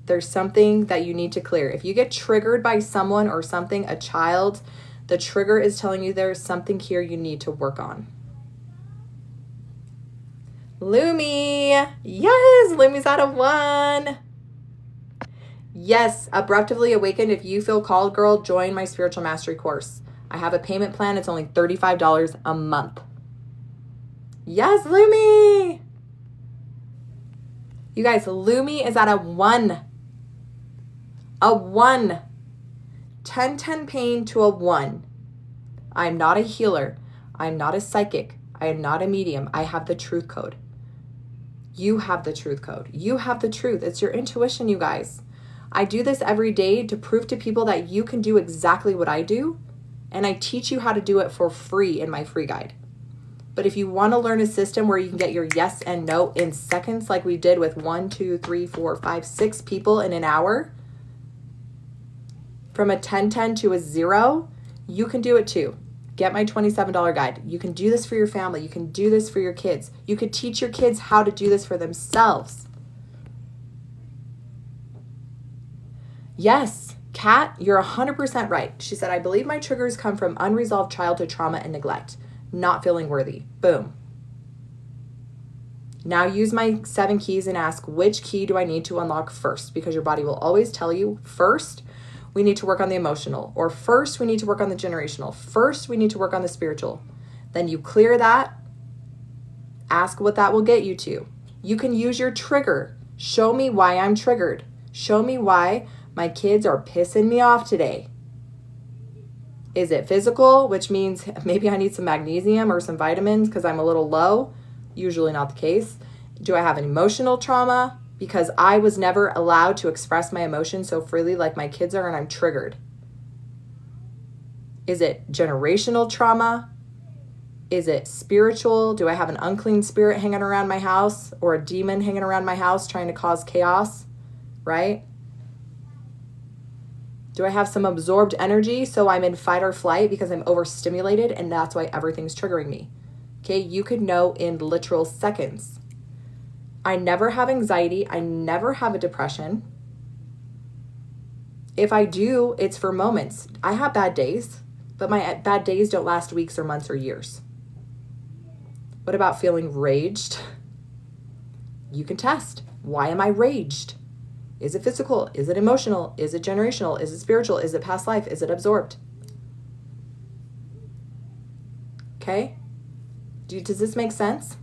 there's something that you need to clear. If you get triggered by someone or something, a child, the trigger is telling you there's something here you need to work on. Lumi, yes, Lumi's out of 1. Yes, Abruptively Awakened. If you feel called, girl, join my spiritual mastery course. I have a payment plan. It's only $35 a month. Yes, Lumi. You guys, Lumi is at a 1. A 1. 10-10 pain to a 1. I'm not a healer. I'm not a psychic. I am not a medium. I have the truth code. You have the truth code. You have the truth. It's your intuition, you guys. I do this every day to prove to people that you can do exactly what I do, and I teach you how to do it for free in my free guide. But if you want to learn a system where you can get your yes and no in seconds, like we did with 1, 2, 3, 4, 5, 6 people in an hour, from a 10-10 to a 0, you can do it too. Get my $27 guide. You can do this for your family. You can do this for your kids. You could teach your kids how to do this for themselves. Yes, Kat, you're 100% right. She said, I believe my triggers come from unresolved childhood trauma and neglect, not feeling worthy. Boom. Now use my 7 keys and ask, which key do I need to unlock first? Because your body will always tell you, first, we need to work on the emotional, or first we need to work on the generational, first we need to work on the spiritual. Then you clear that, ask what that will get you to. You can use your trigger. Show me why I'm triggered. Show me why my kids are pissing me off today. Is it physical, which means maybe I need some magnesium or some vitamins because I'm a little low? Usually not the case. Do I have an emotional trauma? Because I was never allowed to express my emotions so freely like my kids are, and I'm triggered. Is it generational trauma? Is it spiritual? Do I have an unclean spirit hanging around my house, or a demon hanging around my house trying to cause chaos, right? Do I have some absorbed energy so I'm in fight or flight because I'm overstimulated and that's why everything's triggering me? Okay, you could know in literal seconds. I never have anxiety. I never have a depression. If I do, it's for moments. I have bad days, but my bad days don't last weeks or months or years. What about feeling raged? You can test. Why am I raged? Is it physical? Is it emotional? Is it generational? Is it spiritual? Is it past life? Is it absorbed? Okay? Does this make sense?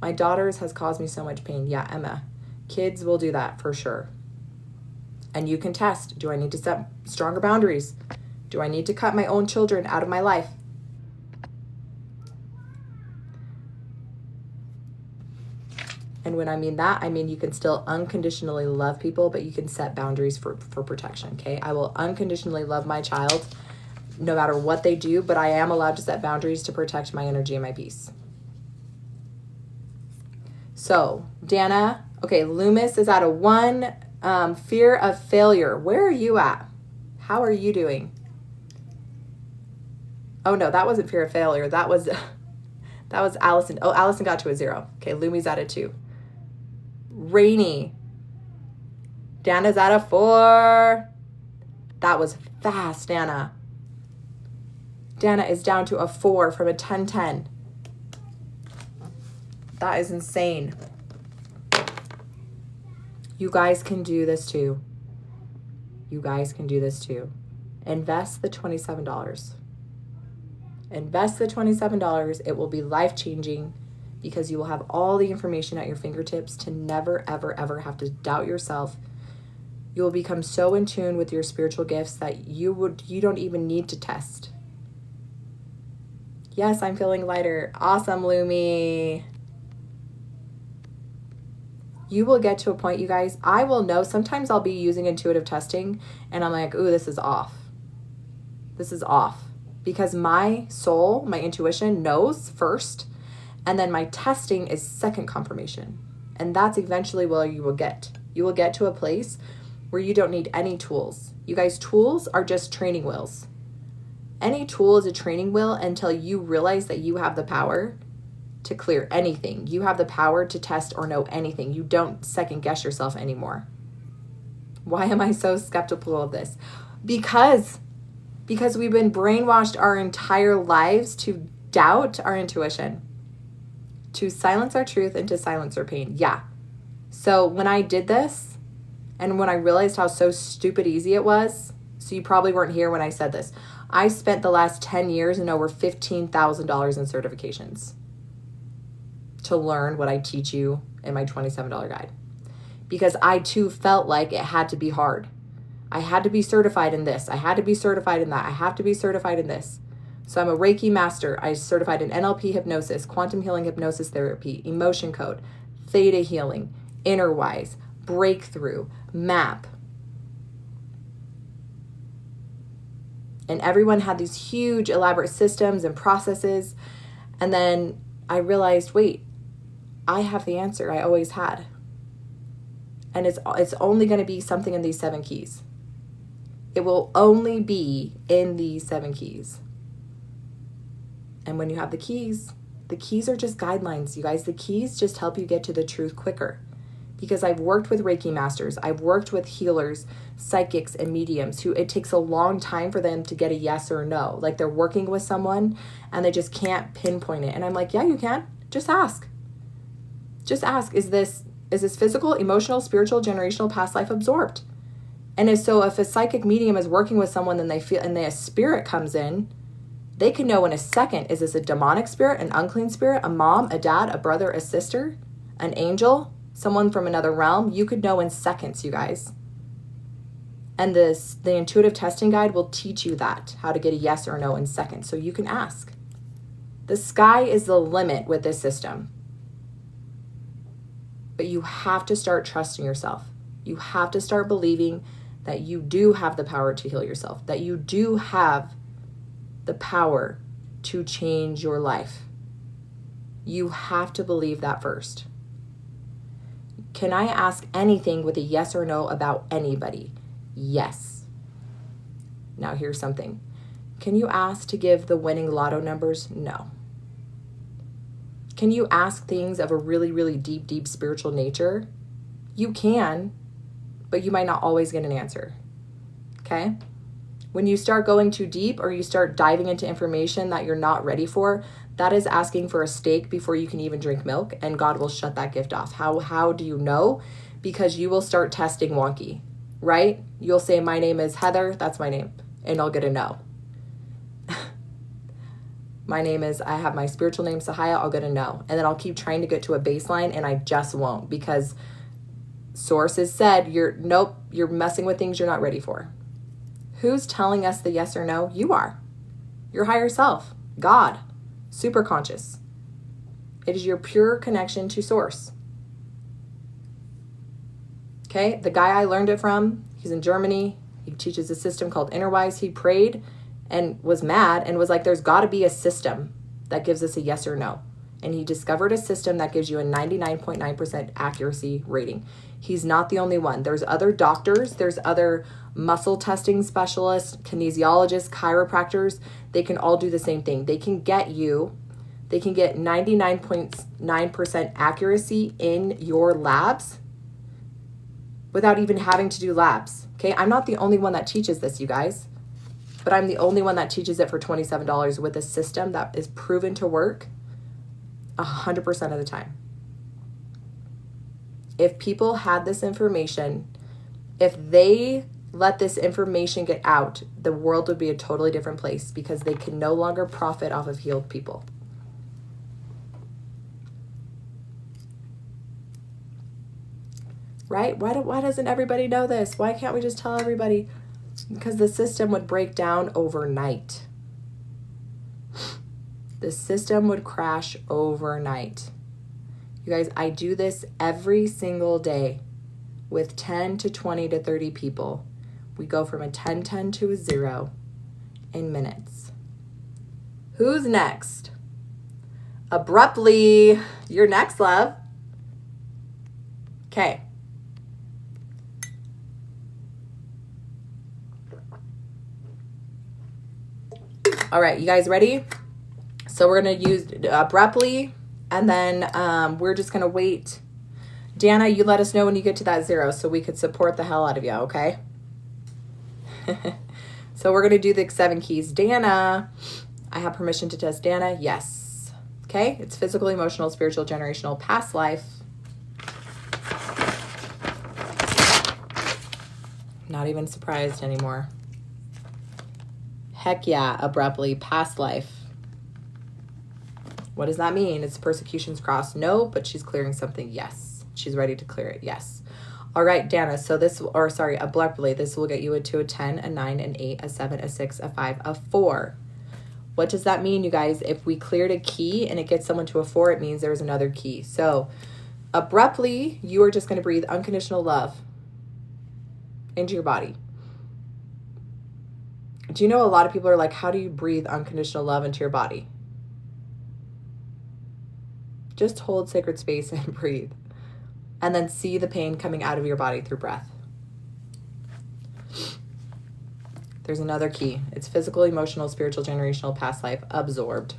My daughters has caused me so much pain. Yeah, Emma. Kids will do that for sure. And you can test. Do I need to set stronger boundaries? Do I need to cut my own children out of my life? And when I mean that, I mean you can still unconditionally love people, but you can set boundaries for protection, okay? I will unconditionally love my child no matter what they do, but I am allowed to set boundaries to protect my energy and my peace. So, Dana, okay, Loomis is at a 1. Fear of failure. Where are you at? How are you doing? Oh no, that wasn't fear of failure. That was Allison. Oh, Allison got to a 0. Okay, Lumi's at a 2. Rainy. Dana's at a 4. That was fast, Dana. Dana is down to a 4 from a 10-10. That is insane. You guys can do this too. You guys can do this too. Invest the $27. Invest the $27. It will be life-changing because you will have all the information at your fingertips to never, ever, ever have to doubt yourself. You will become so in tune with your spiritual gifts that you don't even need to test. Yes, I'm feeling lighter. Awesome, Lumi. You will get to a point, you guys, I will know. Sometimes I'll be using intuitive testing and I'm like, ooh, this is off. This is off. Because my soul, my intuition knows first, and then my testing is second confirmation. And that's eventually where you will get. You will get to a place where you don't need any tools. You guys, tools are just training wheels. Any tool is a training wheel until you realize that you have the power to clear anything. You have the power to test or know anything. You don't second guess yourself anymore. Why am I so skeptical of this? Because we've been brainwashed our entire lives to doubt our intuition, to silence our truth and to silence our pain. Yeah. So when I did this and when I realized how so stupid easy it was, so you probably weren't here when I said this, I spent the last 10 years in over $15,000 in certifications. to learn what I teach you in my $27 guide. Because I too felt like it had to be hard. I had to be certified in this. I had to be certified in that. I have to be certified in this. So I'm a Reiki master. I certified in NLP hypnosis, quantum healing hypnosis therapy, emotion code, theta healing, Innerwise, breakthrough, map. And everyone had these huge elaborate systems and processes. And then I realized, wait, I have the answer I always had. And it's only going to be something in these 7 keys. It will only be in these 7 keys. And when you have the keys are just guidelines, you guys. The keys just help you get to the truth quicker. Because I've worked with Reiki masters, I've worked with healers, psychics, and mediums who it takes a long time for them to get a yes or a no. Like they're working with someone and they just can't pinpoint it. And I'm like, yeah, you can. Just ask. Just ask, is this physical, emotional, spiritual, generational, past life absorbed? And if a psychic medium is working with someone and a spirit comes in, they can know in a second, is this a demonic spirit, an unclean spirit, a mom, a dad, a brother, a sister, an angel, someone from another realm? You could know in seconds, you guys. And the intuitive testing guide will teach you that, how to get a yes or no in seconds. So you can ask. The sky is the limit with this system. But you have to start trusting yourself. You have to start believing that you do have the power to heal yourself, that you do have the power to change your life. You have to believe that first. Can I ask anything with a yes or no about anybody? Yes. Now here's something. Can you ask to give the winning lotto numbers? No. Can you ask things of a really, really deep, deep spiritual nature? You can, but you might not always get an answer. Okay? When you start going too deep or you start diving into information that you're not ready for, that is asking for a steak before you can even drink milk, and God will shut that gift off. How do you know? Because you will start testing wonky, right? You'll say, my name is Heather, that's my name, and I'll get a no. I have my spiritual name, Sahaya, I'll get a no. And then I'll keep trying to get to a baseline and I just won't, because sources said, you're messing with things you're not ready for. Who's telling us the yes or no? You are. Your higher self, God, super conscious. It is your pure connection to source. Okay, the guy I learned it from, he's in Germany. He teaches a system called Innerwise. He prayed and was mad and was like, there's got to be a system that gives us a yes or no. And he discovered a system that gives you a 99.9% accuracy rating. He's not the only one. There's other doctors, there's other muscle testing specialists, kinesiologists, chiropractors. They can all do the same thing. They can get 99.9% accuracy in your labs without even having to do labs. Okay, I'm not the only one that teaches this, you guys. But I'm the only one that teaches it for $27 with a system that is proven to work 100% of the time. If people had this information, if they let this information get out, the world would be a totally different place, because they can no longer profit off of healed people. Right? Why doesn't everybody know this? Why can't we just tell everybody? Because the system would break down overnight. The system would crash overnight. You guys, I do this every single day with 10 to 20 to 30 people. We go from a 10-10 to a 0 in minutes. Who's next? Abruptly, you're next, love. Okay. All right, you guys ready? So we're going to use abruptly, and then we're just going to wait. Dana, you let us know when you get to that 0 so we could support the hell out of you, okay? So we're going to do the 7 keys. Dana, I have permission to test Dana. Yes. Okay, it's physical, emotional, spiritual, generational, past life. Not even surprised anymore. Heck yeah, abruptly, past life. What does that mean? It's persecutions crossed. No, but she's clearing something. Yes. She's ready to clear it. Yes. All right, Dana. So this, or sorry, abruptly, this will get you a 2, a 10, a 9, an 8, a 7, a 6, a 5, a 4. What does that mean, you guys? If we cleared a key and it gets someone to a 4, it means there's another key. So abruptly, you are just going to breathe unconditional love into your body. Do you know a lot of people are like, how do you breathe unconditional love into your body? Just hold sacred space and breathe. And then see the pain coming out of your body through breath. There's another key. It's physical, emotional, spiritual, generational, past life, absorbed.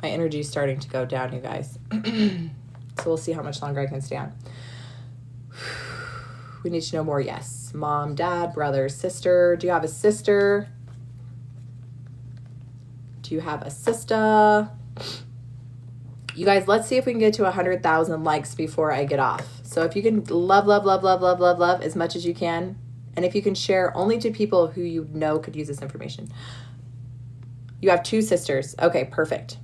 My energy is starting to go down, you guys. So we'll see how much longer I can stand. We need to know more. Yes. Mom, dad, brother, sister. Do you have a sister? Do you have a sister? You guys, let's see if we can get to 100,000 likes before I get off. So if you can love, love, love, love, love, love, love as much as you can. And if you can share only to people who you know could use this information. You have 2 sisters. Okay, perfect.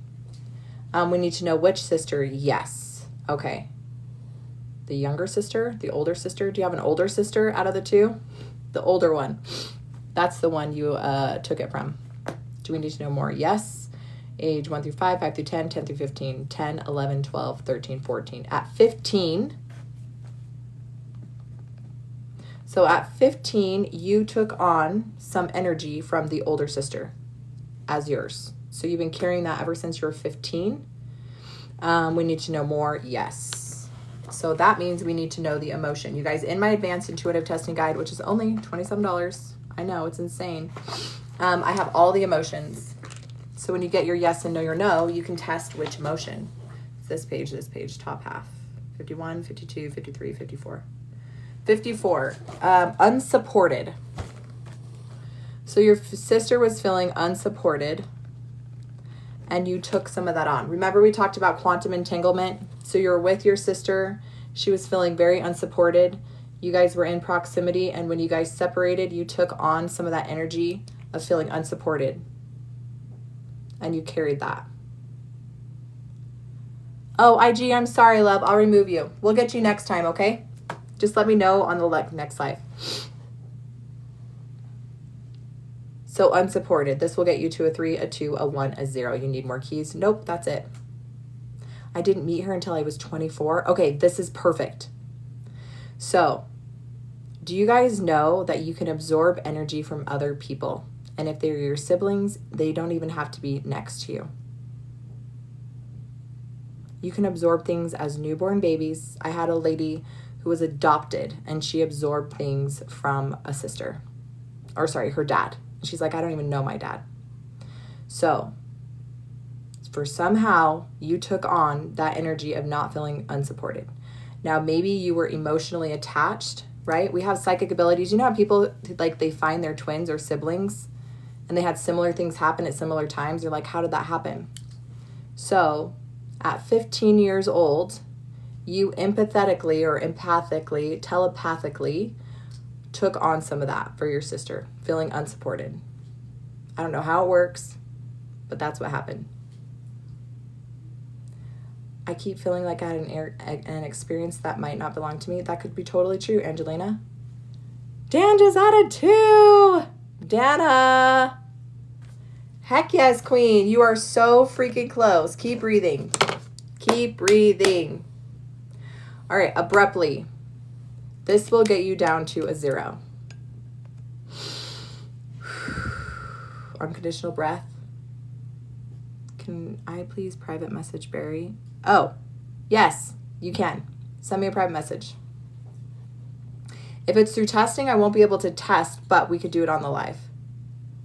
We need to know which sister. Yes. Okay. The younger sister, the older sister. Do you have an older sister out of the 2? The older one. That's the one you took it from. Do we need to know more? Yes. Age 1 through 5, 5 through 10, 10 through 15, 10, 11, 12, 13, 14. At 15, so at 15, you took on some energy from the older sister as yours. So you've been carrying that ever since you were 15. We need to know more. Yes. So that means we need to know the emotion. You guys, in my advanced intuitive testing guide, which is only $27. I know, it's insane. I have all the emotions. So when you get your yes and no, your no, you can test which emotion. It's this page, top half. 51, 52, 53, 54. 54, unsupported. So your sister was feeling unsupported and you took some of that on. Remember we talked about quantum entanglement? So you're with your sister. She was feeling very unsupported. You guys were in proximity, and when you guys separated, you took on some of that energy of feeling unsupported. And you carried that. Oh, IG, I'm sorry, love. I'll remove you. We'll get you next time, okay? Just let me know on the next live. So unsupported. This will get you to a 3, a 2, a 1, a 0. You need more keys? Nope, that's it. I didn't meet her until I was 24. Okay, this is perfect. So, do you guys know that you can absorb energy from other people? And if they're your siblings, they don't even have to be next to you. You can absorb things as newborn babies. I had a lady who was adopted, and she absorbed things from a sister. Or sorry, her dad. She's like, I don't even know my dad. So, for somehow, you took on that energy of not feeling unsupported. Now, maybe you were emotionally attached, right? We have psychic abilities. You know how people, like, they find their twins or siblings, and they had similar things happen at similar times? You're like, how did that happen? So, at 15 years old, you empathetically or empathically, telepathically took on some of that for your sister, feeling unsupported. I don't know how it works, but that's what happened. I keep feeling like I had an experience that might not belong to me. That could be totally true, Angelina. Dan just added 2. Dana. Heck yes, queen. You are so freaking close. Keep breathing. Keep breathing. All right, abruptly. This will get you down to a 0. Unconditional breath. Can I please private message Barry? Oh, yes, you can. Send me a private message. If it's through testing, I won't be able to test, but we could do it on the live.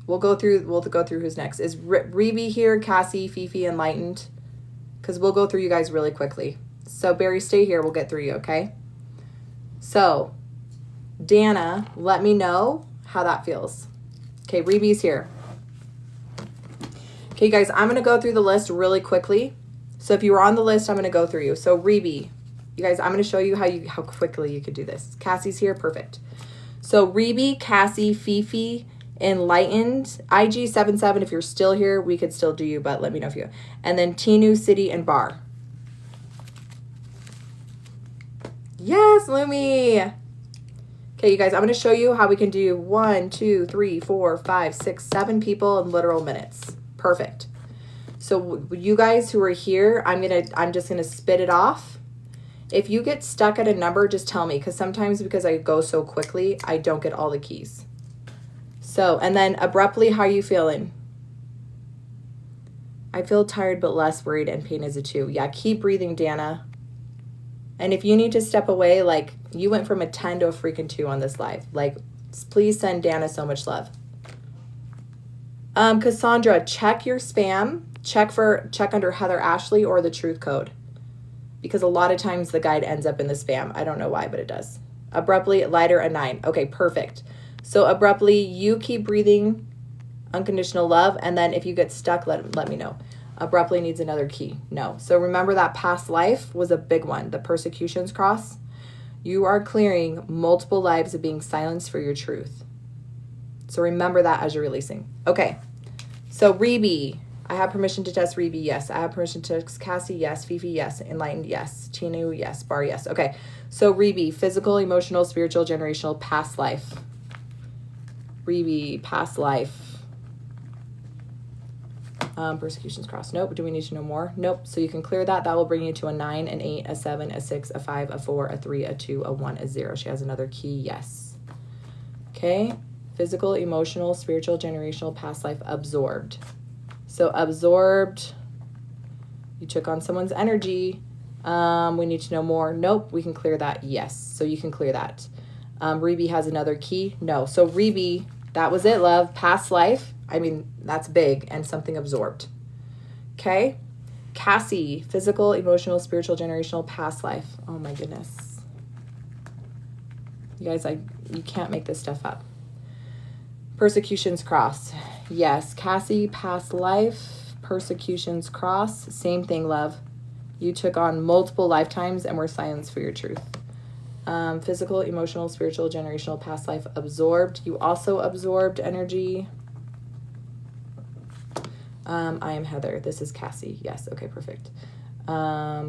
We'll go through who's next. Is Rebe here, Cassie, Fifi, Enlightened? Because we'll go through you guys really quickly. So Barry, stay here. We'll get through you, okay? So, Dana, let me know how that feels. Okay, Rebe's here. Okay, guys, I'm going to go through the list really quickly. So if you were on the list, I'm going to go through you. So Rebe, you guys, I'm going to show you how quickly you could do this. Cassie's here. Perfect. So Rebe, Cassie, Fifi, Enlightened, IG77, if you're still here, we could still do you, but let me know if you. And then Tinu, City, and Bar. Yes, Lumi. Okay, you guys, I'm going to show you how we can do 1, 2, 3, 4, 5, 6, 7 people in literal minutes. Perfect. So you guys who are here, I'm just going to spit it off. If you get stuck at a number, just tell me, because sometimes because I go so quickly, I don't get all the keys. So, and then abruptly, how are you feeling? I feel tired but less worried, and pain is a 2. Yeah, keep breathing, Dana. And if you need to step away, like you went from a 10 to a freaking 2 on this live, like please send Dana so much love. Cassandra, check your spam. Check under Heather Ashley or the truth code, because a lot of times the guide ends up in the spam. I don't know why, but it does. Abruptly, lighter, a 9. Okay, perfect. So abruptly, you keep breathing unconditional love, and then if you get stuck, let me know. Abruptly needs another key. No. So remember that past life was a big one. The persecutions cross. You are clearing multiple lives of being silenced for your truth. So remember that as you're releasing. Okay. So Rebe, I have permission to test Rebe. Yes. I have permission to test Cassie. Yes. Fifi. Yes. Enlightened. Yes. Tinu. Yes. Bar. Yes. Okay. So Rebe, physical, emotional, spiritual, generational, past life. Rebe, past life. Persecutions cross. Nope. Do we need to know more? Nope. So you can clear that. That will bring you to a 9, an 8, a 7, a 6, a 5, a 4, a 3, a 2, a 1, a 0. She has another key. Yes. Okay. Physical, emotional, spiritual, generational, past life, absorbed. So absorbed, you took on someone's energy. We need to know more. Nope. We can clear that. Yes. So you can clear that. Rebe has another key. No. So Rebe, that was it, love. Past life. I mean, that's big, and something absorbed. Okay. Cassie, physical, emotional, spiritual, generational, past life. Oh my goodness. You guys, you can't make this stuff up. Persecutions cross. Yes. Cassie, past life, persecutions cross. Same thing, love. You took on multiple lifetimes and were silenced for your truth. Physical, emotional, spiritual, generational, past life, absorbed. You also absorbed energy. I am Heather. This is Cassie. Yes. Okay, perfect.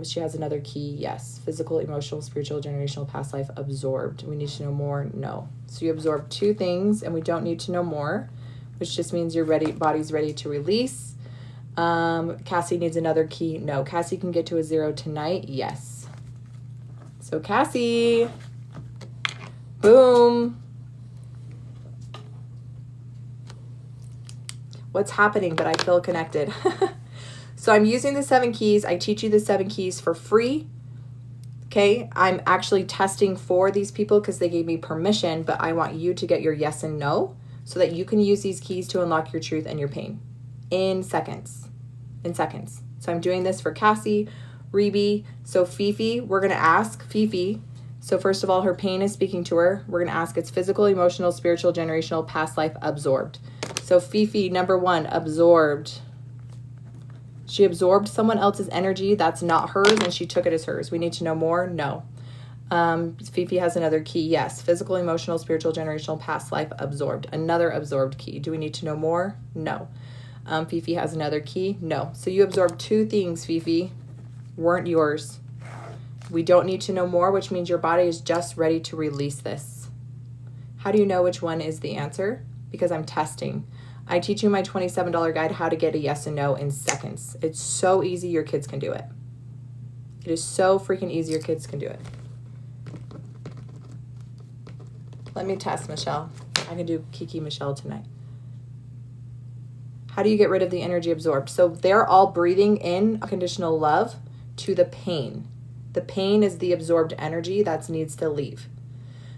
She has another key. Yes. Physical, emotional, spiritual, generational, past life, absorbed. We need to know more. No. So you absorbed 2 things and we don't need to know more, which just means your body's ready to release. Cassie needs another key. No. Cassie can get to a 0 tonight. Yes. So Cassie, boom. What's happening? But I feel connected. So I'm using the 7 keys. I teach you the 7 keys for free. Okay. I'm actually testing for these people because they gave me permission, but I want you to get your yes and no so that you can use these keys to unlock your truth and your pain in seconds. So I'm doing this for Cassie, Rebe. So Fifi, we're going to ask Fifi. So first of all, her pain is speaking to her. We're going to ask it's physical, emotional, spiritual, generational, past life, absorbed. So Fifi, number 1, absorbed. She absorbed someone else's energy. That's not hers, and she took it as hers. We need to know more? No. Fifi has another key. Yes. Physical, emotional, spiritual, generational, past life, absorbed. Another absorbed key. Do we need to know more? No. Fifi has another key. No. So you absorbed 2 things, Fifi. Weren't yours. We don't need to know more, which means your body is just ready to release this. How do you know which one is the answer? Because I'm testing. I teach you my $27 guide, how to get a yes and no in seconds. It's so easy, your kids can do it. It is so freaking easy, your kids can do it. Let me test Michelle. I can do Kiki Michelle tonight. How do you get rid of the energy absorbed? So they're all breathing in unconditional love to the pain. The pain is the absorbed energy that needs to leave.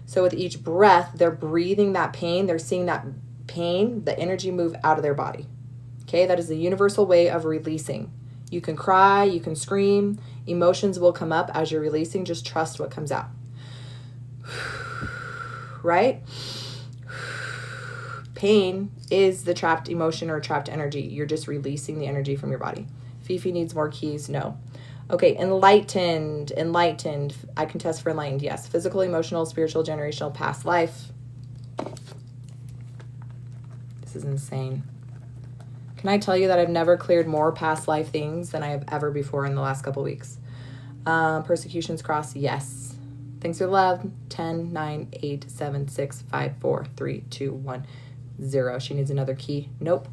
So with each breath, they're breathing that pain. They're seeing that pain, the energy move out of their body. Okay, that is the universal way of releasing. You can cry, you can scream. Emotions will come up as you're releasing. Just trust what comes out. Right? Pain is the trapped emotion or trapped energy. You're just releasing the energy from your body. Fifi needs more keys. No. Okay, enlightened. I can test for enlightened. Yes. Physical, emotional, spiritual, generational, past life. This is insane. Can I tell you that I've never cleared more past life things than I have ever before in the last couple weeks? Persecutions cross, yes. Thanks for love. 10, 9, 8, 7, 6, 5, 4, 3, 2, 1, 0. She needs another key. Nope.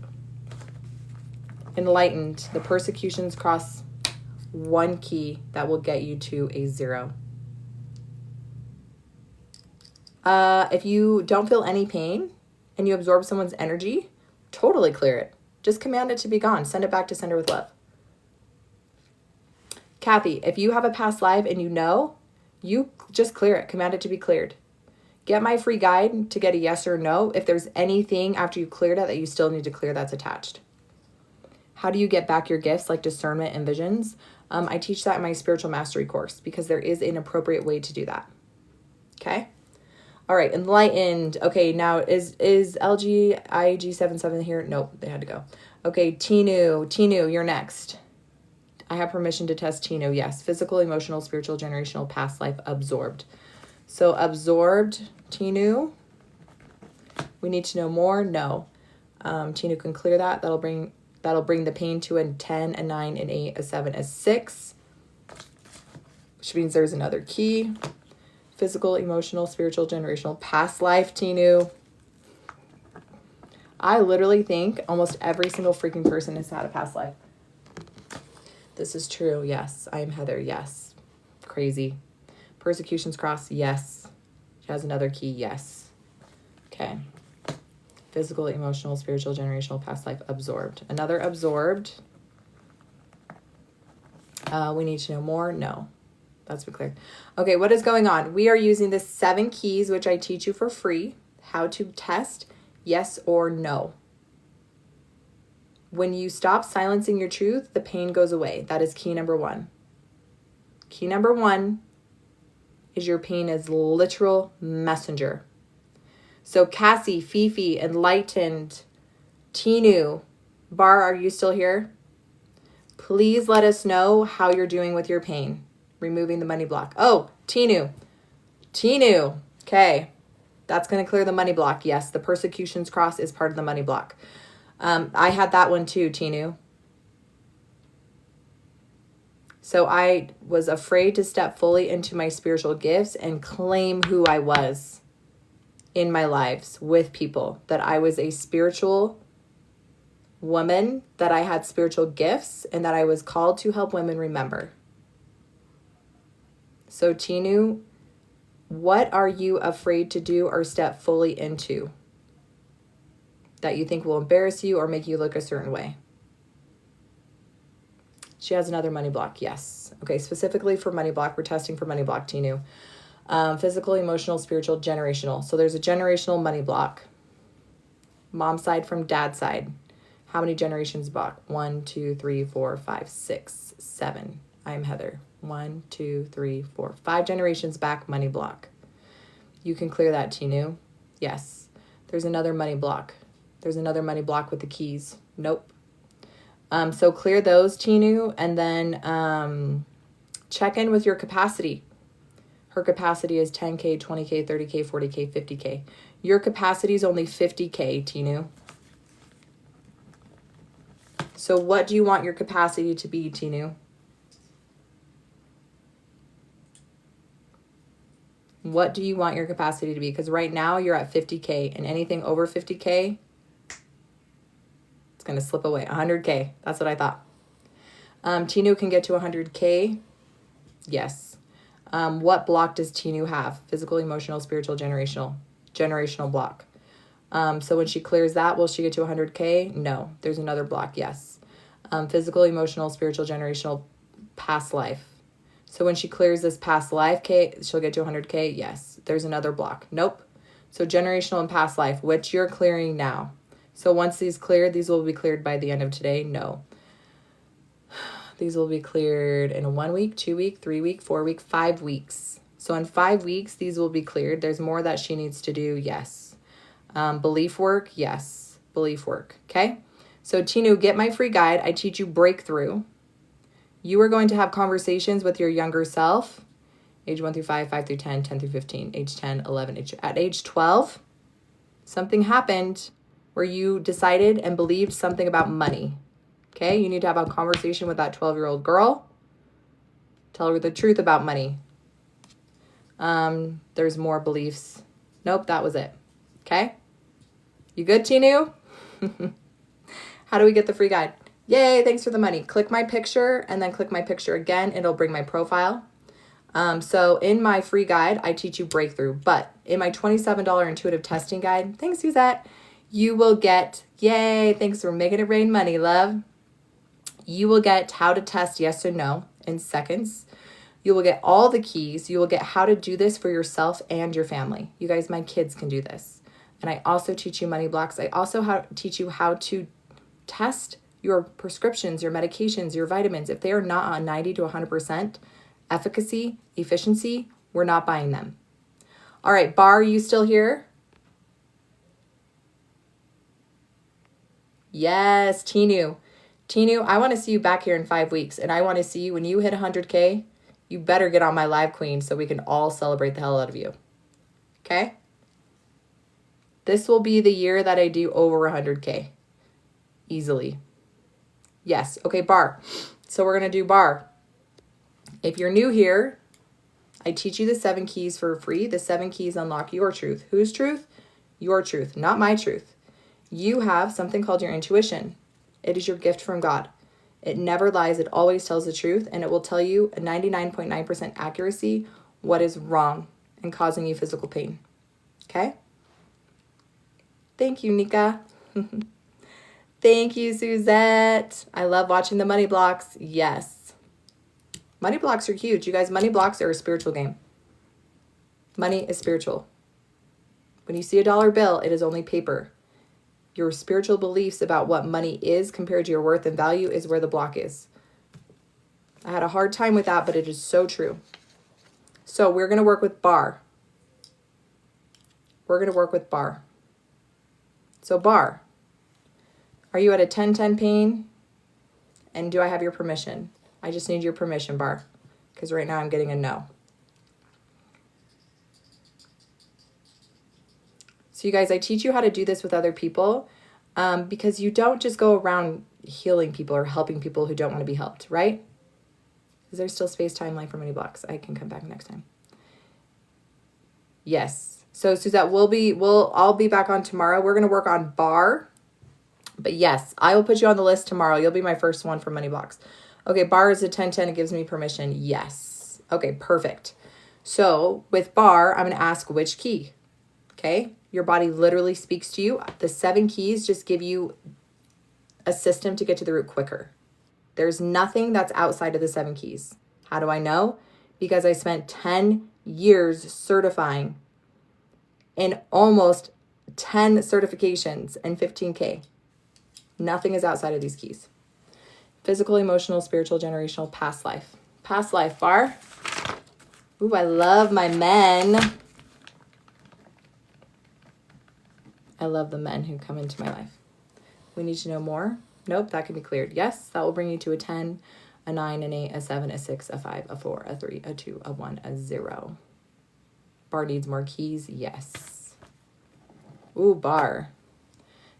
Enlightened. The persecutions cross one key that will get you to a 0. If you don't feel any pain and you absorb someone's energy, totally clear it. Just command it to be gone. Send it back to sender with love. Kathy, if you have a past life and you just clear it. Command it to be cleared. Get my free guide to get a yes or no if there's anything after you cleared it that you still need to clear that's attached. How do you get back your gifts like discernment and visions? I teach that in my spiritual mastery course because there is an appropriate way to do that. Okay? All right, enlightened. Okay, now is LGIG77 here? Nope, they had to go. Okay, Tinu, you're next. I have permission to test Tinu. Yes, physical, emotional, spiritual, generational, past life, absorbed. So absorbed, Tinu. We need to know more. No. Tinu can clear that. That'll bring the pain to a 10, a 9, an 8, a 7, a 6. Which means there's another key. Physical, emotional, spiritual, generational, past life, Tinu. I literally think almost every single freaking person has had a past life. This is true. Yes. I am Heather. Yes. Crazy. Persecutions cross. Yes. She has another key. Yes. Okay. Physical, emotional, spiritual, generational, past life, absorbed. Another absorbed. We need to know more. No. That's been clear. Okay. What is going on? We are using the 7 keys, which I teach you for free. How to test yes or no. When you stop silencing your truth, the pain goes away. That is key number 1. Key number 1 is your pain is literal messenger. So Cassie, Fifi, Enlightened, Tinu, Bar, are you still here? Please let us know how you're doing with your pain. Removing the money block. Oh, Tinu. Okay. That's going to clear the money block. Yes, the persecutions cross is part of the money block. I had that one too, Tinu. So I was afraid to step fully into my spiritual gifts and claim who I was in my lives with people. That I was a spiritual woman, that I had spiritual gifts, and that I was called to help women remember. So Tinu, what are you afraid to do or step fully into that you think will embarrass you or make you look a certain way? She has another money block. Yes. Okay. Specifically for money block, we're testing for money block, Tinu. Physical, emotional, spiritual, generational. So there's a generational money block. Mom side from dad side. How many generations block? 1, 2, 3, 4, 5, 6, 7. I'm Heather. 1, 2, 3, 4, 5 generations back, money block. You can clear that, Tinu. Yes. There's another money block. There's another money block with the keys. Nope. So clear those, Tinu, and then check in with your capacity. Her capacity is 10K, 20K, 30K, 40K, 50K. Your capacity is only 50K, Tinu. So what do you want your capacity to be, Tinu? What do you want your capacity to be? Because right now you're at 50K, and anything over 50K, it's going to slip away. 100K. That's what I thought. Tinu can get to 100K. Yes. What block does Tinu have? Physical, emotional, spiritual, generational. Generational block. So when she clears that, will she get to 100K? No. There's another block. Yes. Physical, emotional, spiritual, generational, past life. So when she clears this past life, K, she'll get to 100K. Yes. There's another block. Nope. So generational and past life, which you're clearing now. So once these cleared, these will be cleared by the end of today. No. These will be cleared in 1 week, 2 week, 3 week, 4 week, 5 weeks. So in 5 weeks, these will be cleared. There's more that she needs to do. Yes. Belief work. Yes. Belief work. Okay. So Tinu, get my free guide. I teach you breakthrough. You are going to have conversations with your younger self. Age 1 through 5, 5 through 10, 10 through 15, age 10, 11. At age 12, something happened where you decided and believed something about money. Okay, you need to have a conversation with that 12-year-old girl. Tell her the truth about money. There's more beliefs. Nope, that was it. Okay? You good, Tinu? How do we get the free guide? Yay, thanks for the money. Click my picture and then click my picture again. It'll bring my profile. So in my free guide, I teach you breakthrough. But in my $27 intuitive testing guide, thanks, Suzette, you will get, yay, thanks for making it rain money, love. You will get how to test yes or no in seconds. You will get all the keys. You will get how to do this for yourself and your family. You guys, my kids can do this. And I also teach you money blocks. I also teach you how to test your prescriptions, your medications, your vitamins. If they are not on 90 to 100% efficacy, efficiency, we're not buying them. All right, Bar, are you still here? Yes, Tinu. Tinu, I want to see you back here in 5 weeks. And I want to see you when you hit 100K, you better get on my live, queen, so we can all celebrate the hell out of you. Okay? This will be the year that I do over 100K. Easily. Yes. Okay, Bar. So we're going to do Bar. If you're new here, I teach you the 7 keys for free. The 7 keys unlock your truth. Whose truth? Your truth, not my truth. You have something called your intuition. It is your gift from God. It never lies. It always tells the truth, and it will tell you a 99.9% accuracy what is wrong and causing you physical pain. Okay? Thank you, Nika. Thank you, Suzette. I love watching the money blocks. Yes. Money blocks are huge. You guys, money blocks are a spiritual game. Money is spiritual. When you see a dollar bill, it is only paper. Your spiritual beliefs about what money is compared to your worth and value is where the block is. I had a hard time with that, but it is so true. So we're going to work with Bar. We're going to work with Bar. So Bar, are you at a 10-10 pain? And do I have your permission? I just need your permission, Bar, because right now I'm getting a no. So you guys, I teach you how to do this with other people because you don't just go around healing people or helping people who don't want to be helped, right? Is there still space, time, life for money blocks? I can come back next time. Yes. So Suzette, I'll be back on tomorrow. We're going to work on Bar. But yes, I will put you on the list tomorrow. You'll be my first one for money blocks. Okay, Bar is a 10-10. It gives me permission. Yes. Okay, perfect. So with Bar, I'm going to ask which key. Okay? Your body literally speaks to you. The 7 keys just give you a system to get to the root quicker. There's nothing that's outside of the 7 keys. How do I know? Because I spent 10 years certifying in almost 10 certifications and 15K. Nothing is outside of these keys. Physical, emotional, spiritual, generational, past life. Past life, Bar. Ooh, I love my men. I love the men who come into my life. We need to know more. Nope, that can be cleared. Yes, that will bring you to a 10, a 9, an 8, a 7, a 6, a 5, a 4, a 3, a 2, a 1, a 0. Bar needs more keys. Yes. Ooh, Bar.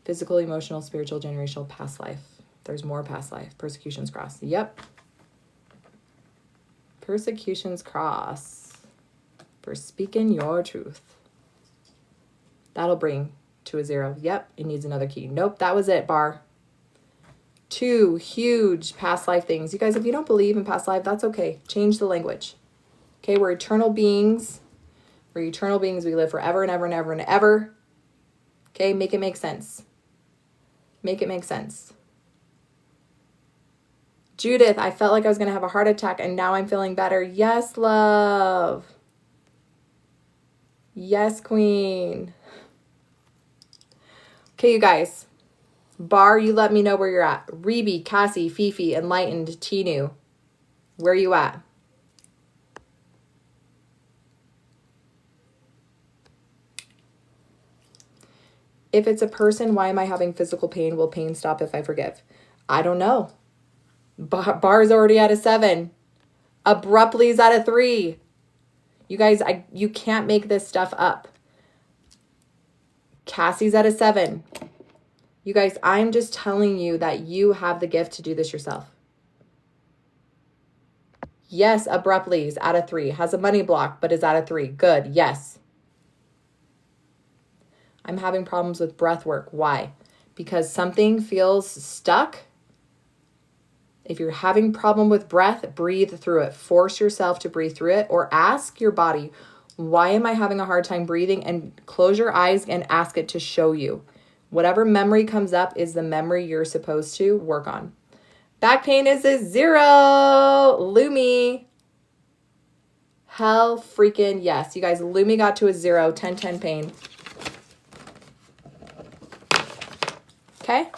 Physical, emotional, spiritual, generational, past life. There's more past life. Persecutions cross. Yep. Persecutions cross. For speaking your truth. That'll bring to a 0. Yep, it needs another key. Nope, that was it, Bar. 2 huge past life things. You guys, if you don't believe in past life, that's okay. Change the language. Okay, we're eternal beings. We're eternal beings. We live forever and ever and ever and ever. Okay, make it make sense. Make it make sense. Judith, I felt like I was going to have a heart attack and now I'm feeling better. Yes, love. Yes, queen. Okay, you guys. Bar, you let me know where you're at. Rebe, Cassie, Fifi, Enlightened, Tinu. Where are you at? If it's a person, why am I having physical pain? Will pain stop if I forgive? I don't know. Bar's already at a 7. Abruptly is at a 3. You guys, you can't make this stuff up. Cassie's at a 7. You guys, I'm just telling you that you have the gift to do this yourself. Yes, abruptly is at a 3. Has a money block, but is at a 3. Good, yes. I'm having problems with breath work. Why? Because something feels stuck. If you're having problem with breath, breathe through it. Force yourself to breathe through it, or ask your body, why am I having a hard time breathing? And close your eyes and ask it to show you. Whatever memory comes up is the memory you're supposed to work on. Back pain is a 0. Lumi. Hell freaking yes. You guys, Lumi got to a 0. 10-10 pain. Okay?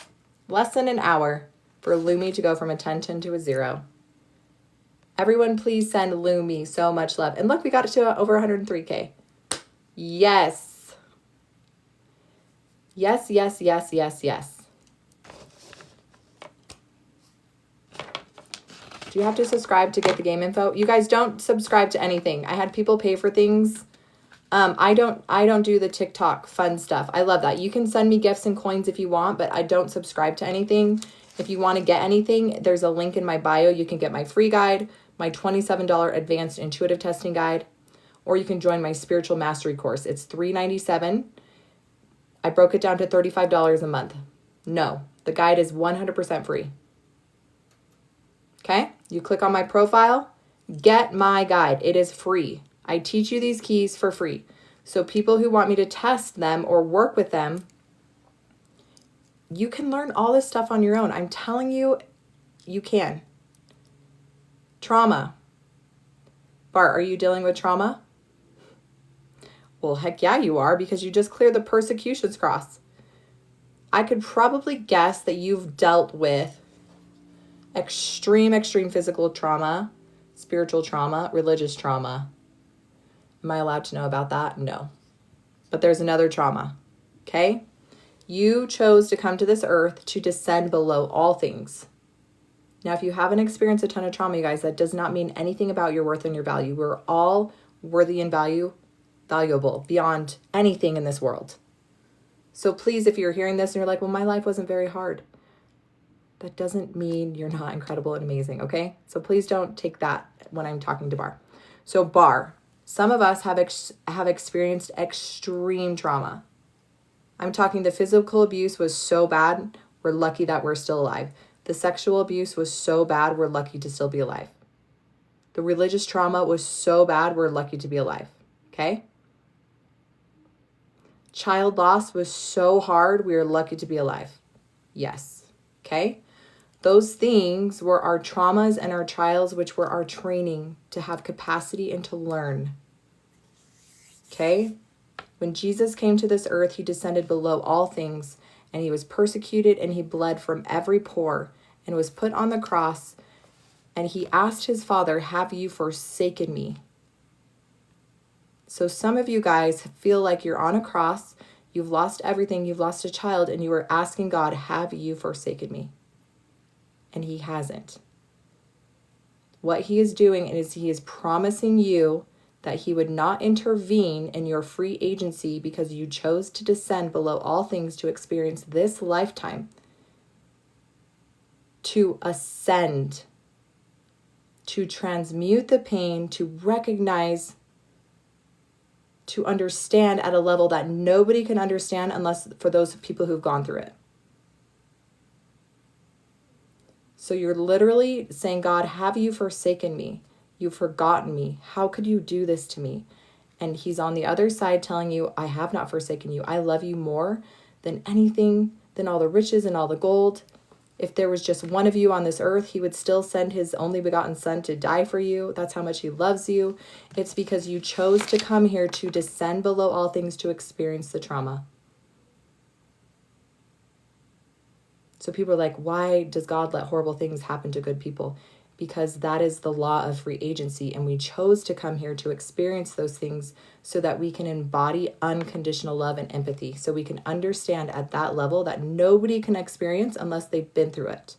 Less than an hour for Lumi to go from a 10-10 to a 0. Everyone, please send Lumi so much love. And look, we got it to over 103K. Yes. Yes, yes, yes, yes, yes. Do you have to subscribe to get the game info? You guys don't subscribe to anything. I had people pay for things. I don't do the TikTok fun stuff. I love that. You can send me gifts and coins if you want, but I don't subscribe to anything. If you want to get anything, there's a link in my bio. You can get my free guide, my $27 advanced intuitive testing guide, or you can join my spiritual mastery course. It's $397. I broke it down to $35 a month. No, the guide is 100% free. Okay? You click on my profile, get my guide. It is free. I teach you these keys for free. So people who want me to test them or work with them, you can learn all this stuff on your own. I'm telling you, you can. Trauma. Bart, are you dealing with trauma? Well, heck yeah, you are, because you just cleared the persecutions cross. I could probably guess that you've dealt with extreme physical trauma, spiritual trauma, religious trauma. Am I allowed to know about that? No. But there's another trauma, okay? You chose to come to this earth to descend below all things. Now, if you haven't experienced a ton of trauma, you guys, that does not mean anything about your worth and your value. We're all worthy and valuable beyond anything in this world. So please, if you're hearing this and you're like, well, my life wasn't very hard, that doesn't mean you're not incredible and amazing, okay? So please don't take that when I'm talking to Bar. So Bar, some of us have experienced extreme trauma. I'm talking the physical abuse was so bad, we're lucky that we're still alive. The sexual abuse was so bad, we're lucky to still be alive. The religious trauma was so bad, we're lucky to be alive, okay? Child loss was so hard, we are lucky to be alive. Yes, okay? Those things were our traumas and our trials, which were our training to have capacity and to learn. Okay? When Jesus came to this earth, he descended below all things, and he was persecuted, and he bled from every pore, and was put on the cross, and he asked his Father, have you forsaken me? So some of you guys feel like you're on a cross, you've lost everything, you've lost a child, and you are asking God, have you forsaken me? And he hasn't. What he is doing is he is promising you that he would not intervene in your free agency because you chose to descend below all things to experience this lifetime, to ascend, to transmute the pain, to recognize, to understand at a level that nobody can understand unless for those people who've gone through it. So you're literally saying, God, have you forsaken me? You've forgotten me. How could you do this to me? And he's on the other side telling you, I have not forsaken you. I love you more than anything, than all the riches and all the gold. If there was just one of you on this earth, he would still send his only begotten son to die for you. That's how much he loves you. It's because you chose to come here to descend below all things to experience the trauma. So people are like, why does God let horrible things happen to good people? Because that is the law of free agency. And we chose to come here to experience those things so that we can embody unconditional love and empathy. So we can understand at that level that nobody can experience unless they've been through it.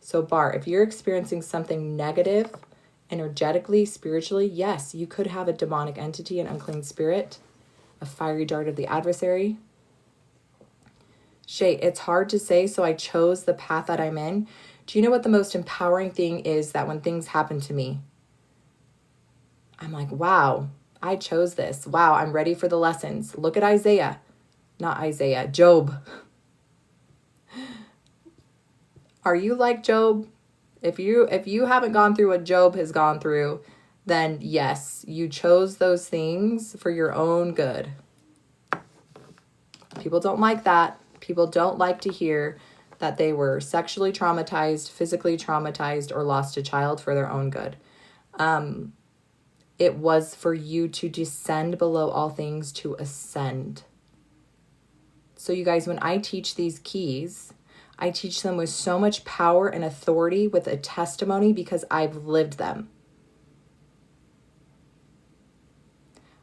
So Bar, if you're experiencing something negative, energetically, spiritually, yes, you could have a demonic entity, an unclean spirit. a fiery dart of the adversary. Shay, it's hard to say, so I chose the path that I'm in. Do you know what the most empowering thing is? That when things happen to me, I'm like, wow, I chose this. Wow, I'm ready for the lessons. Look at Job. Are you like Job? If you haven't gone through what Job has gone through, then yes, you chose those things for your own good. People don't like that. People don't like to hear that they were sexually traumatized, physically traumatized, or lost a child for their own good. It was for you to descend below all things to ascend. So you guys, when I teach these keys, I teach them with so much power and authority, with a testimony, because I've lived them.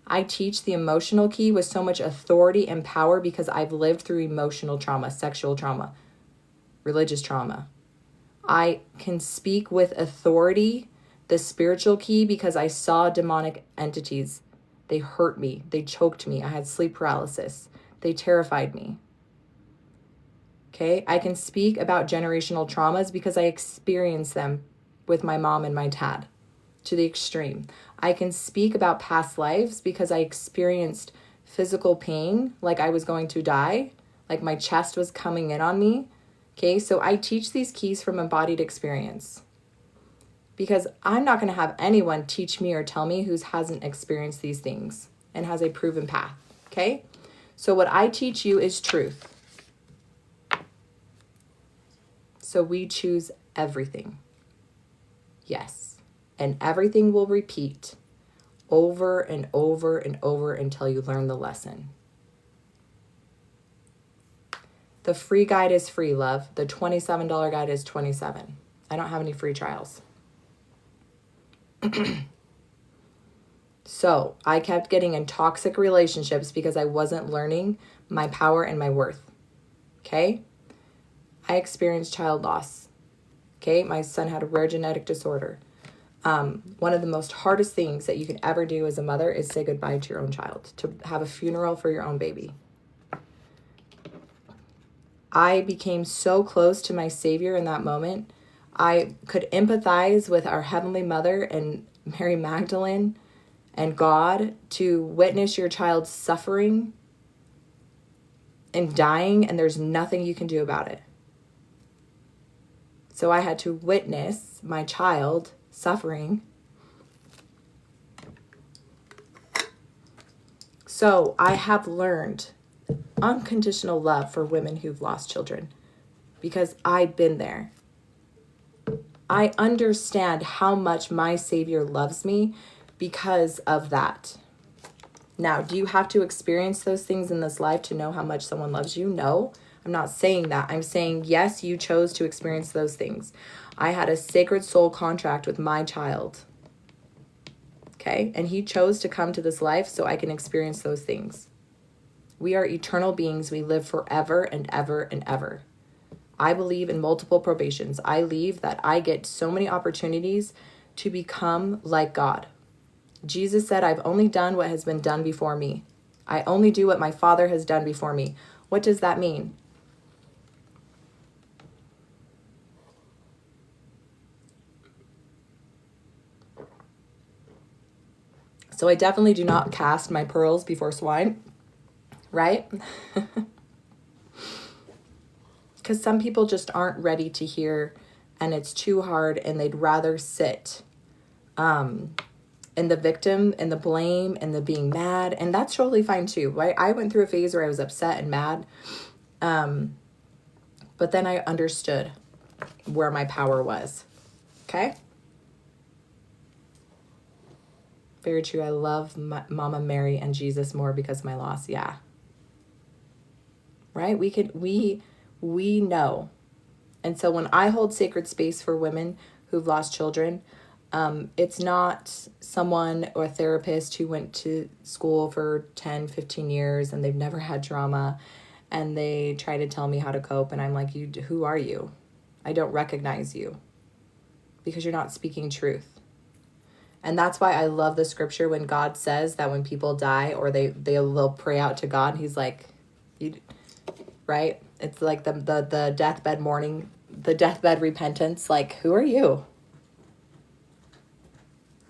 I teach the emotional key with so much authority and power because I've lived through emotional trauma, sexual trauma, religious trauma. I can speak with authority the spiritual key because I saw demonic entities. They hurt me. They choked me. I had sleep paralysis. They terrified me. Okay, I can speak about generational traumas because I experienced them with my mom and my dad to the extreme. I can speak about past lives because I experienced physical pain, like I was going to die, like my chest was coming in on me. Okay, so I teach these keys from embodied experience because I'm not going to have anyone teach me or tell me who hasn't experienced these things and has a proven path. Okay, so what I teach you is truth. So we choose everything. Yes. And everything will repeat over and over and over until you learn the lesson. The free guide is free, love. The $27 guide is $27. I don't have any free trials. So I kept getting in toxic relationships because I wasn't learning my power and my worth. Okay? I experienced child loss. Okay? My son had a rare genetic disorder. One of the most hardest things that you can ever do as a mother is say goodbye to your own child, to have a funeral for your own baby. I became so close to my Savior in that moment. I could empathize with our Heavenly Mother and Mary Magdalene and God to witness your child suffering and dying, and there's nothing you can do about it. So I had to witness my child suffering. So I have learned unconditional love for women who've lost children because I've been there. I understand how much my Savior loves me because of that. Now, do you have to experience those things in this life to know how much someone loves you? No, I'm not saying that. I'm saying, yes, you chose to experience those things. I had a sacred soul contract with my child. Okay? And he chose to come to this life so I can experience those things. We are eternal beings. We live forever and ever and ever. I believe in multiple probations. I believe that I get so many opportunities to become like God. Jesus said, I've only done what has been done before me. I only do what my Father has done before me. What does that mean? So I definitely do not cast my pearls before swine, right? Because some people just aren't ready to hear, and it's too hard, and they'd rather sit in the victim and the blame and the being mad, and that's totally fine too, right? I went through a phase where I was upset and mad, but then I understood where my power was. Okay? Very true. I love Mama Mary and Jesus more because of my loss. Yeah. Right? We know. And so when I hold sacred space for women who've lost children, it's not someone or a therapist who went to school for 10, 15 years and they've never had trauma and they try to tell me how to cope. And I'm like, who are you? I don't recognize you because you're not speaking truth. And that's why I love the scripture when God says that when people die or they'll pray out to God, he's like, right? It's like the deathbed mourning, the deathbed repentance. Like, who are you?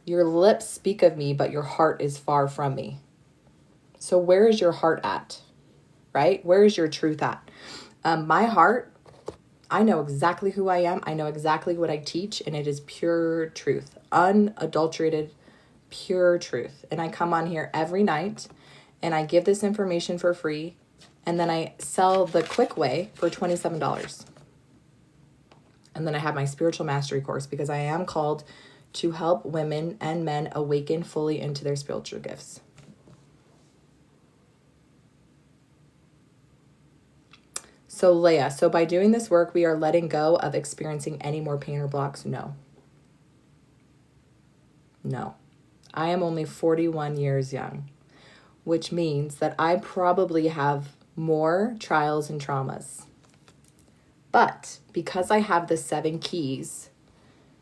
Your lips speak of me, but your heart is far from me. So where is your heart at? Right? Where is your truth at? My heart, I know exactly who I am. I know exactly what I teach, and it is pure truth, unadulterated, pure truth. And I come on here every night and I give this information for free. And then I sell the quick way for $27. And then I have my spiritual mastery course because I am called to help women and men awaken fully into their spiritual gifts. So Leah, so by doing this work, we are letting go of experiencing any more pain or blocks? No. No. I am only 41 years young, which means that I probably have more trials and traumas. But because I have the 7 keys,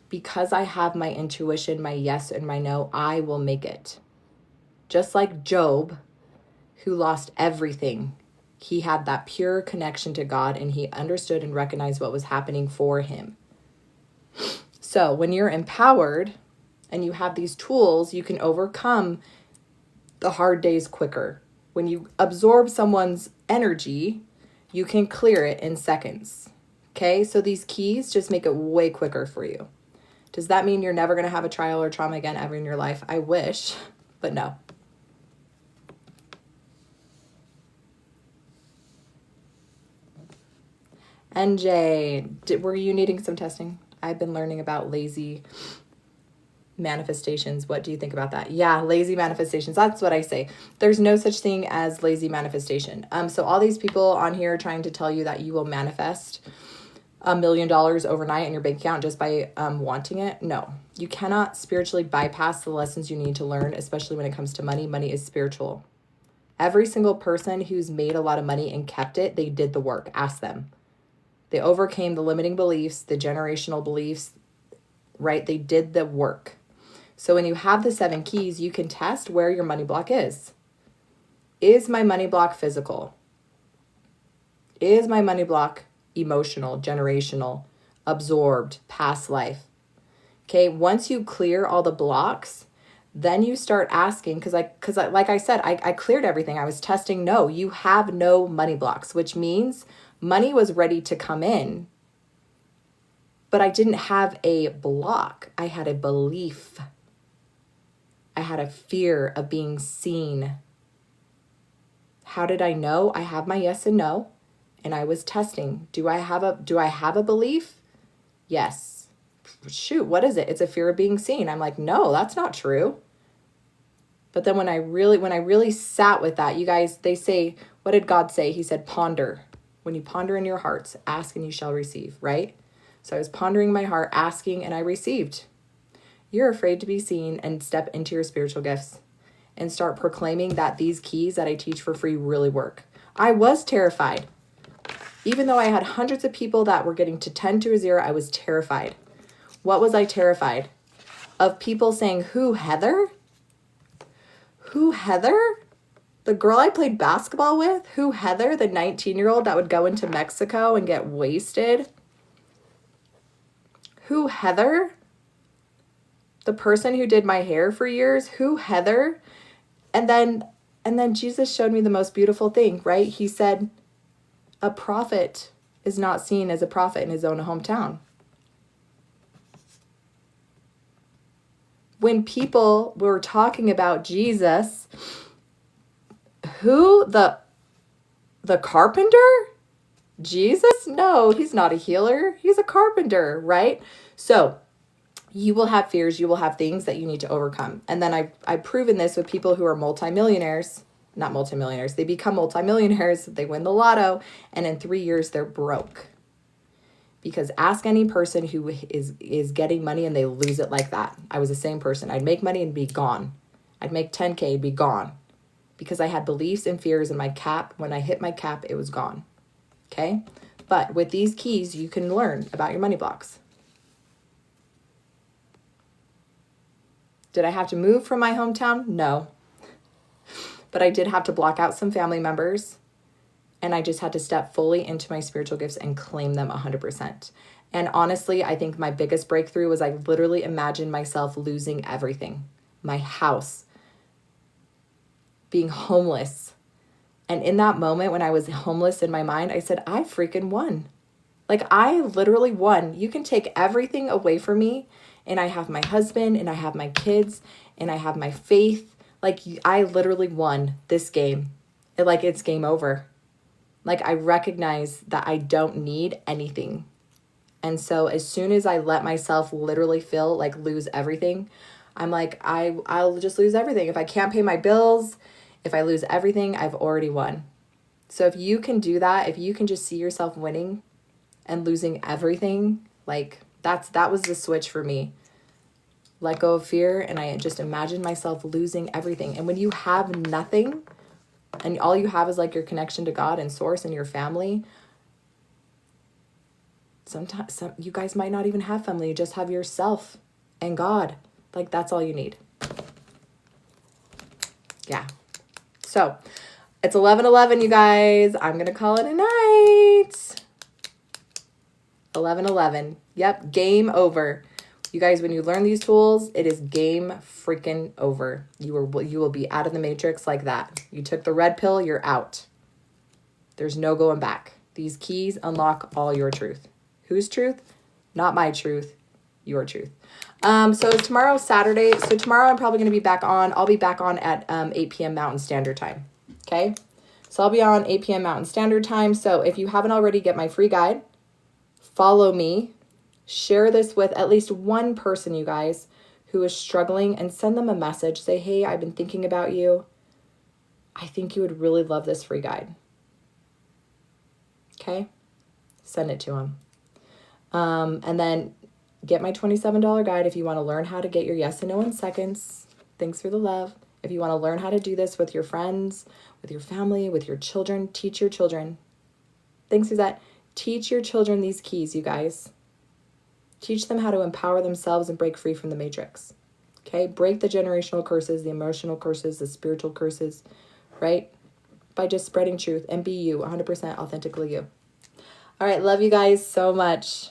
because I have my intuition, my yes and my no, I will make it. Just like Job, who lost everything. He had that pure connection to God and he understood and recognized what was happening for him. So when you're empowered and you have these tools, you can overcome the hard days quicker. When you absorb someone's energy, you can clear it in seconds. Okay, so these keys just make it way quicker for you. Does that mean you're never going to have a trial or trauma again ever in your life? I wish, but no. NJ, were you needing some testing? I've been learning about lazy manifestations. What do you think about that? Yeah, lazy manifestations. That's what I say. There's no such thing as lazy manifestation. So all these people on here trying to tell you that you will manifest $1 million overnight in your bank account just by wanting it. No, you cannot spiritually bypass the lessons you need to learn, especially when it comes to money. Money is spiritual. Every single person who's made a lot of money and kept it, they did the work. Ask them. They overcame the limiting beliefs, the generational beliefs, right? They did the work. So when you have the 7 keys, you can test where your money block is. Is my money block physical? Is my money block emotional, generational, absorbed, past life? Okay, once you clear all the blocks, then you start asking, because like I said, I cleared everything. I was testing. No, you have no money blocks, which means money was ready to come in, but I didn't have a block. I had a belief. I had a fear of being seen. How did I know? I have my yes and no, and I was testing. Do I have a belief? Yes. Shoot, what is it? It's a fear of being seen. I'm like, no, that's not true. But then when I really sat with that, you guys, they say, what did God say? He said, ponder. When you ponder in your hearts, ask and you shall receive, right? So I was pondering my heart, asking, and I received. You're afraid to be seen, and step into your spiritual gifts and start proclaiming that these keys that I teach for free really work. I was terrified. Even though I had hundreds of people that were getting to 10 to a 0, I was terrified. What was I terrified? Of people saying, who, Heather? Who, Heather? The girl I played basketball with? Who, Heather? The 19-year-old that would go into Mexico and get wasted? Who, Heather? The person who did my hair for years? Who, Heather? And then Jesus showed me the most beautiful thing, right? He said, a prophet is not seen as a prophet in his own hometown. When people were talking about Jesus, who, the carpenter? Jesus? No, he's not a healer. He's a carpenter, right? So you will have fears. You will have things that you need to overcome. And then I've proven this with people who are multimillionaires. Not multimillionaires. They become multimillionaires. They win the lotto. And in 3 years, they're broke. Because ask any person who is getting money and they lose it like that. I was the same person. I'd make money and be gone. I'd make 10K, be gone. Because I had beliefs and fears in my cap. When I hit my cap, it was gone. Okay? But with these keys, you can learn about your money blocks. Did I have to move from my hometown? No. But I did have to block out some family members, and I just had to step fully into my spiritual gifts and claim them 100%. And honestly, I think my biggest breakthrough was I literally imagined myself losing everything. My house, being homeless. And in that moment when I was homeless in my mind, I said, I freaking won. Like, I literally won. You can take everything away from me, and I have my husband, and I have my kids, and I have my faith. Like, I literally won this game. It's game over. Like, I recognize that I don't need anything. And so as soon as I let myself literally feel like lose everything, I'm like, I'll just lose everything. If I can't pay my bills, if I lose everything, I've already won. So if you can do that, if you can just see yourself winning and losing everything, like that was the switch for me. Let go of fear, and I just imagined myself losing everything. And when you have nothing, and all you have is like your connection to God and source and your family, sometimes you guys might not even have family. You just have yourself and God. Like, that's all you need. Yeah. So it's 11:11, you guys. I'm going to call it a night. 11:11. Yep. Game over. You guys, when you learn these tools, it is game freaking over. You will be out of the matrix like that. You took the red pill, you're out. There's no going back. These keys unlock all your truth. Whose truth? Not my truth, your truth. So tomorrow, Saturday. So tomorrow I'm probably going to be back on. I'll be back on at 8 p.m. Mountain Standard Time. Okay. So I'll be on 8 p.m. Mountain Standard Time. So if you haven't already, get my free guide. Follow me. Share this with at least one person, you guys, who is struggling, and send them a message. Say, hey, I've been thinking about you. I think you would really love this free guide. Okay? Send it to them. And then get my $27 guide if you want to learn how to get your yes and no in seconds. Thanks for the love. If you want to learn how to do this with your friends, with your family, with your children, teach your children. Thanks, Suzette. Teach your children these keys, you guys. Teach them how to empower themselves and break free from the matrix. Okay? Break the generational curses, the emotional curses, the spiritual curses, right? By just spreading truth, and be you, 100% authentically you. All right. Love you guys so much.